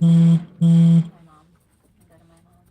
We can my mom. Go to my mom.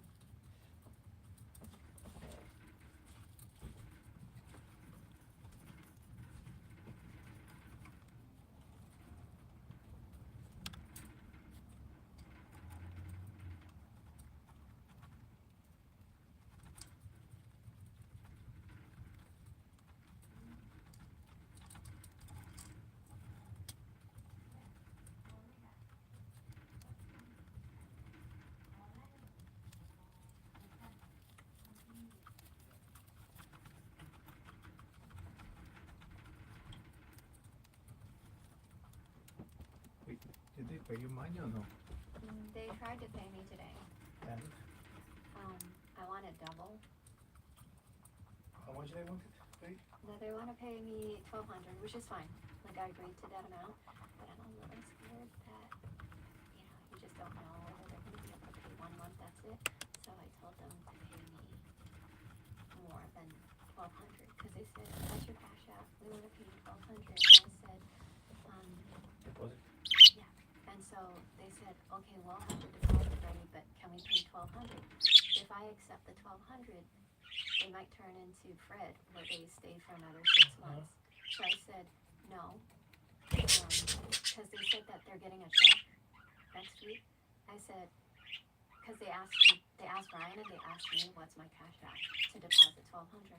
Did they pay you money or no? They tried to pay me today. And I wanted double. how much they wanted to pay? No, they want to pay me $1,200, which is fine. Like I agreed to that amount, but I'm a little scared that you just don't know whether they're going to be able to pay 1 month. That's it. So I told them to pay me more than $1,200 because they said, "What's your cash out? We want to pay you $1,200." And I said, Deposit. and so they said, "Okay, we'll have the deposit ready, but can we pay $1,200? If I accept the $1,200, they might turn into Fred, where they stayed for another 6 months." So I said, no, because they said that they're getting a check next week. I said, because they asked Ryan and they asked me what's my cash out to deposit $1,200.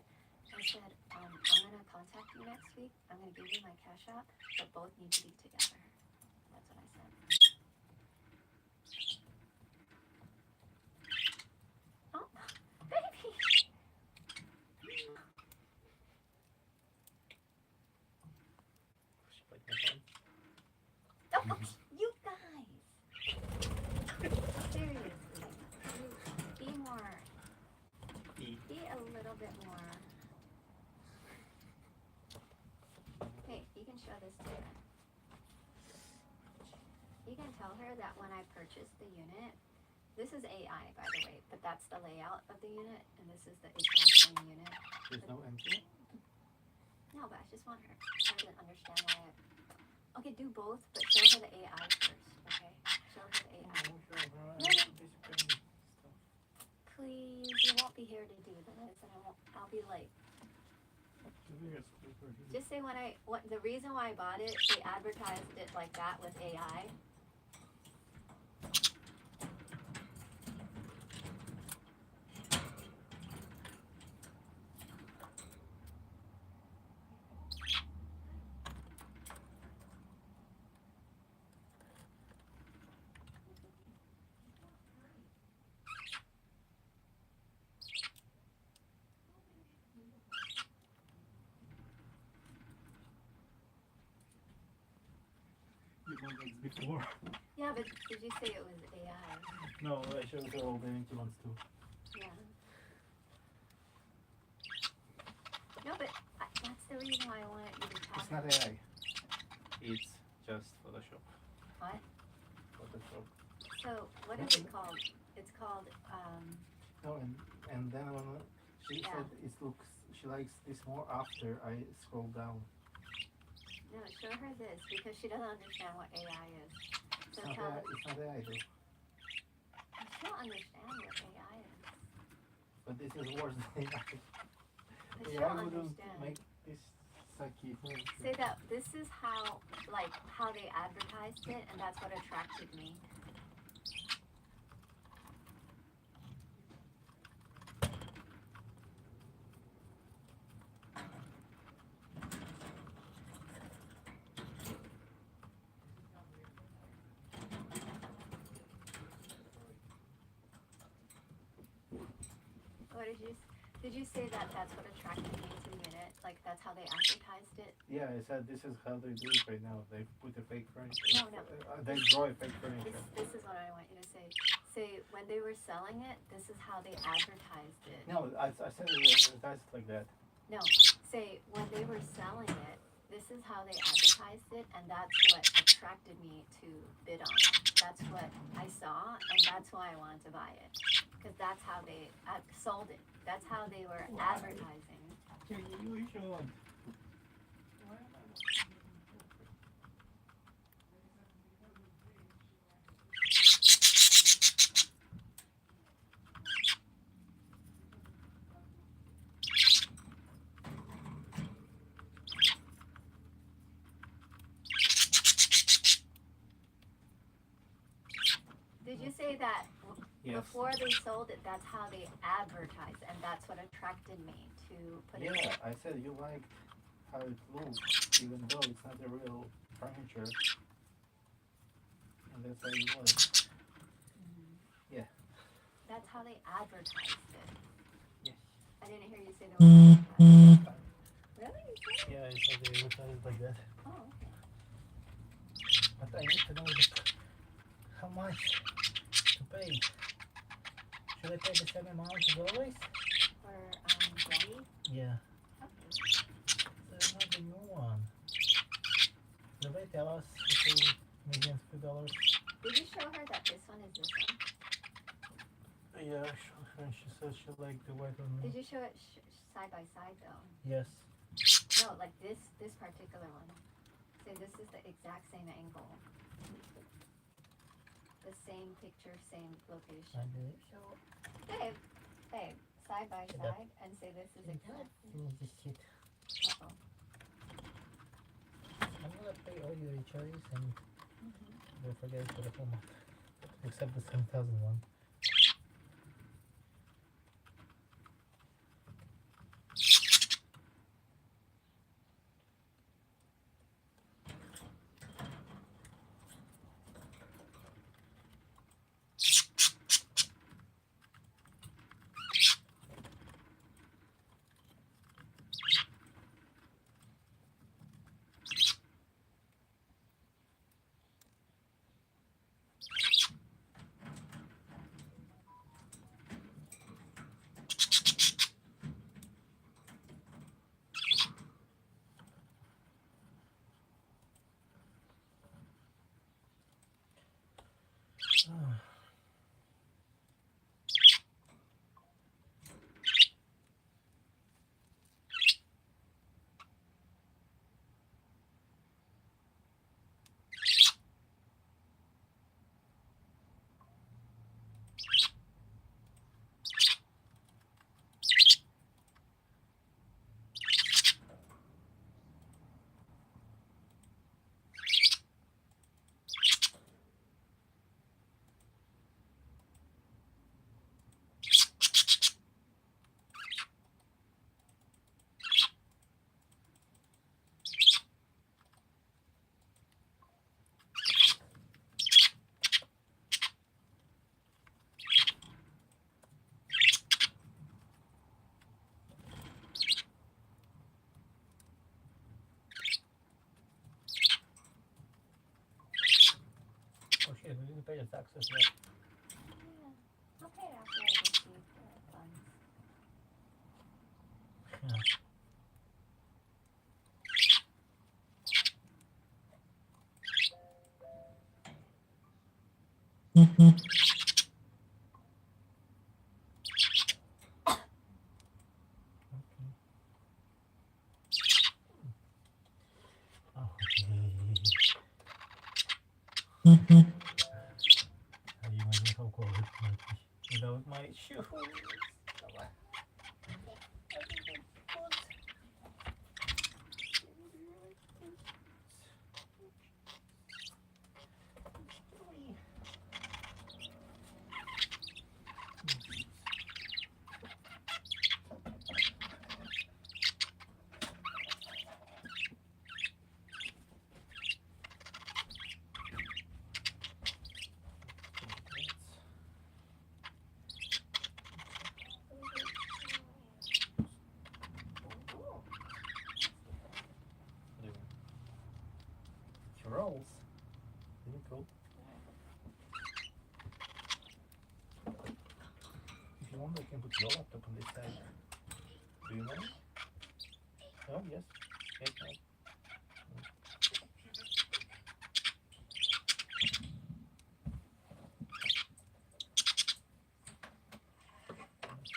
I said, I'm gonna contact you next week. I'm gonna give you my cash out, but both need to be together. That's what I said. Oh, baby. She played my phone. Oh, you guys. Seriously. Be more. Be a little bit more. Hey, you can show this to her. You can tell her that when I purchased the unit, this is AI by the way, but that's the layout of the unit, and this is the exact same unit. There's no empty? No, but I just want her to understand why I... Okay, do both, but show her the AI first, okay? Show her the AI. Please, you won't be here to do this, and I'll be like... Just say the reason why I bought it, they advertised it like that with AI. Before. Yeah, but did you say it was AI? No, I showed her all the empty ones too. Yeah. No, but that's the reason why I wanted you to talk. It's not AI. It's just Photoshop. What? Photoshop. So, what is it called? It's called, No, and then when she Yeah. said it looks, she likes this more after I scroll down. no, show her this, because she doesn't understand what AI is. So It's tell not her, AI, it's not AI though. she'll understand what AI is. But this is worse than AI. But AI she'll wouldn't understand. make this sucky thing. Say that this is how they advertised it, and that's what attracted me. did you say that that's what attracted me to Minute? Like that's how they advertised it? Yeah, I said this is how they do it right now. They put a fake furniture. No, no. They draw a fake furniture. This is what I want you to say. Say when they were selling it, this is how they advertised it. No, I said it advertised like that. No, say when they were selling it, this is how they advertised it, and that's what attracted me to bid on it. That's what I saw, and that's why I wanted to buy it, because that's how they sold it. That's how they were advertising. Did you say that Yes. before they sold it, that's how they advertised, and that's what attracted me to put it Yeah, in? I said you like how it looks, even though it's not a real furniture. And that's how it was. Yeah. That's how they advertised it. Yes. I didn't hear you say the word advertised. Really? You said it? Yeah, I said they advertised like that. Oh, okay. But I need to know how much to pay. Should I pay the same amount as always? For Jenny? Yeah. Okay. So not the new one. Did they tell us if they millions of dollars? Did you show her that this one is this one? Yeah, I showed her and she said she liked the white one. Did you show it side by side though? Yes. No, like this particular one. Say this is the exact same angle. The same picture, same location. I did. Show, babe, side by Should I- side, and say this is exact. This shit. Uh-oh. I'm gonna pay all your HRs and don't forget for the whole month. Except the 7,000 one. Oh shit, we didn't pay the taxes yet. Yeah. I'll pay it after I receive the funds. Yeah. Okay. Are you making so cold without my shoes? If you want, I can put your laptop on this side. Do you mind? Oh, yes. Yes, no.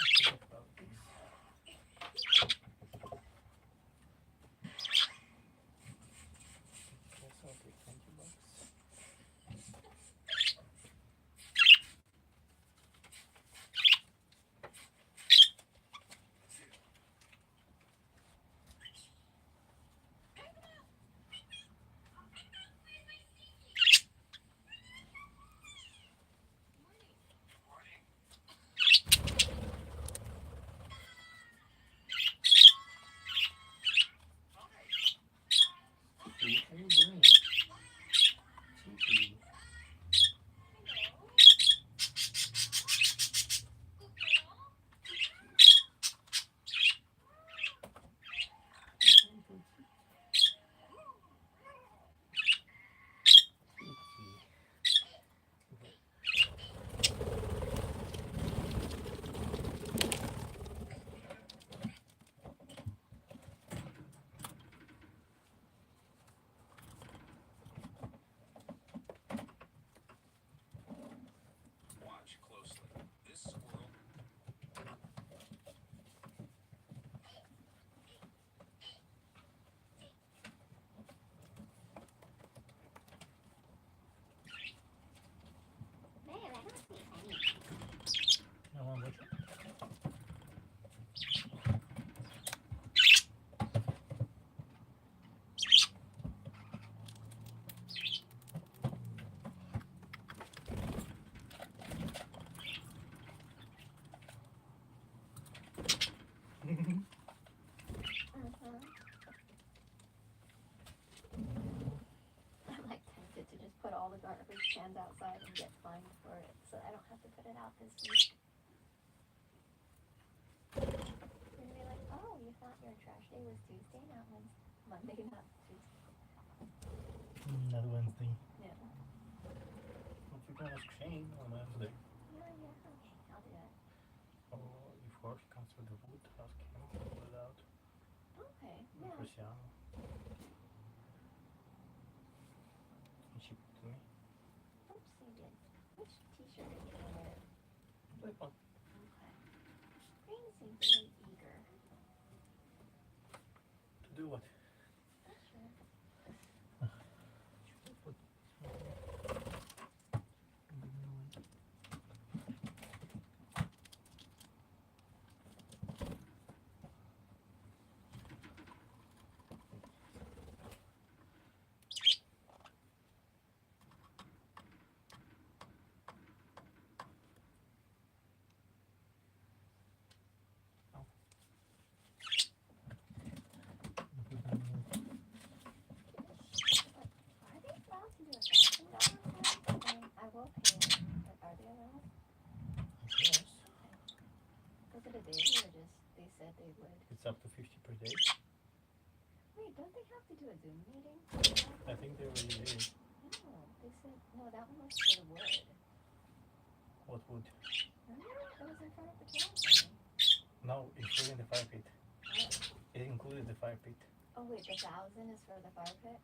Let's talk about this. Yes, I'll take $20. Chippy, how you doing? Chippy. Watch closely. This squirrel. Babe, I don't see any. No one watch. I'm like tempted to just put all the garbage cans outside and get fined for it, so I don't have to put it out this week. You're gonna be like, oh, you thought your trash day was Tuesday, not Wednesday. Monday, not Tuesday. Not Wednesday. Yeah. But you can ask Shane on Wednesday. Yeah, okay, I'll do that. Or if Jorge comes with the wood, ask him to put it out. Okay, Or yeah. Cristiano. And ship it to me. Oopsie did. Which t-shirt are you gonna wear? Like one. Okay. Green seems really eager. To do what? Not sure. Are they allowed to do $1,000 claim? I mean, I will pay it, but are they allowed? Yes. Was it a daily or just they said they would? It's up to 50 per day. Wait, don't they have to do a Zoom meeting? I think they already did. No, they said no. That one was for the wood. What would? Remember? It was in front of the campsite. No, including the fire pit. Oh. It included the fire pit. Oh wait, the 1,000 is for the fire pit.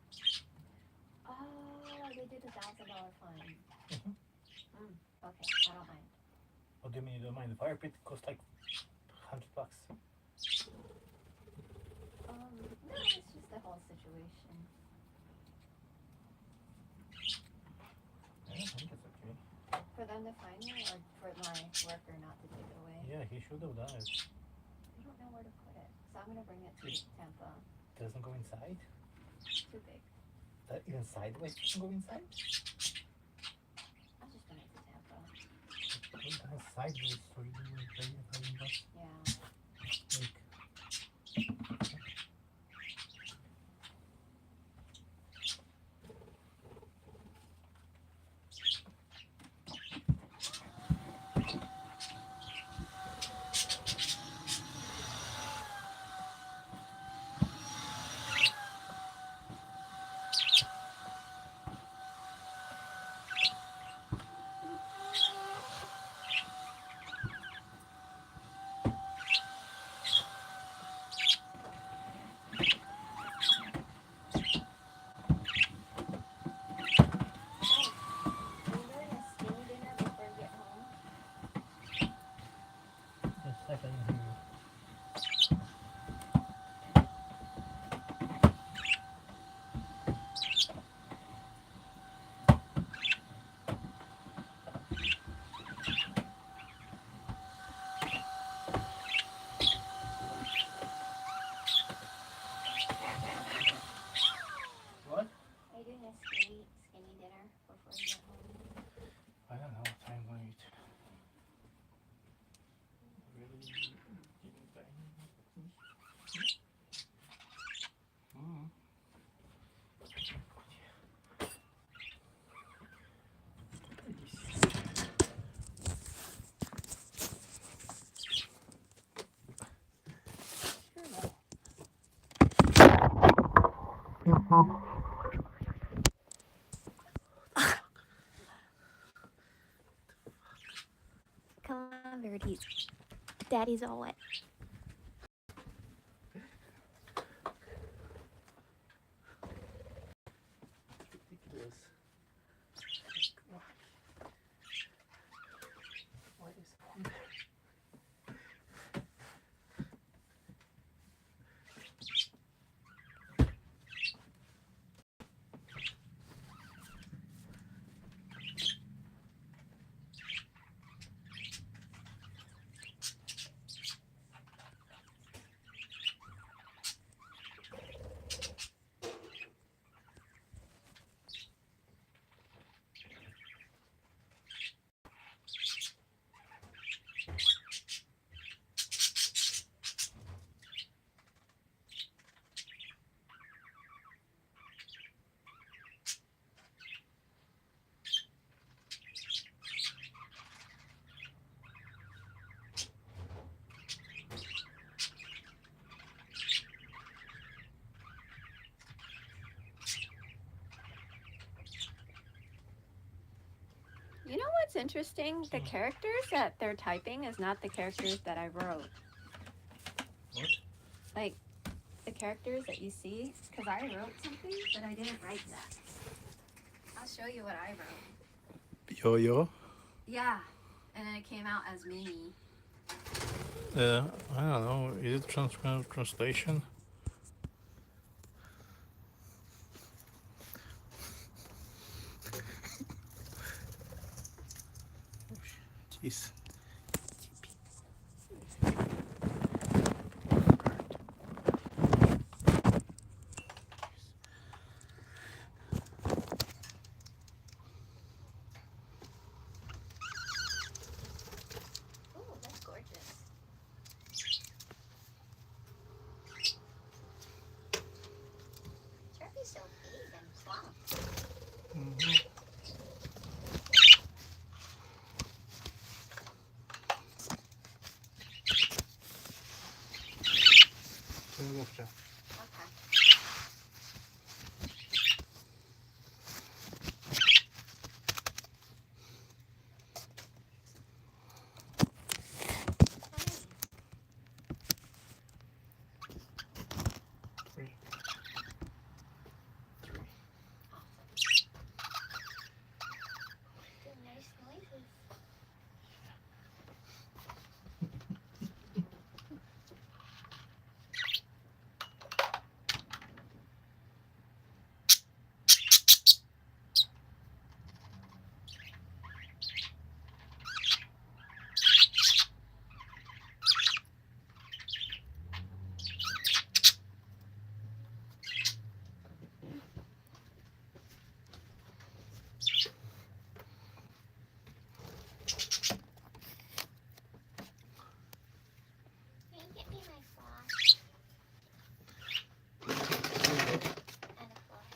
Oh, they did a $1,000 fine. Mhm. Okay, I don't mind. What do you mean you don't mind? The fire pit cost like $100. No, it's just the whole situation. I think it's okay. For them to fine me or for my worker not to take it away? Yeah, he should have done it. I don't know where to put it. So I'm gonna bring it to Tampa. Doesn't go inside. Too big. That even sideways doesn't go inside. I'll just bring it to Tampa. Put it sideways so you don't pay $1,000. Yeah. Like, Come on, birdies. Daddy's all wet. Ridiculous. Why? What is on there? You know what's interesting? The characters that they're typing is not the characters that I wrote. What? Like, the characters that you see, because I wrote something, but I didn't write that. I'll show you what I wrote. Yo-yo? Yeah, and then it came out as Mimi. I don't know. Is it translation? Jeez. Oh, that's gorgeous. Jerry's so big and plump. Okay. Okay. Three. Do nice noises. Can you get me my floss? And a floss.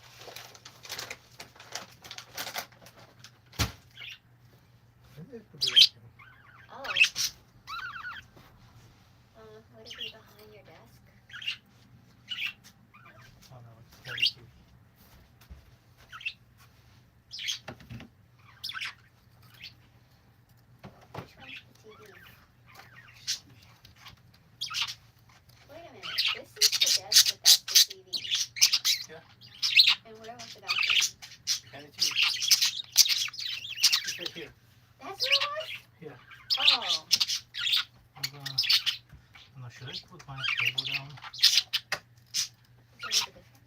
Oh. Would it be behind your desk? Oh no, it's heavy too. Which one's the TV? Wait a minute. This is the desk, but that's the TV. Yeah. And what about the bathroom? Heavy too. It's right here. That's what it was? Yeah. Oh. I'm not sure. I put my table down. What's the difference?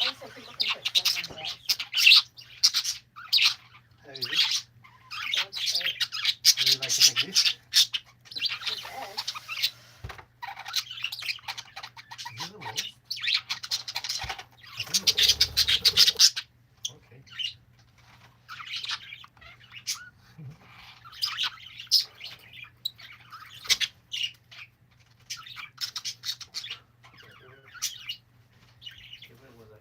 Oh, so people can put stuff on the desk. How is it? That's great. Do you like it like this? The desk. Is this the worst? I think it's okay. Where was I?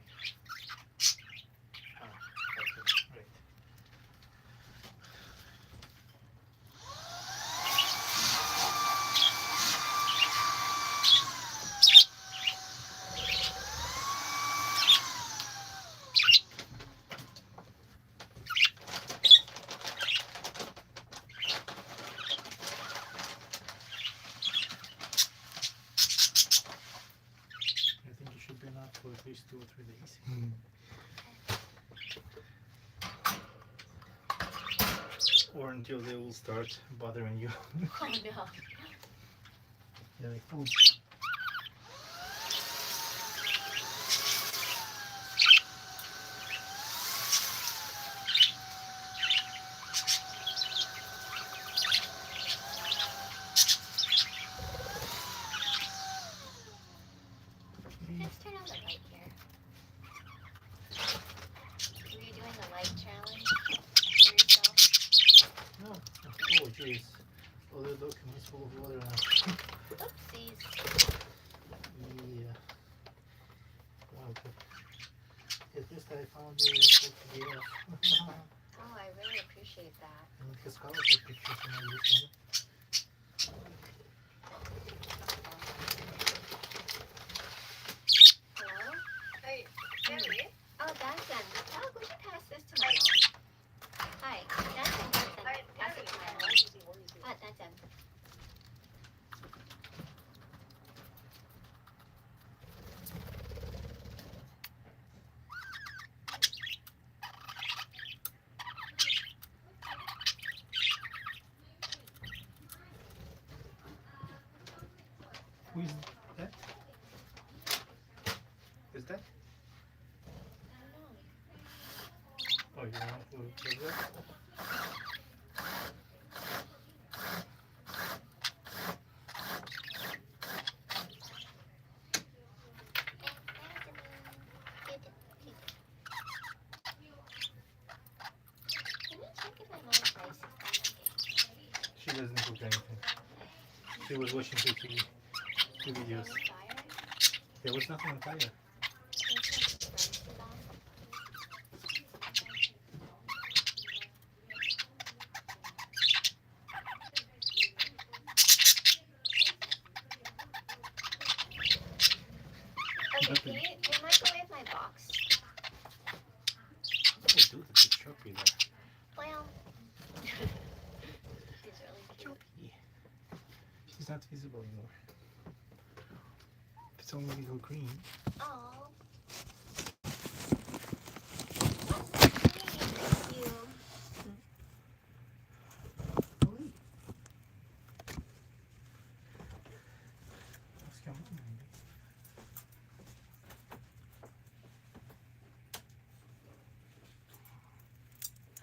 least 2 or 3 days. Or until they will start bothering you. Oh no. They're like, oh, Let's turn on the light here. Were you doing a light challenge for yourself? no. Oh, jeez. All the documents full of water now. Oopsies. Yeah. Wow. At least I found your PDF. Oh, I really appreciate that. And it has colorful pictures and everything. Hello? Hey, Mary. Oh, Danson. Oh, would you pass this to my mom? Hi. Danson, pass it to my mom. Danson. Who is that? Is that? Oh, you know who is that? Can you check if my mom's rice is done? She doesn't cook anything. She was watching two videos. Fire? There was nothing on fire. Okay, can you microwave my box? What did I do to the Choppy there? Well, she's really cute. Yeah. She's not visible anymore. It's only a little green. Oh. Thank you. Ask your mom, maybe.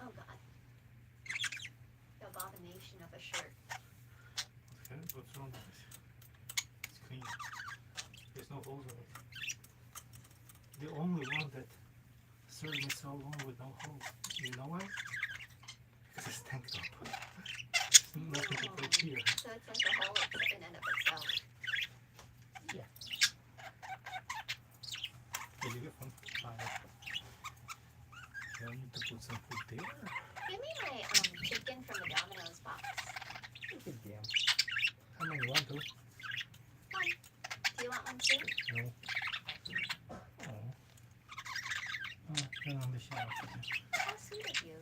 Oh God. The abomination of a shirt. Okay, what's wrong with it? It's clean. There's no holes in it. The only one that served me so long with no holes. You know why? Because it's tank top. There's nothing to put here. So it's like a hole in and of itself. Did you get one? I need to put some food there. Give me my chicken from the Domino's box. Look at them. How many you want to? Do you want one too? No. Oh. Oh, turn on the shower. How sweet of you.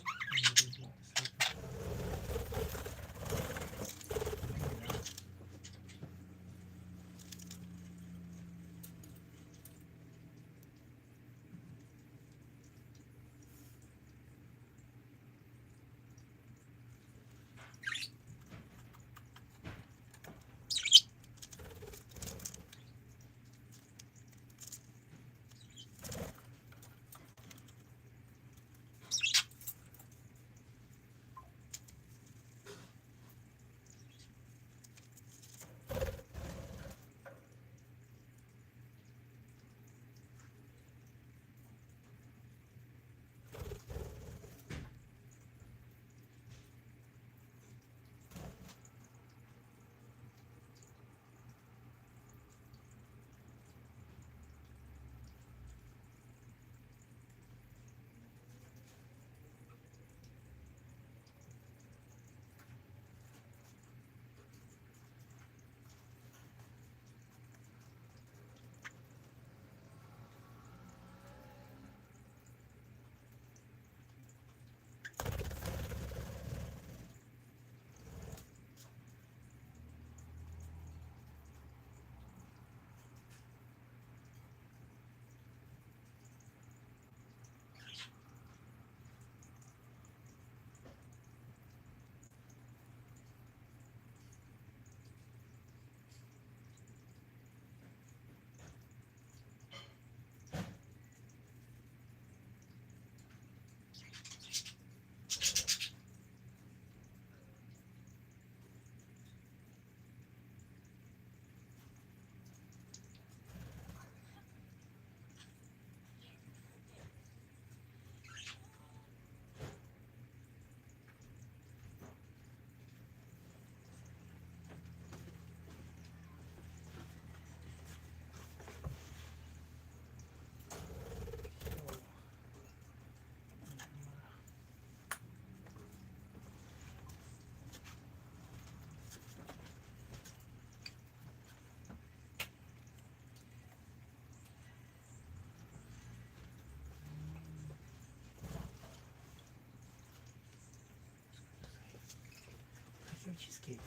cake.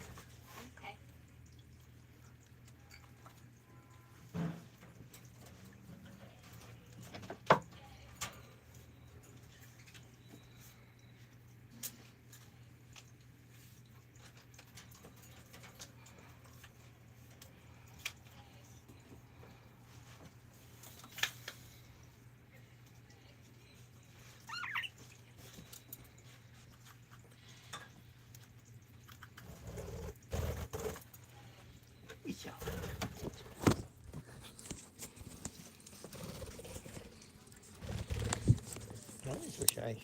Okay. Yeah. No, so shy.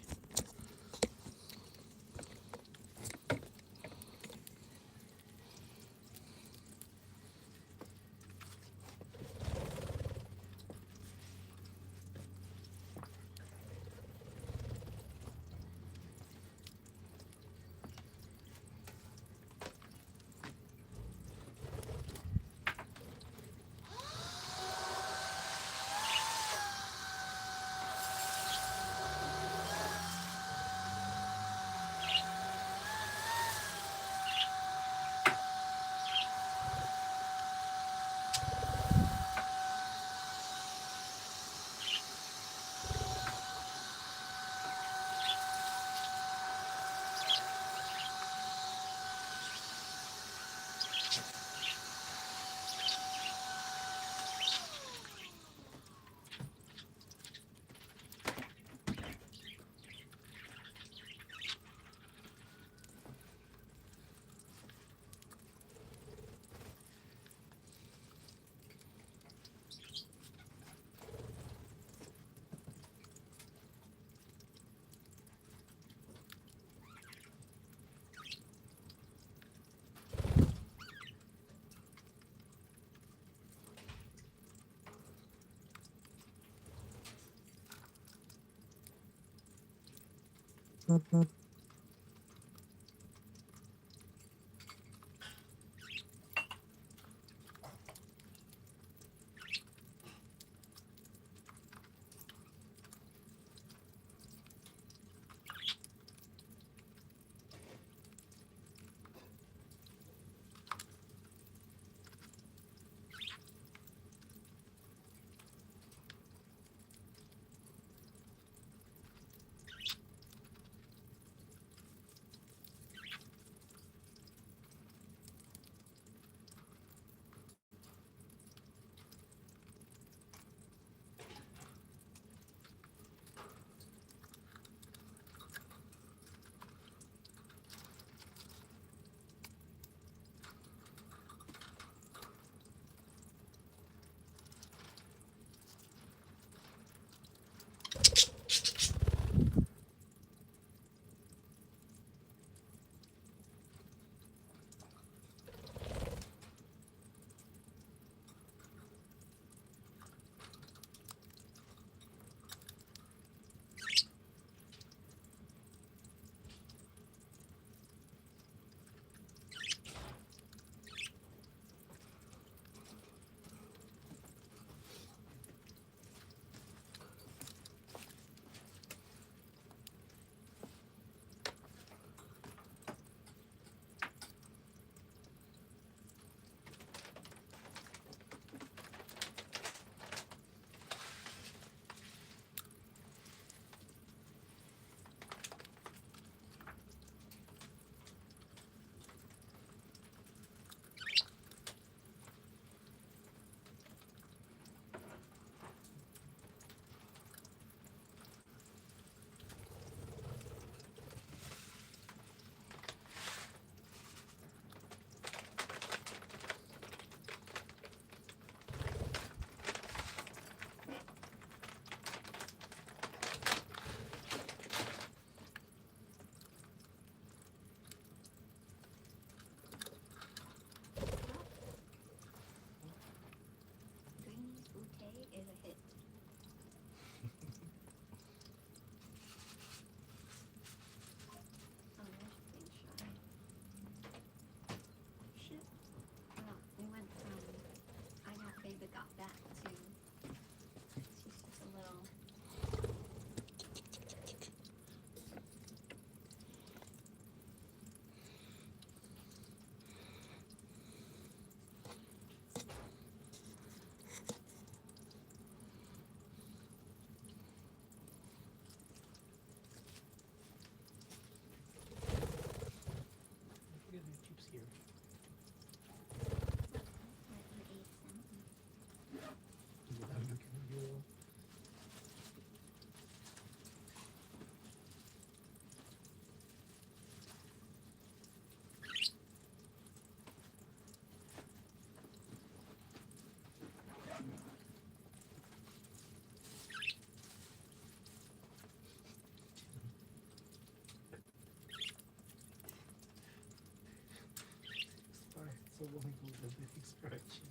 Scratching.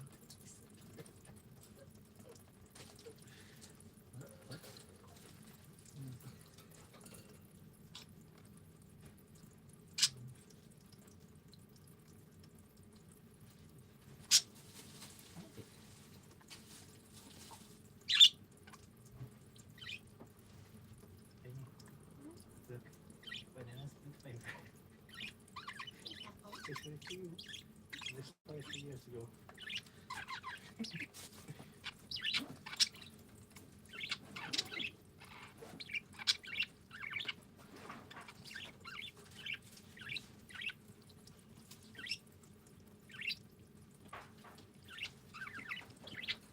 Look, bananas and flavor. It's like you. This 5 years ago.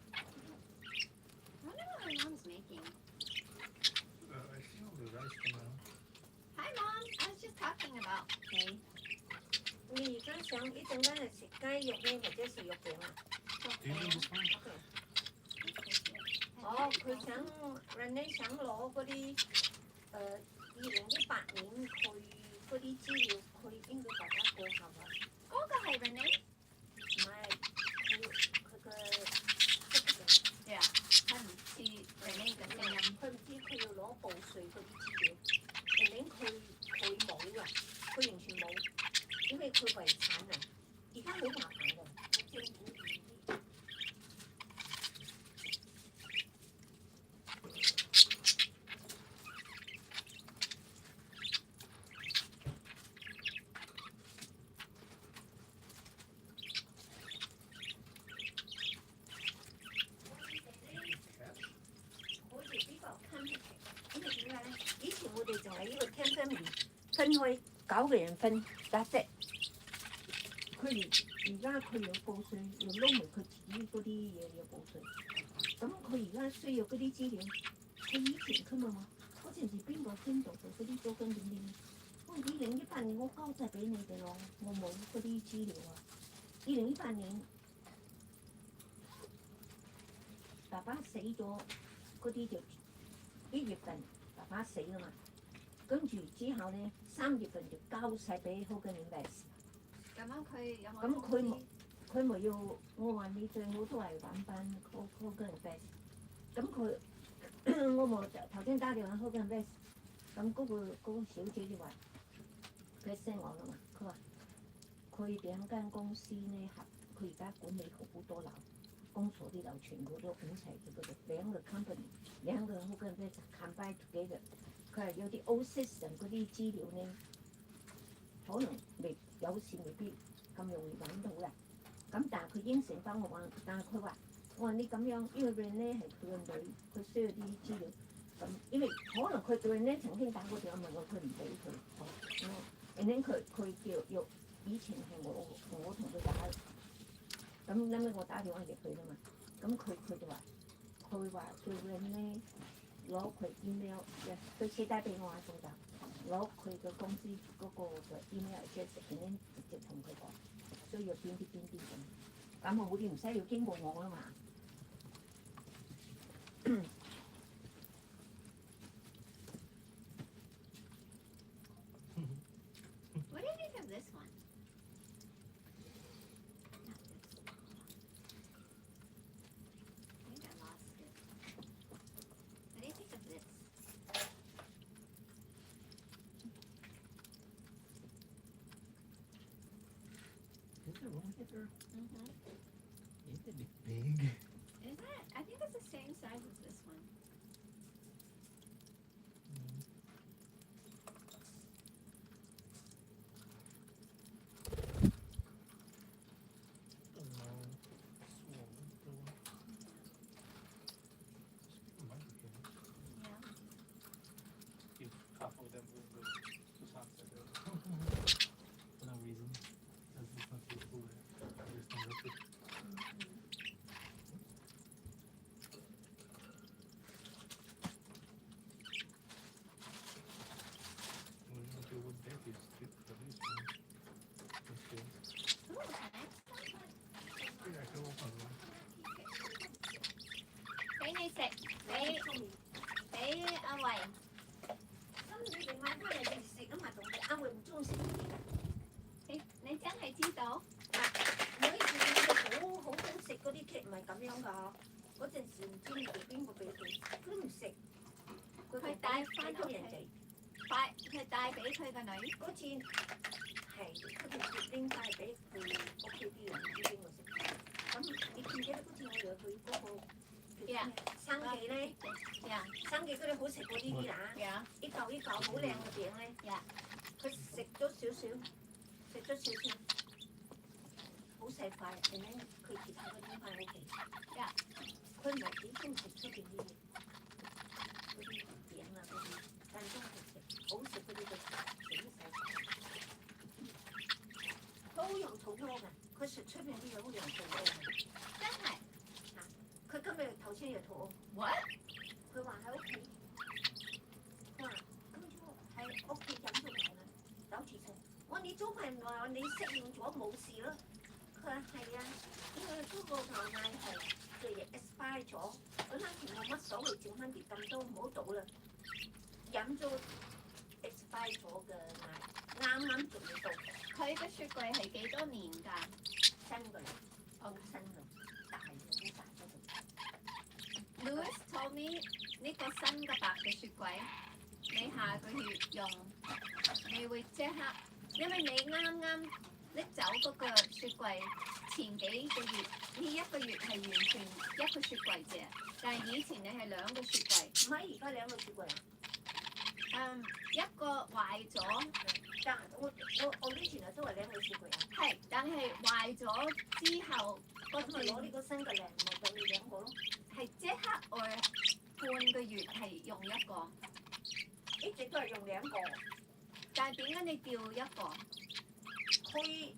I wonder what my mom's making. I feel the rice come out. Hi, Mom. I was just talking about. Okay. 你而家想一陣間係食雞肉咧，或者食肉餅啊？ Do you know this one? 哦，佢想 Rene 想攞嗰啲2018年佢嗰啲資料，佢應該大家過後啊，嗰個係 Renee。唔係佢嘅 Yeah，佢唔似 Renee 嘅聲音。佢唔知佢要攞報稅嗰啲資料，Rene佢冇㗎，佢完全冇，因為佢遺產啊，而家好麻煩㗎，政府唔知。我哋比較 complicated，因為點解咧？以前我哋仲係呢個 ten family 分開9個人分，that's it。而家佢要報稅，要撈埋佢自己嗰啲嘢要報稅。咁佢而家需要嗰啲資料，佢以前佢咪話嗰陣時邊個邊度做嗰啲租金點點？我2018年我交晒俾你哋咯，我冇嗰啲資料啊。2018年爸爸死咗，嗰啲就1月份爸爸死啦嘛，跟住之後咧3月份就交晒俾 Hogan Invest。咁樣佢有冇咁佢冇通知？佢咪要我話你最好都係揾翻 Hogan Invest。咁佢我冇頭先打電話 Hogan Invest，咁嗰個小姐就話佢 send 我啦嘛，佢話佢2間公司咧合，佢而家管理好多樓，公所啲樓全部都揾齊佢嗰度，2個 company，2個 Hogan Invest combine together。佢係有啲 old system 嗰啲資料咧，可能有時未必咁容易揾到嘅。咁但係佢應承翻我話，但係佢話我話你咁樣，因為 Rene 係佢個女，佢需要啲資料。咁因為可能佢對 Rene 曾經打過電話問我，佢唔俾佢。Rene 佢叫以前係我同佢打，咁後尾我打電話入去啦嘛。咁佢就話，佢話叫 Rene 攞佢 email 嘅，佢寫低俾我啊，仲就攞佢嘅公司嗰個嘅 email address，然後直接同佢講需要邊啲咁，咁我好似唔使要經過我啊嘛。What do you think of this one? I think I lost it. What do you think of this? Is it wrong here? Mm-hmm. It's a bit big. Is it? I think it's the same size as this one. Yeah. You couple them with the sunset for no reason. That's just not useful there. There's no liquid. 俾佢個女。嗰次係嗰條雪拎翻嚟俾佢屋企啲人唔知邊個食。咁你記唔記得嗰次我約佢嗰個生記咧？生記嗰啲好食嗰啲啲啊！一嚿一嚿好靚嘅餅咧，佢食咗少少，好細塊，然後佢其他嗰啲翻屋企。佢唔係幾中食出邊啲嘢，嗰啲餅啊嗰啲，但係都係食，好食嗰啲就食啲細塊。佢好用肚屙㗎，佢食出邊啲嘢好用肚屙㗎。真係佢今日頭先又肚屙。 what？佢話喺屋企，佢話今朝喺屋企飲咗奶啦，走住食。我話你早排唔話你適應咗冇事咯。佢話係啊，因為嗰個牛奶係嘅 expire 咗，本身冇乜所謂，剩翻啲咁多唔好倒啦。飲咗 expire 咗嘅奶，啱啱仲要倒，佢嘅雪櫃係幾多年㗎？新嘅，新嘅，大嘅，好大嗰度。Louis told me 呢個新嘅白嘅雪櫃，你下個月用，你會即刻，因為你啱啱拎走嗰個雪櫃前幾個月，呢一個月係完全一個雪櫃啫，但係以前你係兩個雪櫃，唔係而家兩個雪櫃啊！一個壞咗，但我呢前日都係兩個雪櫃啊！係，但係壞咗之後，咁咪攞呢個新嘅靚，咪等你兩個咯。係即刻我半個月係用一個，一直都係用兩個。但係點解你掉一個？佢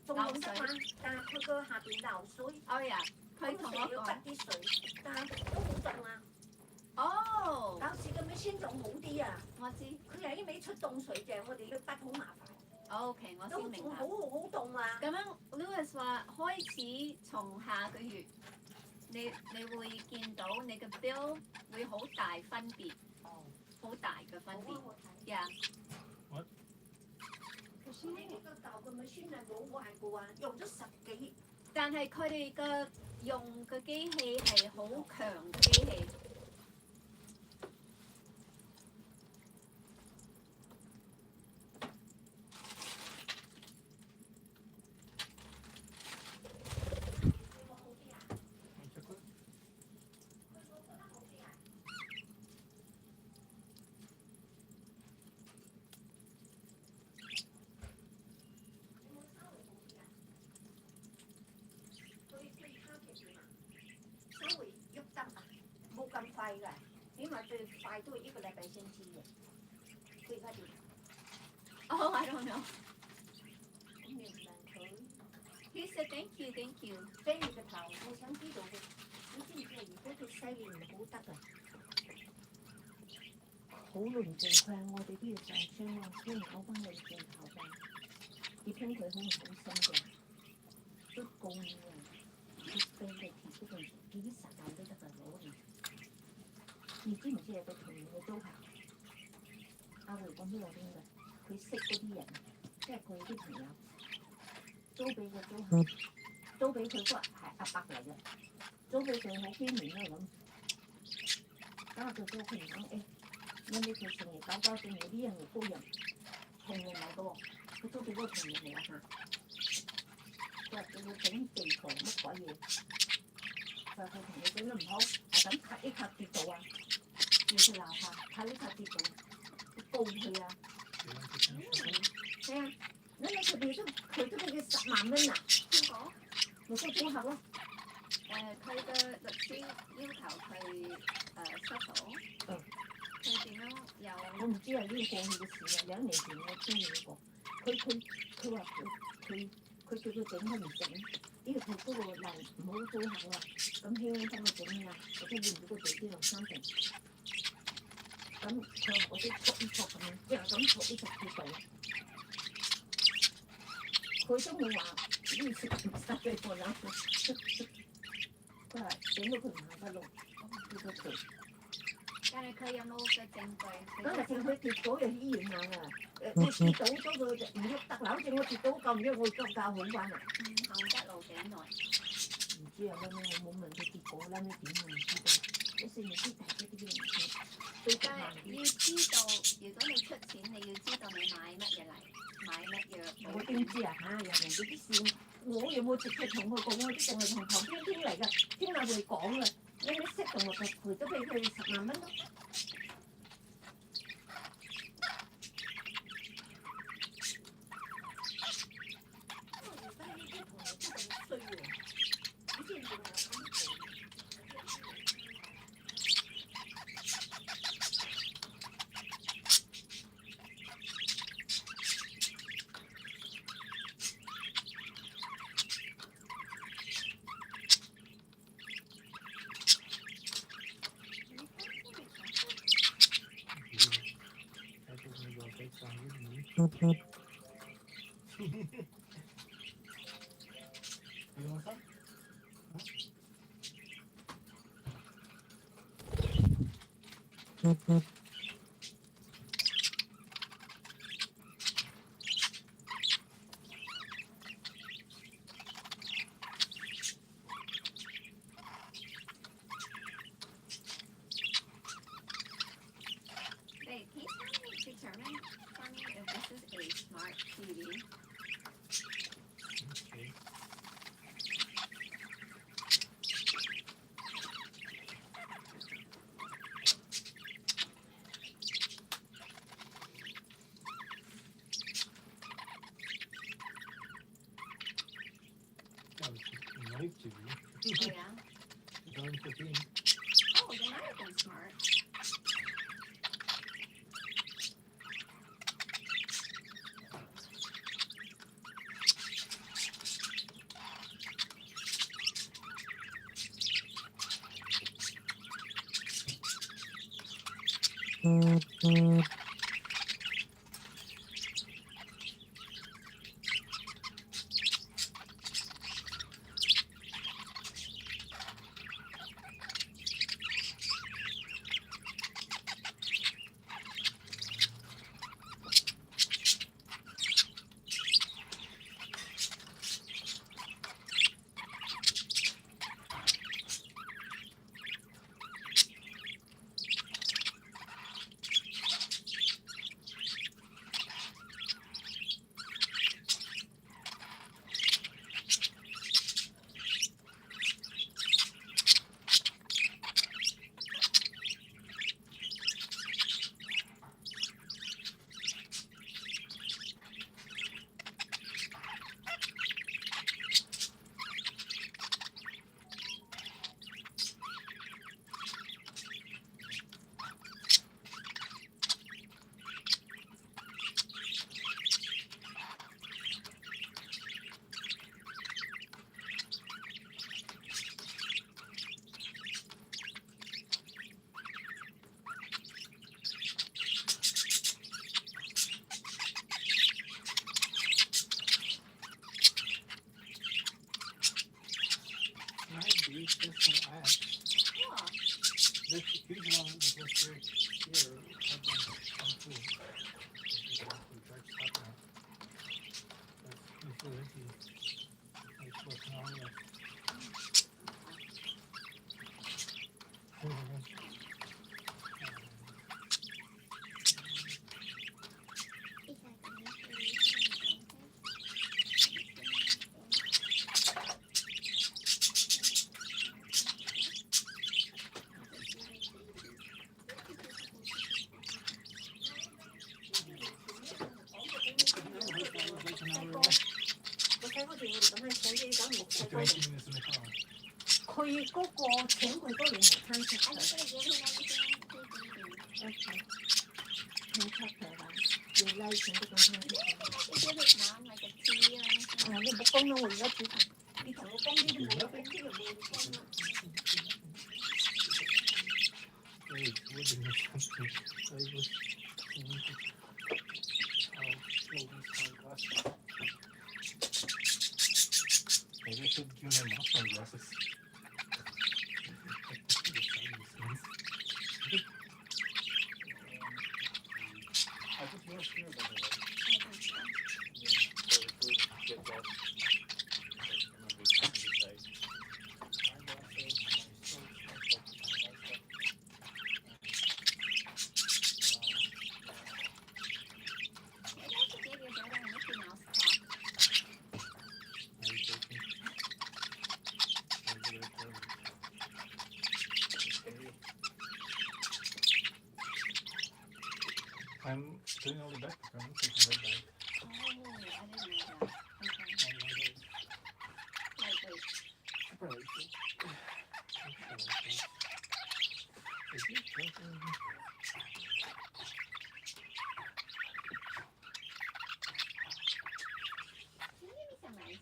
仲用得嘛？但係佢個下邊流水，哦呀，佢同我要講，擠啲水，但係都好凍啊！哦，搞時咁樣先仲好啲啊！我知佢係一味出凍水嘅，我哋要滗好麻煩， ，OK，我先都仲明白。好凍啊！咁樣 Louis 話開始從下個月，你會見到你嘅 bill 會好大分別，好大嘅分別。呀，可是呢個舊嘅咪先係冇壞過啊，用咗10幾。但係佢哋嘅用嘅機器係好強嘅機器。稍微喐得啊，冇咁快㗎，起碼最快都係1個禮拜先知嘅。佢而家點？ Oh, I don't know. 咁你唔問佢？ He said thank you, thank you. 飛你個頭，我想知道嘅。你知唔知啊？而家佢犀利唔好得啊！好論盡佢我哋都要上聲啊，雖然講翻你轉頭㗎，你聽佢好唔好心嘅？都告你啊！佢飛你鐵嗰度幾時間都得㗎攞嚟。你知唔知有個同樣嘅租客？阿回講俾我聽㗎，佢識嗰啲人，即係佢啲朋友租俾個租客，租俾佢嗰係阿伯嚟嘅，租俾佢好邊面啦咁。咁啊，佢租佢講誒。因為佢成日搞搞正，有啲人又高人，同人嚟嘅喎，佢租俾嗰個同人嚟啊嚇，佢話叫佢整地圖乜鬼嘢，佢話佢同你整得唔好，係咁拍一拍跌到啊，要佢鬧下，拍呢拍跌到，告佢啊，係啊，你佢哋都佢都俾佢10萬蚊啊，邊個？咪個租客咯，佢嘅律師要求佢settle。佢點樣有？我唔知啊，呢個過去嘅事啊，2年前我聽你講，佢話佢叫佢整佢唔整，因為佢嗰個例唔好租客啊，咁希望幫佢整啊，或者要唔要個地啲落三成，咁佢話我都戳一戳咁樣，即係咁戳一戳佢到，佢都冇話呢次唔使俾我啦，佢話整到佢唔行得路，叫佢賠。但係佢有冇嘅證據？嗰日正佢跌倒入醫院行啊！佢跌倒咗佢唔喐得啦，好似我跌倒咁樣，我急教好翻啊！行得路幾耐？唔知啊，我冇問佢結果啦，咩點我唔知道。你算唔知大嗰啲嘢，最但係要知道，如果你出錢點知啊嚇？人哋啲事我有冇直接同佢講，我都淨係同旁邊聽嚟㗎，聽下佢講㗎。你咪識同我賠咗俾佢10萬蚊咯。That doesn't go based on you. You want some? Babe, can you determine for me if this is a smart TV? Okay. That was a live TV. Oh yeah. Going to be. Oh, they might have been smart. Might be just an ad. Cool. This huge one is just right here. Come through. We start now. That's usually it's working on it. It's 20 minutes in the car. 佢嗰個請佢嗰年係餐食 I'm 嘅， just gonna give him everything. Please, please, please. 餐餐食嘅話，要拉請嗰種餐食。 I could give his mom like a tea or anything. 你冇講啦，我而家煮飯，你同我講呢啲冇俾啲人冇講啦。 Hey, we're doing something. I was maybe I should give him off my glasses. I just was here by the way. Yeah, so if we get that, Maybe I should give your brother a Mickey Mouse clock. doing all the back performance from that bike. Oh, I didn't know that. Okay. On one day. Lightweight. Super lightweight. Super lightweight. Is it broken? Can you give me some rice?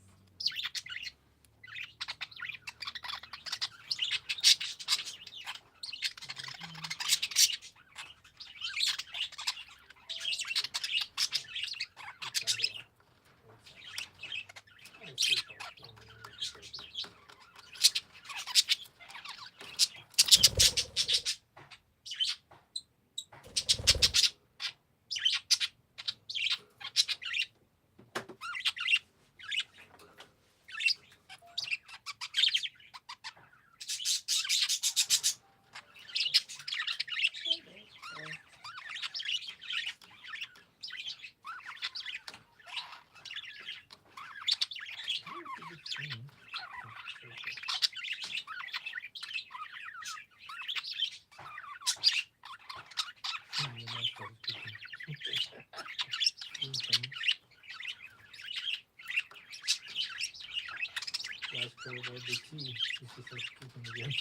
Last part about the tea, this is like cooking again.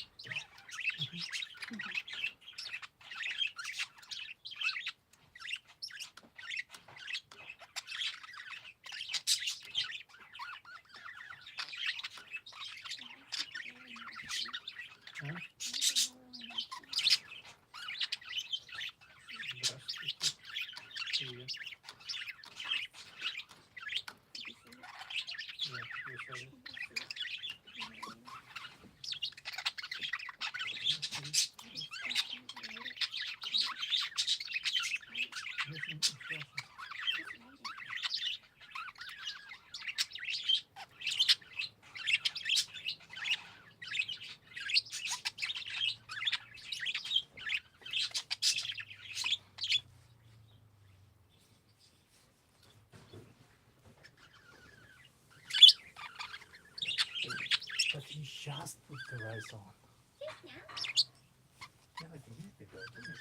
Huh? Здравствуйте. Привет. Yeah, you said it. But you just put the rice on. Yeah, like a minute ago, didn't you?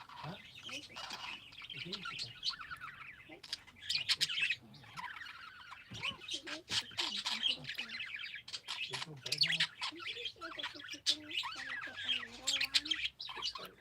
Huh? It is chicken. There's no bread now? That's great.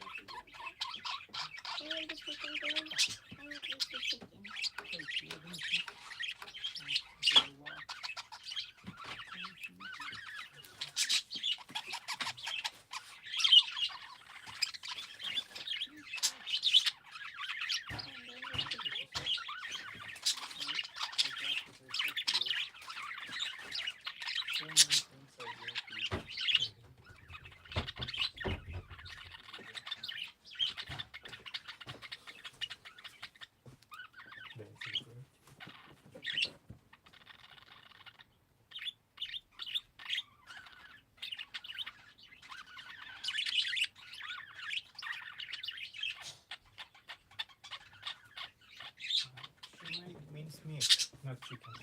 She made minced meat, not chicken.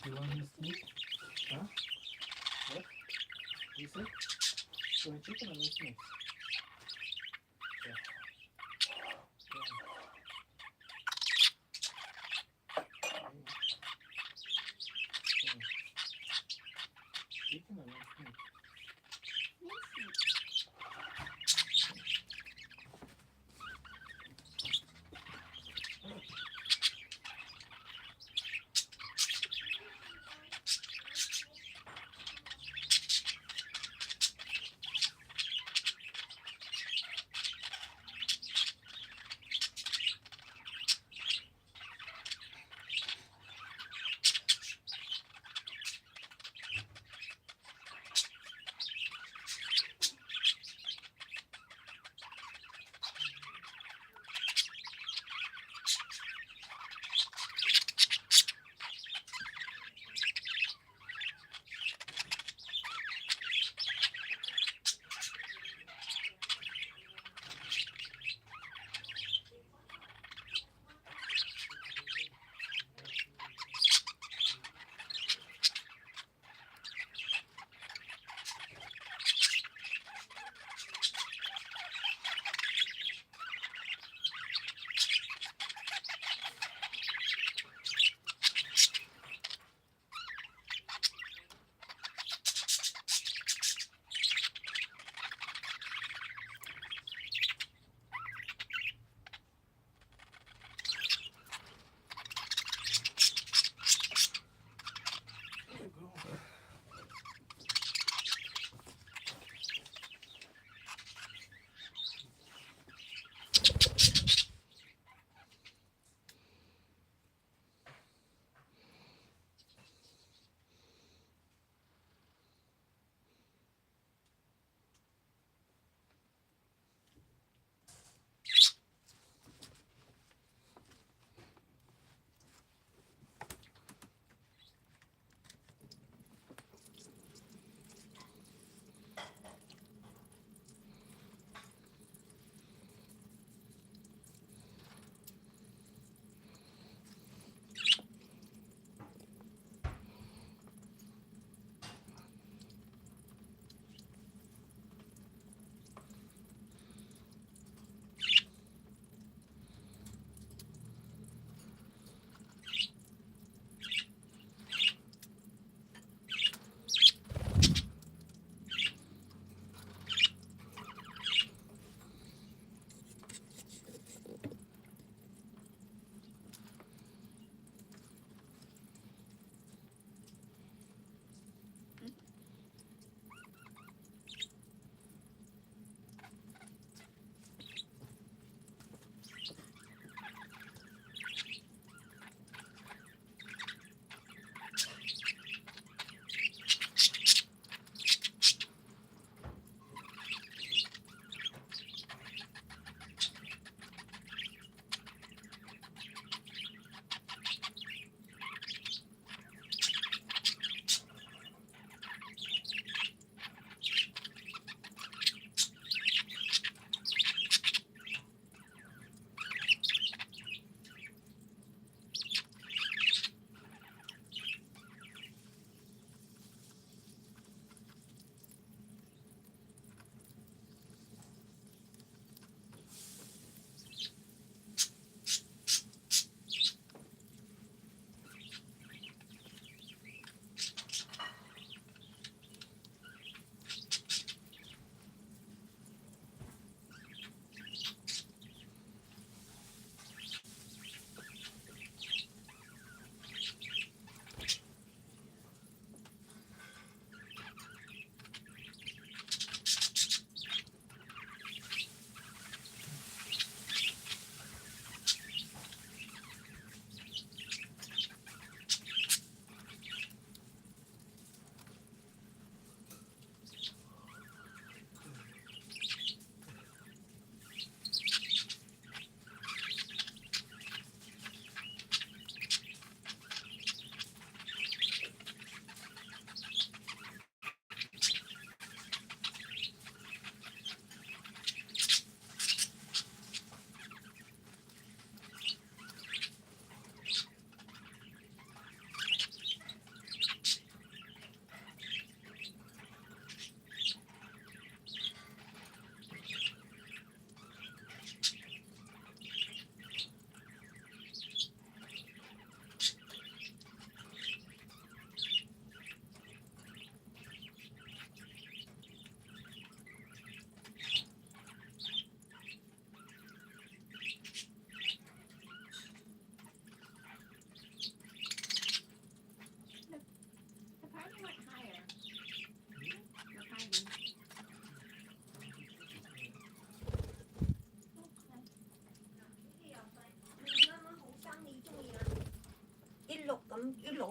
You want minced meat? Huh? What? You said? You want chicken or minced meat? Yeah. Chicken or minced meat?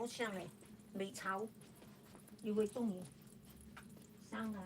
炒上嚟，微炒，你會中意。生啊！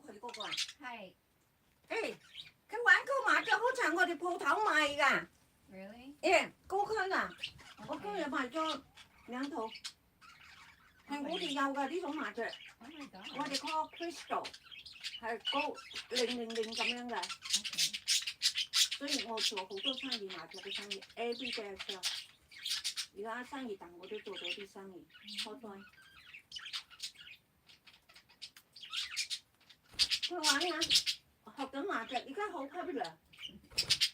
佢嗰個啊？係誒，佢玩高麻雀好似係我哋鋪頭賣㗎。 really？誒，高區啊，我今日買咗2套，係我哋有㗎呢種麻雀， Oh my god！我哋 call crystal，係高000咁樣嘅，所以我做好多生意麻雀嘅生意，every day sell。而家生意大我都做到啲生意，開開。佢玩啊，學緊麻雀，而家好 popular。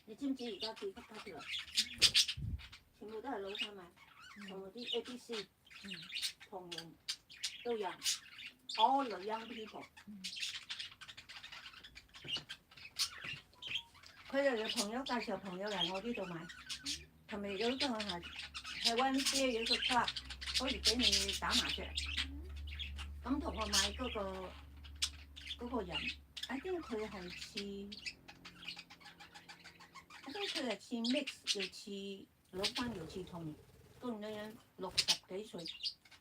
你知唔知而家幾 popular？全部都係老細買，同埋啲 ABC、同人都有，all the young people。佢哋嘅朋友介紹朋友嚟我呢度買，同埋有一個係YMCA有一個 club 可以俾你打麻雀。咁同我買嗰個人，I think 佢係似。我覺得佢係似 mix 又似老班又似童，個女人60幾歲，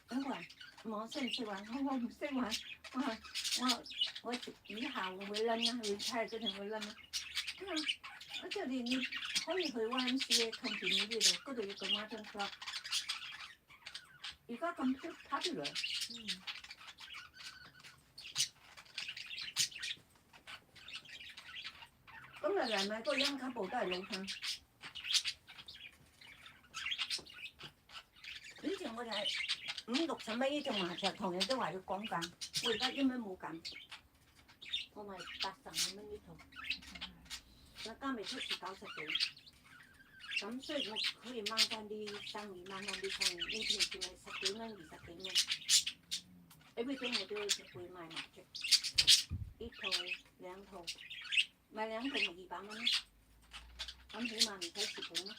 咁佢話我識唔識玩？我唔識玩，我以後我會撚啦，會睇嗰陣會撚啦。我叫你可以去 YMCA 近住呢度，嗰度有個 Martin Club， 而家咁 popular。咁嚟嚟買個音卡部都係老坑。以前我就係50-60蚊呢種麻雀，同人都話要講價，我而家一蚊冇減，我賣85蚊呢套，我加未出市90幾，咁所以我可以掹翻啲生意，掹翻啲生意，以前係10幾蚊、20幾蚊，everyday我都會賣麻雀，一套2套。買2套咪200蚊，咁起碼唔使蝕本咯。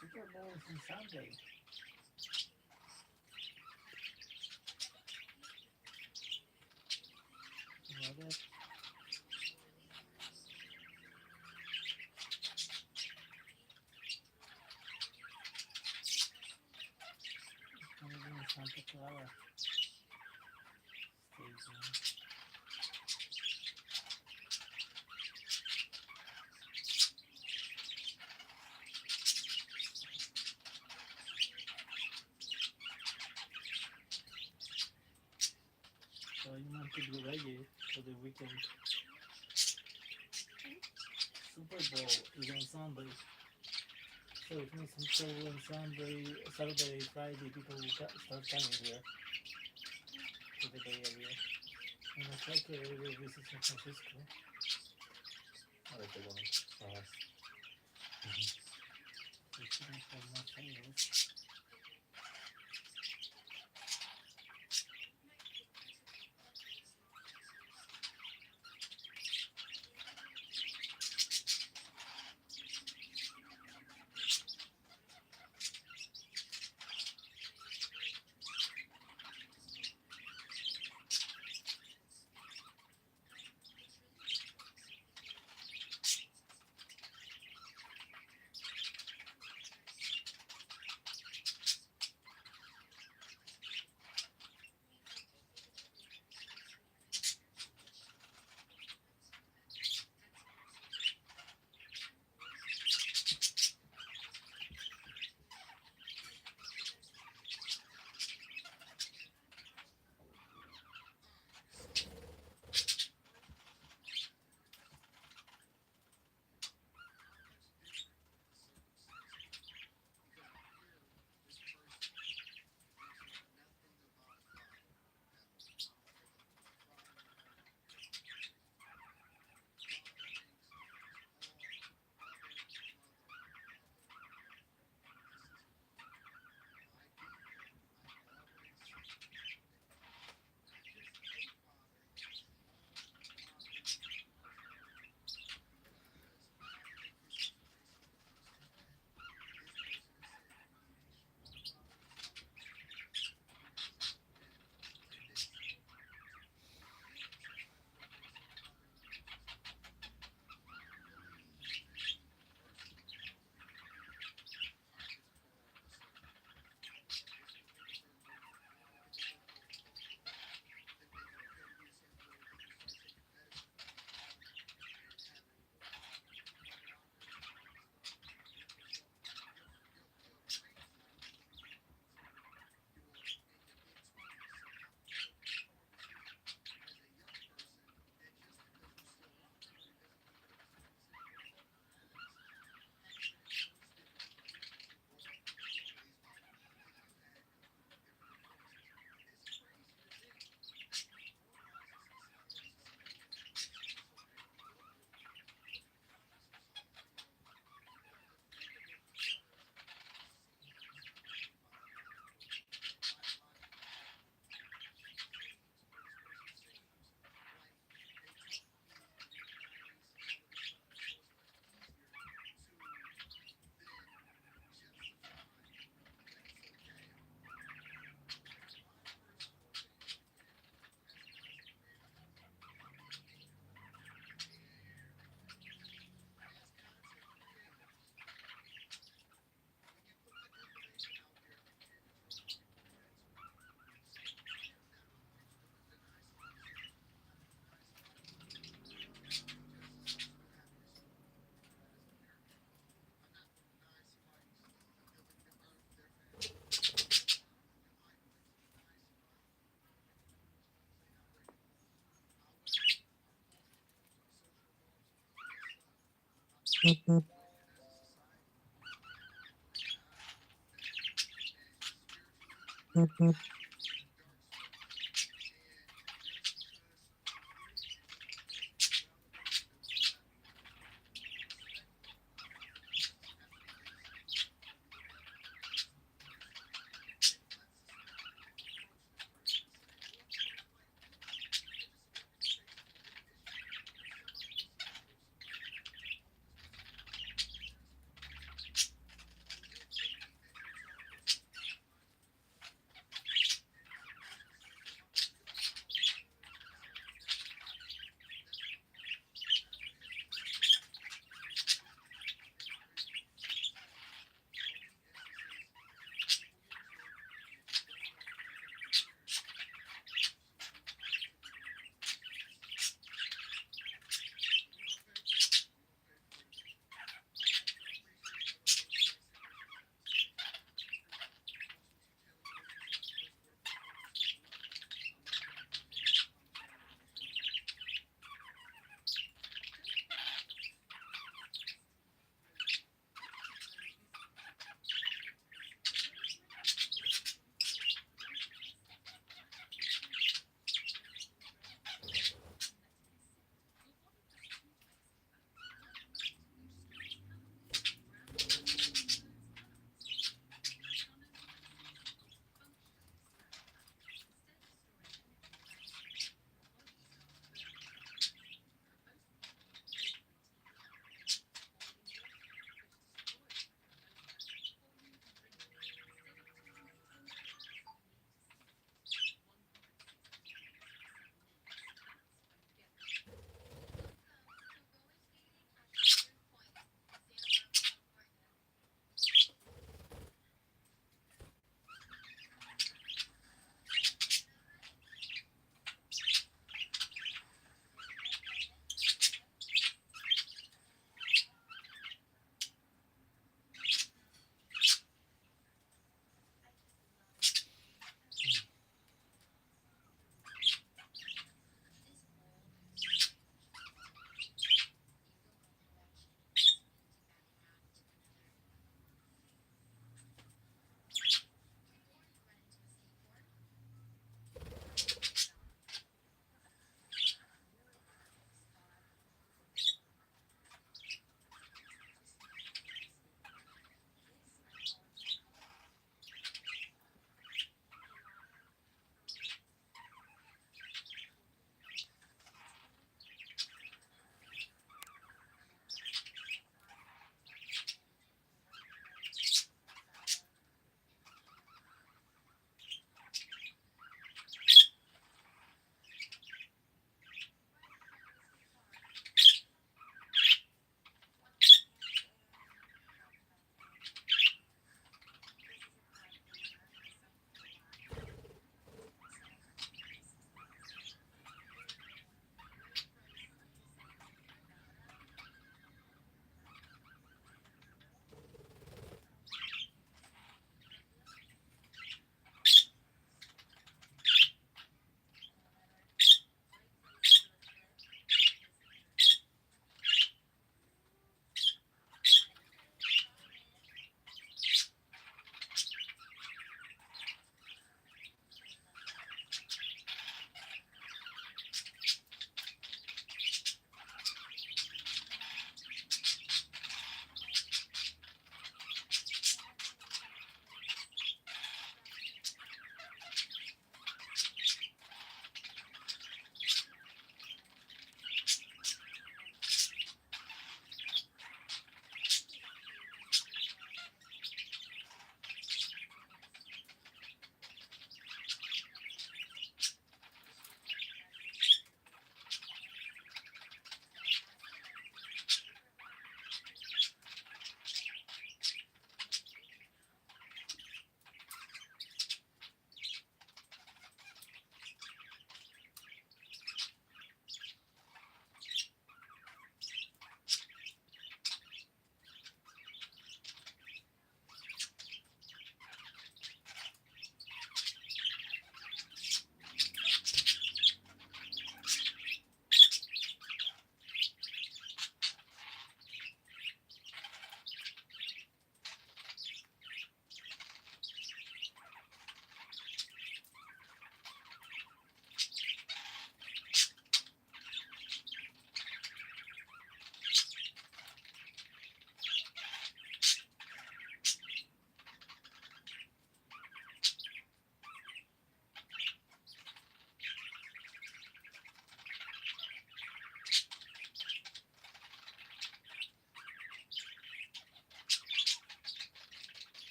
Super Bowl is on Sunday. You know that? It's gonna be in Santa Clara Stadium. So you want to be ready for the weekend. Super Bowl is on Sunday. So it means on Sunday, Saturday, Friday, people will start coming here to the Bay Area. And most likely they will visit San Francisco. Ahora te bueno. Ajá. Which shouldn't have much anyways.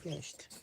finished.